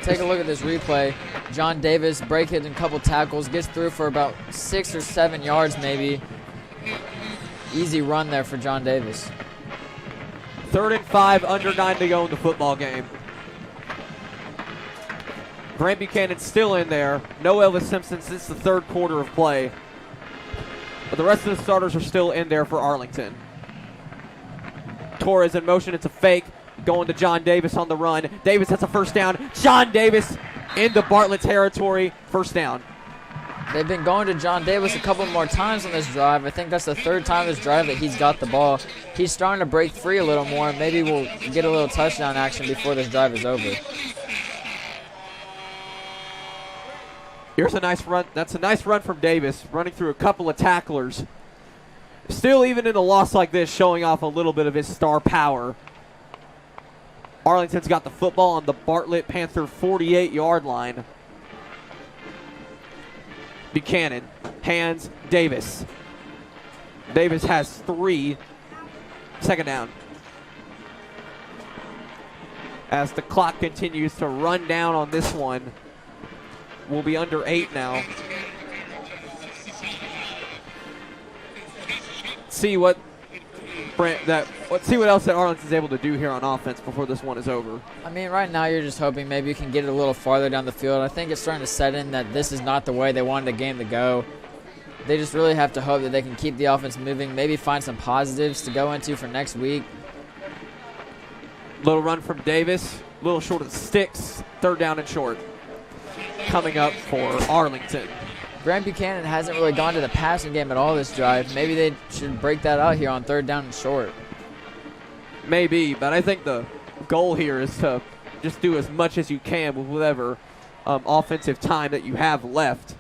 Take a look at this replay. John Davis break hitting a couple tackles, gets through for about 6 or 7 yards maybe. Easy run there for John Davis. 3rd and 5, under 9 to go in the football game. Grant Buchanan's still in there. No Elvis Simpson since the 3rd quarter of play. But the rest of the starters are still in there for Arlington. Torres in motion. It's a fake. Going to John Davis on the run. Davis has a first down. John Davis into Bartlett territory. First down. They've been going to John Davis a couple more times on this drive. I think that's the 3rd time this drive that he's got the ball. He's starting to break free a little more. Maybe we'll get a little touchdown action before this drive is over. Here's a nice run. That's a nice run from Davis, running through a couple of tacklers. Still, even in a loss like this, showing off a little bit of his star power. Arlington's got the football on the Bartlett Panther 48-yard line. Buchanan, hands, Davis. Davis has 3. Second down. As the clock continues to run down on this one, we'll be under 8 now. See what else that Arlington's able to do here on offense before this one is over. I mean, right now you're just hoping maybe you can get it a little farther down the field. I think it's starting to set in that this is not the way they wanted the game to go. They just really have to hope that they can keep the offense moving, maybe find some positives to go into for next week. Little run from Davis, a little short of the sticks, 3rd down and short. Coming up for Arlington. Grant Buchanan hasn't really gone to the passing game at all this drive. Maybe they should break that out here on 3rd down and short. Maybe, but I think the goal here is to just do as much as you can with whatever offensive time that you have left.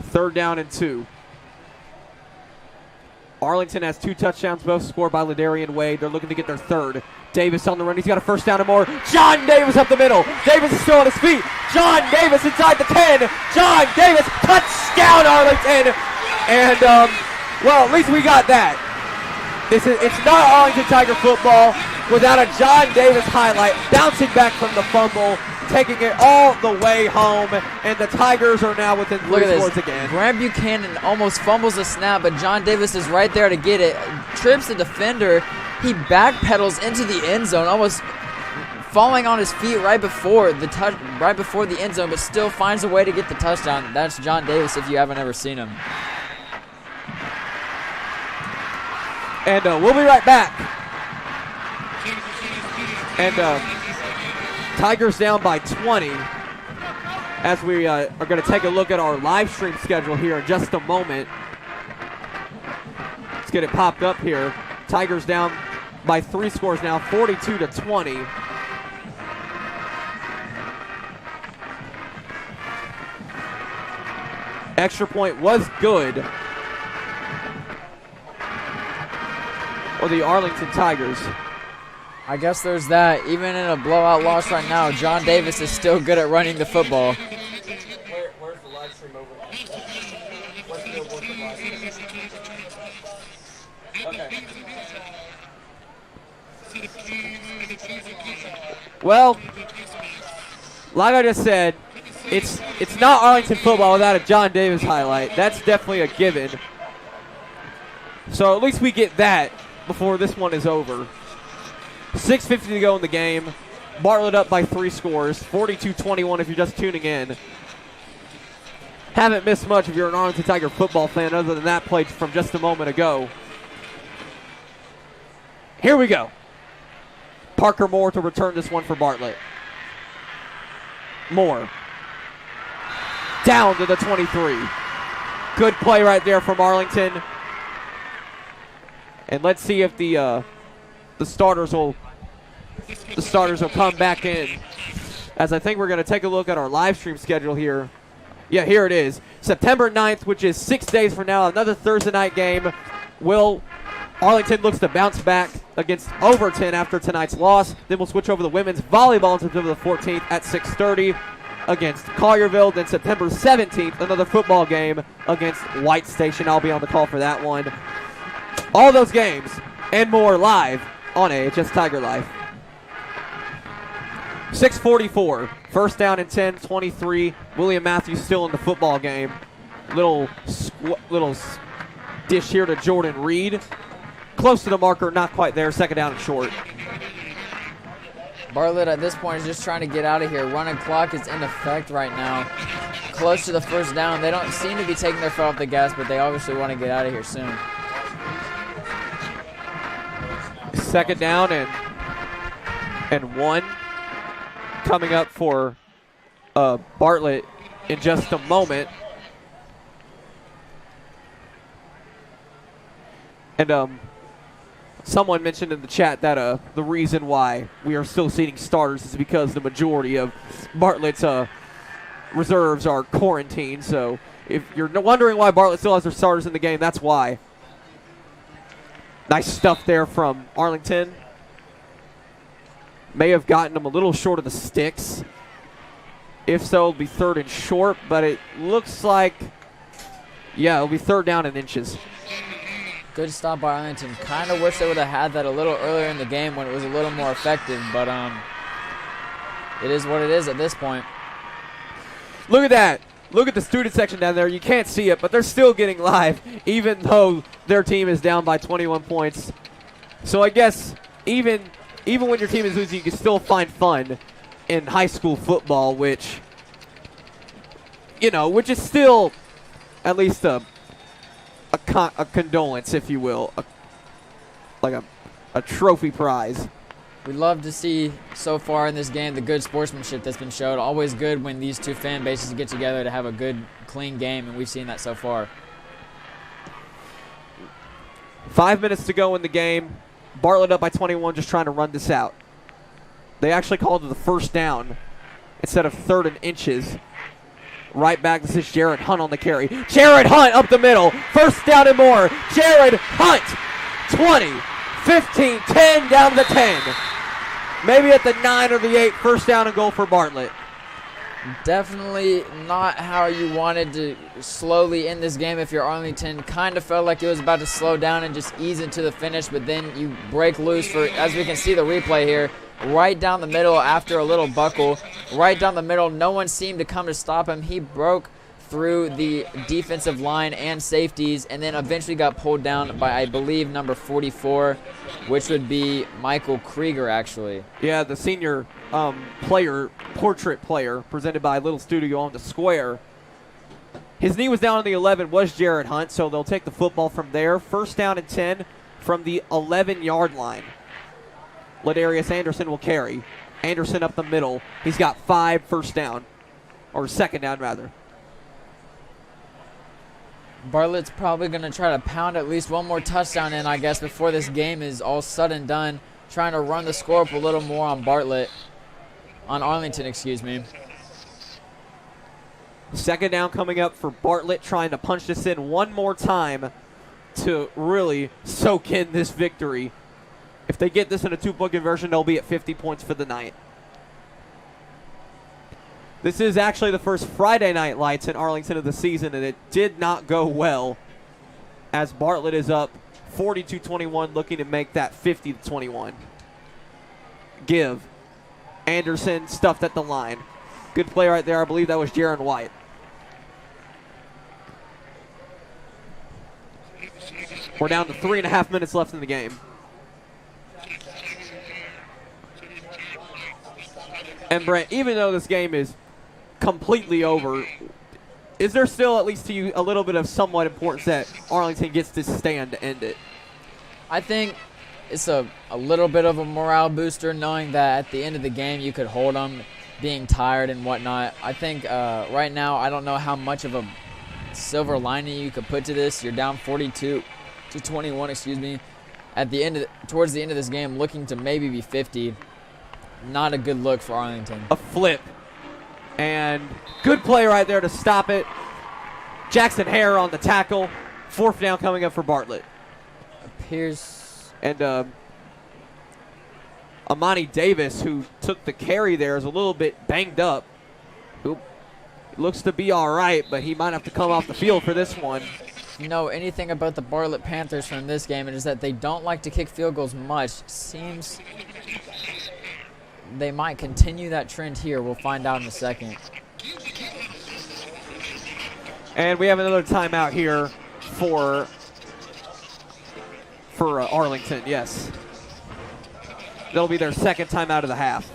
Third down and 2. Arlington has 2 touchdowns, both scored by Ladarian Wade. They're looking to get their 3rd. Davis on the run. He's got a first down and more. John Davis up the middle. Davis is still on his feet. John Davis inside the 10. John Davis, touchdown Arlington. And, well, at least we got that. It's not Arlington Tiger football without a John Davis highlight, bouncing back from the fumble, taking it all the way home, and the Tigers are now within 3 scores again. Grant Buchanan almost fumbles the snap, but John Davis is right there to get it. Trips the defender. He backpedals into the end zone, almost falling on his feet right before the end zone, but still finds a way to get the touchdown. That's John Davis if you haven't ever seen him. And we'll be right back. And Tigers down by 20 as we are going to take a look at our live stream schedule here in just a moment. Let's get it popped up here. Tigers down by 3 scores now, 42-20. Extra point was good for the Arlington Tigers. I guess there's that. Even in a blowout loss right now, John Davis is still good at running the football. Where's the live stream over? Where's the billboard for live stream? Okay. Well, like I just said, it's not Arlington football without a John Davis highlight. That's definitely a given. So at least we get that before this one is over. 6:50 to go in the game. Bartlett up by 3 scores, 42-21 if you're just tuning in. Haven't missed much if you're an Arlington Tiger football fan other than that play from just a moment ago. Here we go. Parker Moore to return this one for Bartlett. Moore. Down to the 23. Good play right there from Arlington. And let's see if the starters will come back in. As I think we're going to take a look at our live stream schedule here. Yeah, here it is. September 9th, which is 6 days from now, another Thursday night game. Arlington looks to bounce back against Overton after tonight's loss. Then we'll switch over to women's volleyball on September the 14th at 6:30 against Collierville. Then September 17th, another football game against White Station. I'll be on the call for that one. All those games and more live on AHS Tiger Life. 6:44, first down and 10, 23. William Matthews still in the football game. Little dish here to Jordan Reed. Close to the marker, not quite there. Second down and short. Bartlett at this point is just trying to get out of here. Running clock is in effect right now. Close to the first down. They don't seem to be taking their foot off the gas, but they obviously want to get out of here soon. Second down and 1 coming up for Bartlett in just a moment. And someone mentioned in the chat that the reason why we are still seating starters is because the majority of Bartlett's reserves are quarantined. So if you're wondering why Bartlett still has their starters in the game, that's why. Nice stuff there from Arlington. May have gotten them a little short of the sticks. If so, it'll be third and short, but it looks like, yeah, it'll be third down and inches. Good stop by Arlington. Kind of wish they would have had that a little earlier in the game when it was a little more effective, but it is what it is at this point. Look at that. Look at the student section down there. You can't see it, but they're still getting live, even though their team is down by 21 points. So I guess even when your team is losing, you can still find fun in high school football, which is still at least a condolence, if you will, like a trophy prize. We love to see so far in this game the good sportsmanship that's been showed. Always good when these two fan bases get together to have a good, clean game, and we've seen that so far. 5 minutes to go in the game. Bartlett up by 21, just trying to run this out. They actually called it the first down instead of third and inches. Right back, this is Jared Hunt on the carry. Jared Hunt up the middle. First down and more. Jared Hunt, 20, 15, 10, down to the 10. Maybe at the 9 or the 8, first down and goal for Bartlett. Definitely not how you wanted to slowly end this game if you're Arlington. Kind of felt like it was about to slow down and just ease into the finish, but then you break loose for, as we can see the replay here, right down the middle after a little buckle. Right down the middle, no one seemed to come to stop him. He broke through the defensive line and safeties and then eventually got pulled down by, I believe, number 44, which would be Michael Krieger, actually. Yeah, the senior portrait player presented by Little Studio on the square. His knee was down on the 11, was Jared Hunt, so they'll take the football from there. First down and 10 from the 11-yard line. Ladarius Anderson will carry. Anderson up the middle. He's got 5 first down, or second down rather. Bartlett's probably going to try to pound at least one more touchdown in, I guess, before this game is all said and done. Trying to run the score up a little more on Arlington, excuse me. Second down coming up for Bartlett, trying to punch this in one more time to really soak in this victory. If they get this in a 2-point conversion, they'll be at 50 points for the night. This is actually the first Friday Night Lights in Arlington of the season, and it did not go well as Bartlett is up 42-21, looking to make that 50-21. Give. Anderson stuffed at the line. Good play right there. I believe that was Jaron White. We're down to 3.5 minutes left in the game. And Brent, even though this game is completely over, is there still, at least to you, a little bit of somewhat importance that Arlington gets to stand to end it? I think it's a little bit of a morale booster knowing that at the end of the game you could hold them, being tired and whatnot. I think right now, I don't know how much of a silver lining you could put to this. You're down 42-21, excuse me. At the end, towards the end of this game, looking to maybe be 50. Not a good look for Arlington. A flip. And good play right there to stop it. Jackson Hare on the tackle. 4th down coming up for Bartlett. Appears. And Amani Davis, who took the carry there, is a little bit banged up. Oop. Looks to be all right, but he might have to come off the field for this one. You know, anything about the Bartlett Panthers from this game is that they don't like to kick field goals much. Seems they might continue that trend here. We'll find out in a second. And we have another timeout here for Arlington, yes. That'll be their second timeout of the half.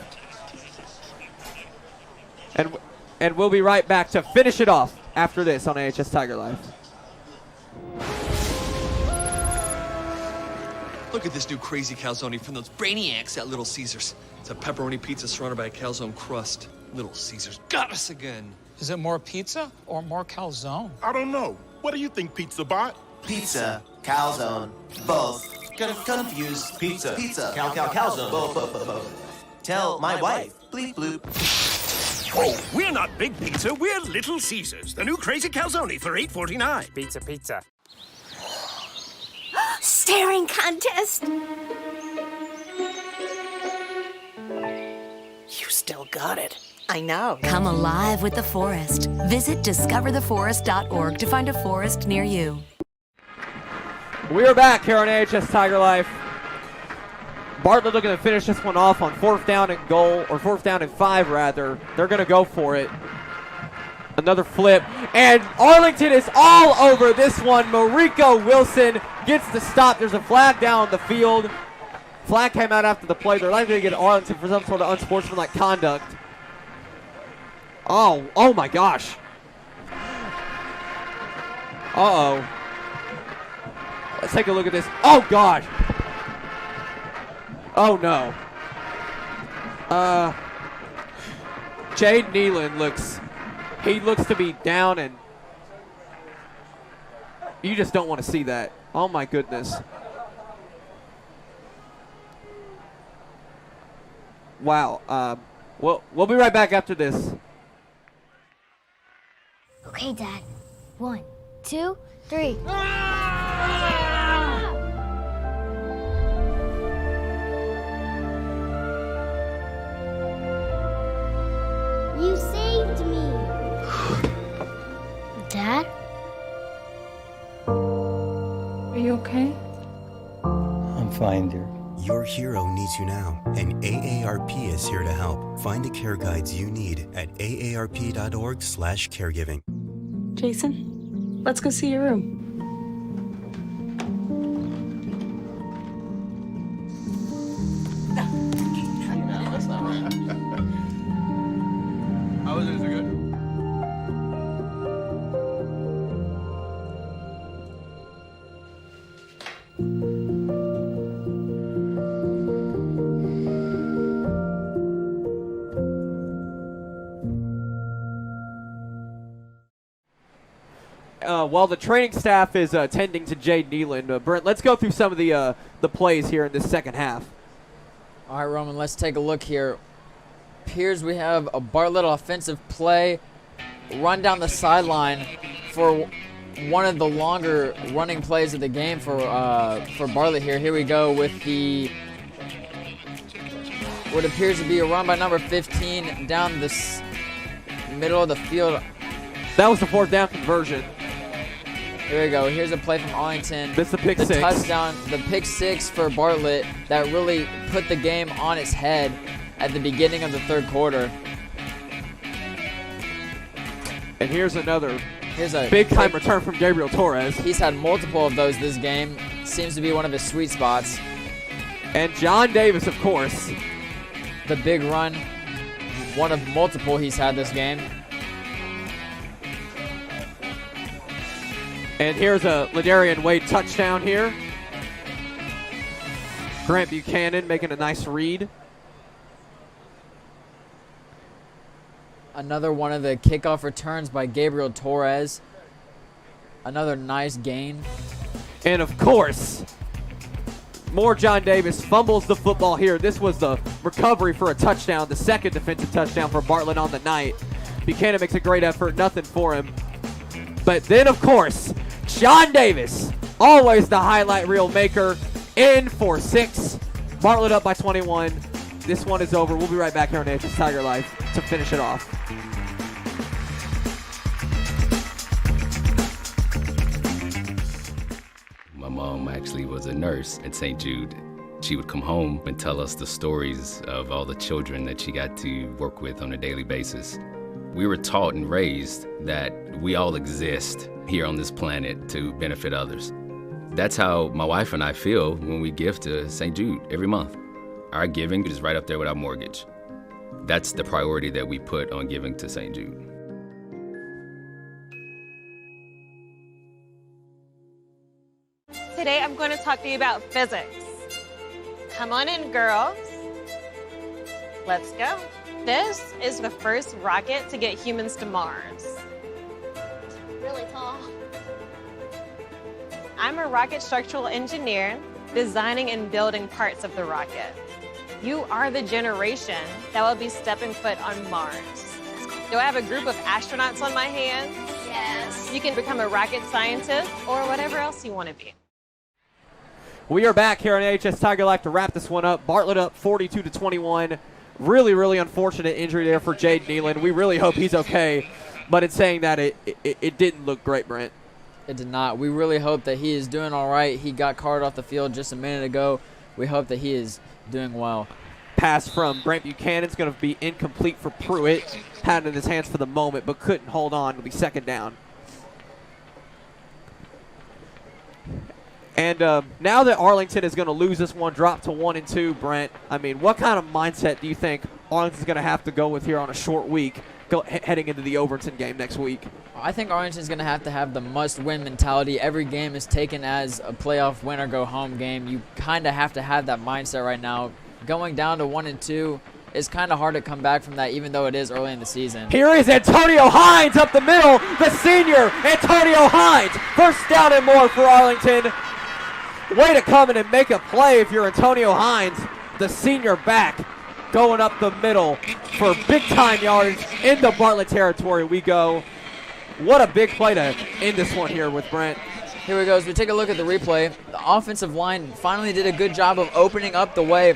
And we'll be right back to finish it off after this on AHS Tiger Life. Look at this new crazy calzone from those brainiacs at Little Caesars. It's a pepperoni pizza surrounded by a calzone crust. Little Caesars got us again. Is it more pizza or more calzone? I don't know. What do you think, Pizza Bot? Pizza, calzone, both. Confused. Pizza, calzone, both. Tell my wife. Bleep bloop. Oh, we're not Big Pizza. We're Little Caesars, the new crazy calzone for $8.49. Pizza. Staring contest. You still got it. I know. Come alive with the forest. Visit discovertheforest.org to find a forest near you. We are back here on AHS Tiger Life. Bartlett looking to finish this one off on 4th down and goal, or 4th down and 5 rather. They're going to go for it. Another flip, and Arlington is all over this one. Mariko Wilson gets the stop. There's a flag down on the field. Flag came out after the play. They're likely to get Arlington for some sort of unsportsmanlike conduct. Oh my gosh. Uh-oh. Let's take a look at this. Oh, God. Oh, no. Jade Nealon looks to be down, and you just don't want to see that. Oh, my goodness. Wow. We'll be right back after this. Okay, Dad. 1, 2, 3. You saved me. Dad? Are you okay? I'm fine, dear. Your hero needs you now, and AARP is here to help. Find the care guides you need at aarp.org/caregiving. Jason, let's go see your room. How was it? Is it good? While the training staff is attending to Jade Nealon, Brent, let's go through some of the plays here in this second half. All right, Roman, let's take a look here. Appears we have a Bartlett offensive play, run down the sideline for one of the longer running plays of the game for Bartlett here. Here we go with what appears to be a run by number 15 down this middle of the field. That was the 4th down conversion. Here we go. Here's a play from Arlington. This is the pick six. Touchdown, the pick 6 for Bartlett that really put the game on its head at the beginning of the 3rd quarter. And here's another a big-time return from Gabriel Torres. He's had multiple of those this game. Seems to be one of his sweet spots. And John Davis, of course. The big run, one of multiple he's had this game. And here's a Ladarian Wade touchdown here. Grant Buchanan making a nice read. Another one of the kickoff returns by Gabriel Torres. Another nice gain. And of course, more John Davis fumbles the football here. This was the recovery for a touchdown, the second defensive touchdown for Bartlett on the night. Buchanan makes a great effort, nothing for him. But then, of course, John Davis, always the highlight reel maker, in for 6. Bartlett up by 21. This one is over. We'll be right back here on AHS Tiger Life to finish it off. My mom actually was a nurse at St. Jude. She would come home and tell us the stories of all the children that she got to work with on a daily basis. We were taught and raised that we all exist here on this planet to benefit others. That's how my wife and I feel when we give to St. Jude every month. Our giving is right up there with our mortgage. That's the priority that we put on giving to St. Jude. Today I'm going to talk to you about physics. Come on in, girls. Let's go. This is the first rocket to get humans to Mars. Really tall. I'm a rocket structural engineer, designing and building parts of the rocket. You are the generation that will be stepping foot on Mars. Do I have a group of astronauts on my hands? Yes. You can become a rocket scientist or whatever else you want to be. We are back here on AHS Tiger Life to wrap this one up. Bartlett up 42-21. Really, really unfortunate injury there for Jade Nealon. We really hope he's okay. But in saying that, it didn't look great, Brent. It did not. We really hope that he is doing all right. He got carted off the field just a minute ago. We hope that he is doing well. Pass from Grant Buchanan is going to be incomplete for Pruitt. Had it in his hands for the moment, but couldn't hold on. It'll be second down. And now that Arlington is going to lose this one, drop to 1-2, Brent, I mean, what kind of mindset do you think Arlington's going to have to go with here on a short week heading into the Overton game next week? I think Arlington's going to have the must-win mentality. Every game is taken as a playoff win-or-go-home game. You kind of have to have that mindset right now. Going down to 1-2, it's kind of hard to come back from that, even though it is early in the season. Here is Antonio Hines up the middle, the senior, Antonio Hines. First down and more for Arlington. Way to come in and make a play if you're Antonio Hines, the senior back, going up the middle for big-time yards into Bartlett territory we go. What a big play to end this one here with Brent. Here we go. As we take a look at the replay, the offensive line finally did a good job of opening up the way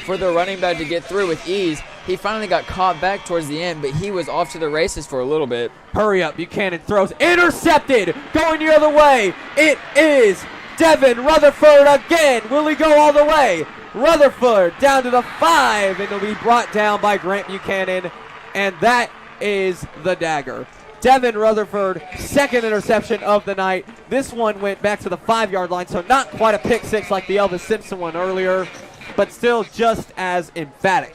for the running back to get through with ease. He finally got caught back towards the end, but he was off to the races for a little bit. Hurry up. Buchanan throws. Intercepted. Going the other way. It is Devin Rutherford again. Will he go all the way? Rutherford down to the 5, and he'll be brought down by Grant Buchanan, and that is the dagger. Devin Rutherford, second interception of the night. This one went back to the 5-yard line, so not quite a pick six like the Elvis Simpson one earlier, but still just as emphatic,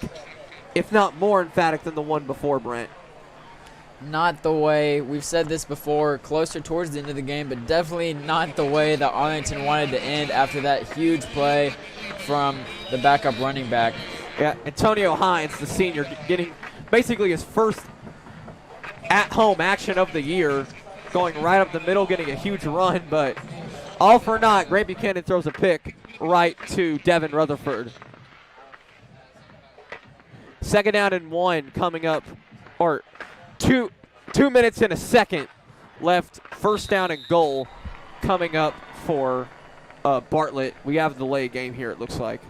if not more emphatic than the one before, Brent. Not the way, we've said this before, closer towards the end of the game, but definitely not the way that Arlington wanted to end after that huge play from the backup running back. Yeah, Antonio Hines, the senior, getting basically his first at-home action of the year, going right up the middle, getting a huge run, but all for naught. Grant Buchanan throws a pick right to Devin Rutherford. Second down and 1 coming up, or 2 minutes and a second left. First down and goal coming up for Bartlett. We have a delay game here, it looks like.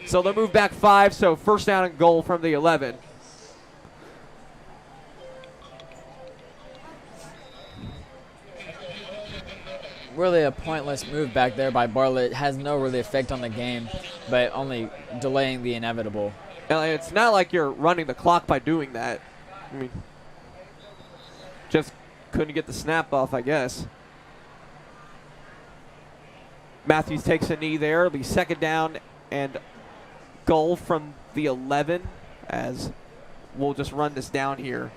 So they'll move back 5, so first down and goal from the 11. Really a pointless move back there by Bartlett. Has no really effect on the game, but only delaying the inevitable. Now, it's not like you're running the clock by doing that. I mean, Just couldn't get the snap off, I guess. Matthews takes a knee there. It'll be second down and goal from the 11 as we'll just run this down here.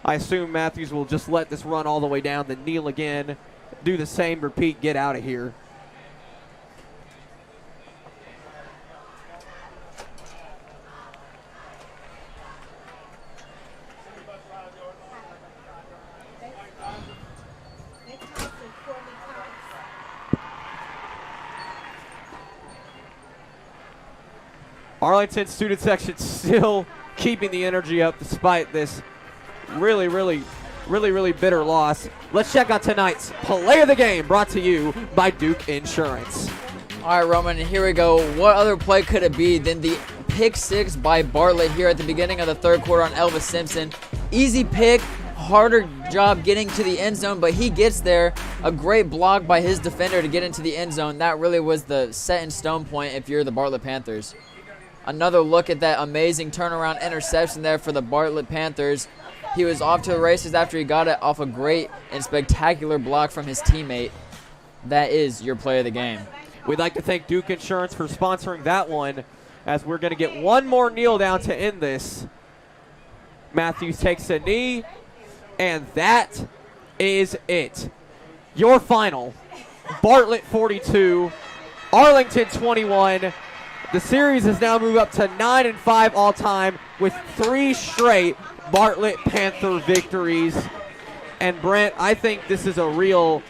I assume Matthews will just let this run all the way down, then kneel again, do the same, repeat, get out of here. Arlington student section still keeping the energy up despite this really bitter loss. Let's check on tonight's play of the game, brought to you by Duke Insurance. All right, Roman, here we go. What other play could it be than the pick six by Bartlett here at the beginning of the third quarter on Elvis Simpson? Easy pick, harder job getting to the end zone, but he gets there. A great block by his defender to get into the end zone. That really was the set in stone point if you're the Bartlett Panthers. Another look at that amazing turnaround interception there for the Bartlett Panthers. He was off to the races after he got it off a great and spectacular block from his teammate. That is your play of the game. We'd like to thank Duke Insurance for sponsoring that one, as we're going to get one more kneel down to end this. Matthews takes a knee, and that is it. Your final, Bartlett 42, Arlington 21. The series has now moved up to 9-5 all time with 3 straight Bartlett Panther victories. And Brent, I think this is a real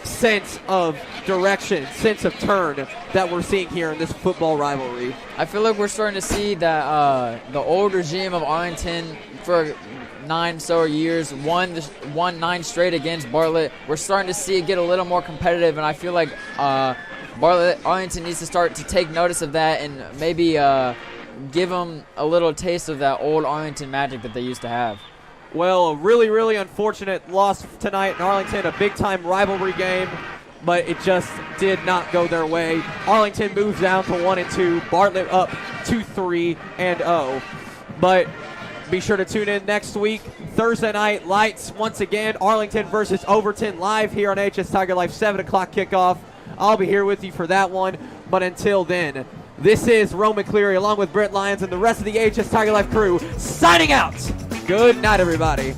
sense of direction, sense of turn that we're seeing here in this football rivalry. I feel like we're starting to see that the old regime of Arlington for 9 so years won 9 straight against Bartlett. We're starting to see it get a little more competitive, and I feel like Arlington needs to start to take notice of that and maybe give them a little taste of that old Arlington magic that they used to have. Well, a really unfortunate loss tonight in Arlington, a big-time rivalry game, but it just did not go their way. Arlington moves down to 1-2, Bartlett up to 3-0. But be sure to tune in next week, Thursday night, lights once again, Arlington versus Overton live here on HS Tiger Life, 7 o'clock kickoff. I'll be here with you for that one, but until then, this is Roman Cleary along with Brent Lyons and the rest of the HS Tiger Life crew signing out. Good night, everybody.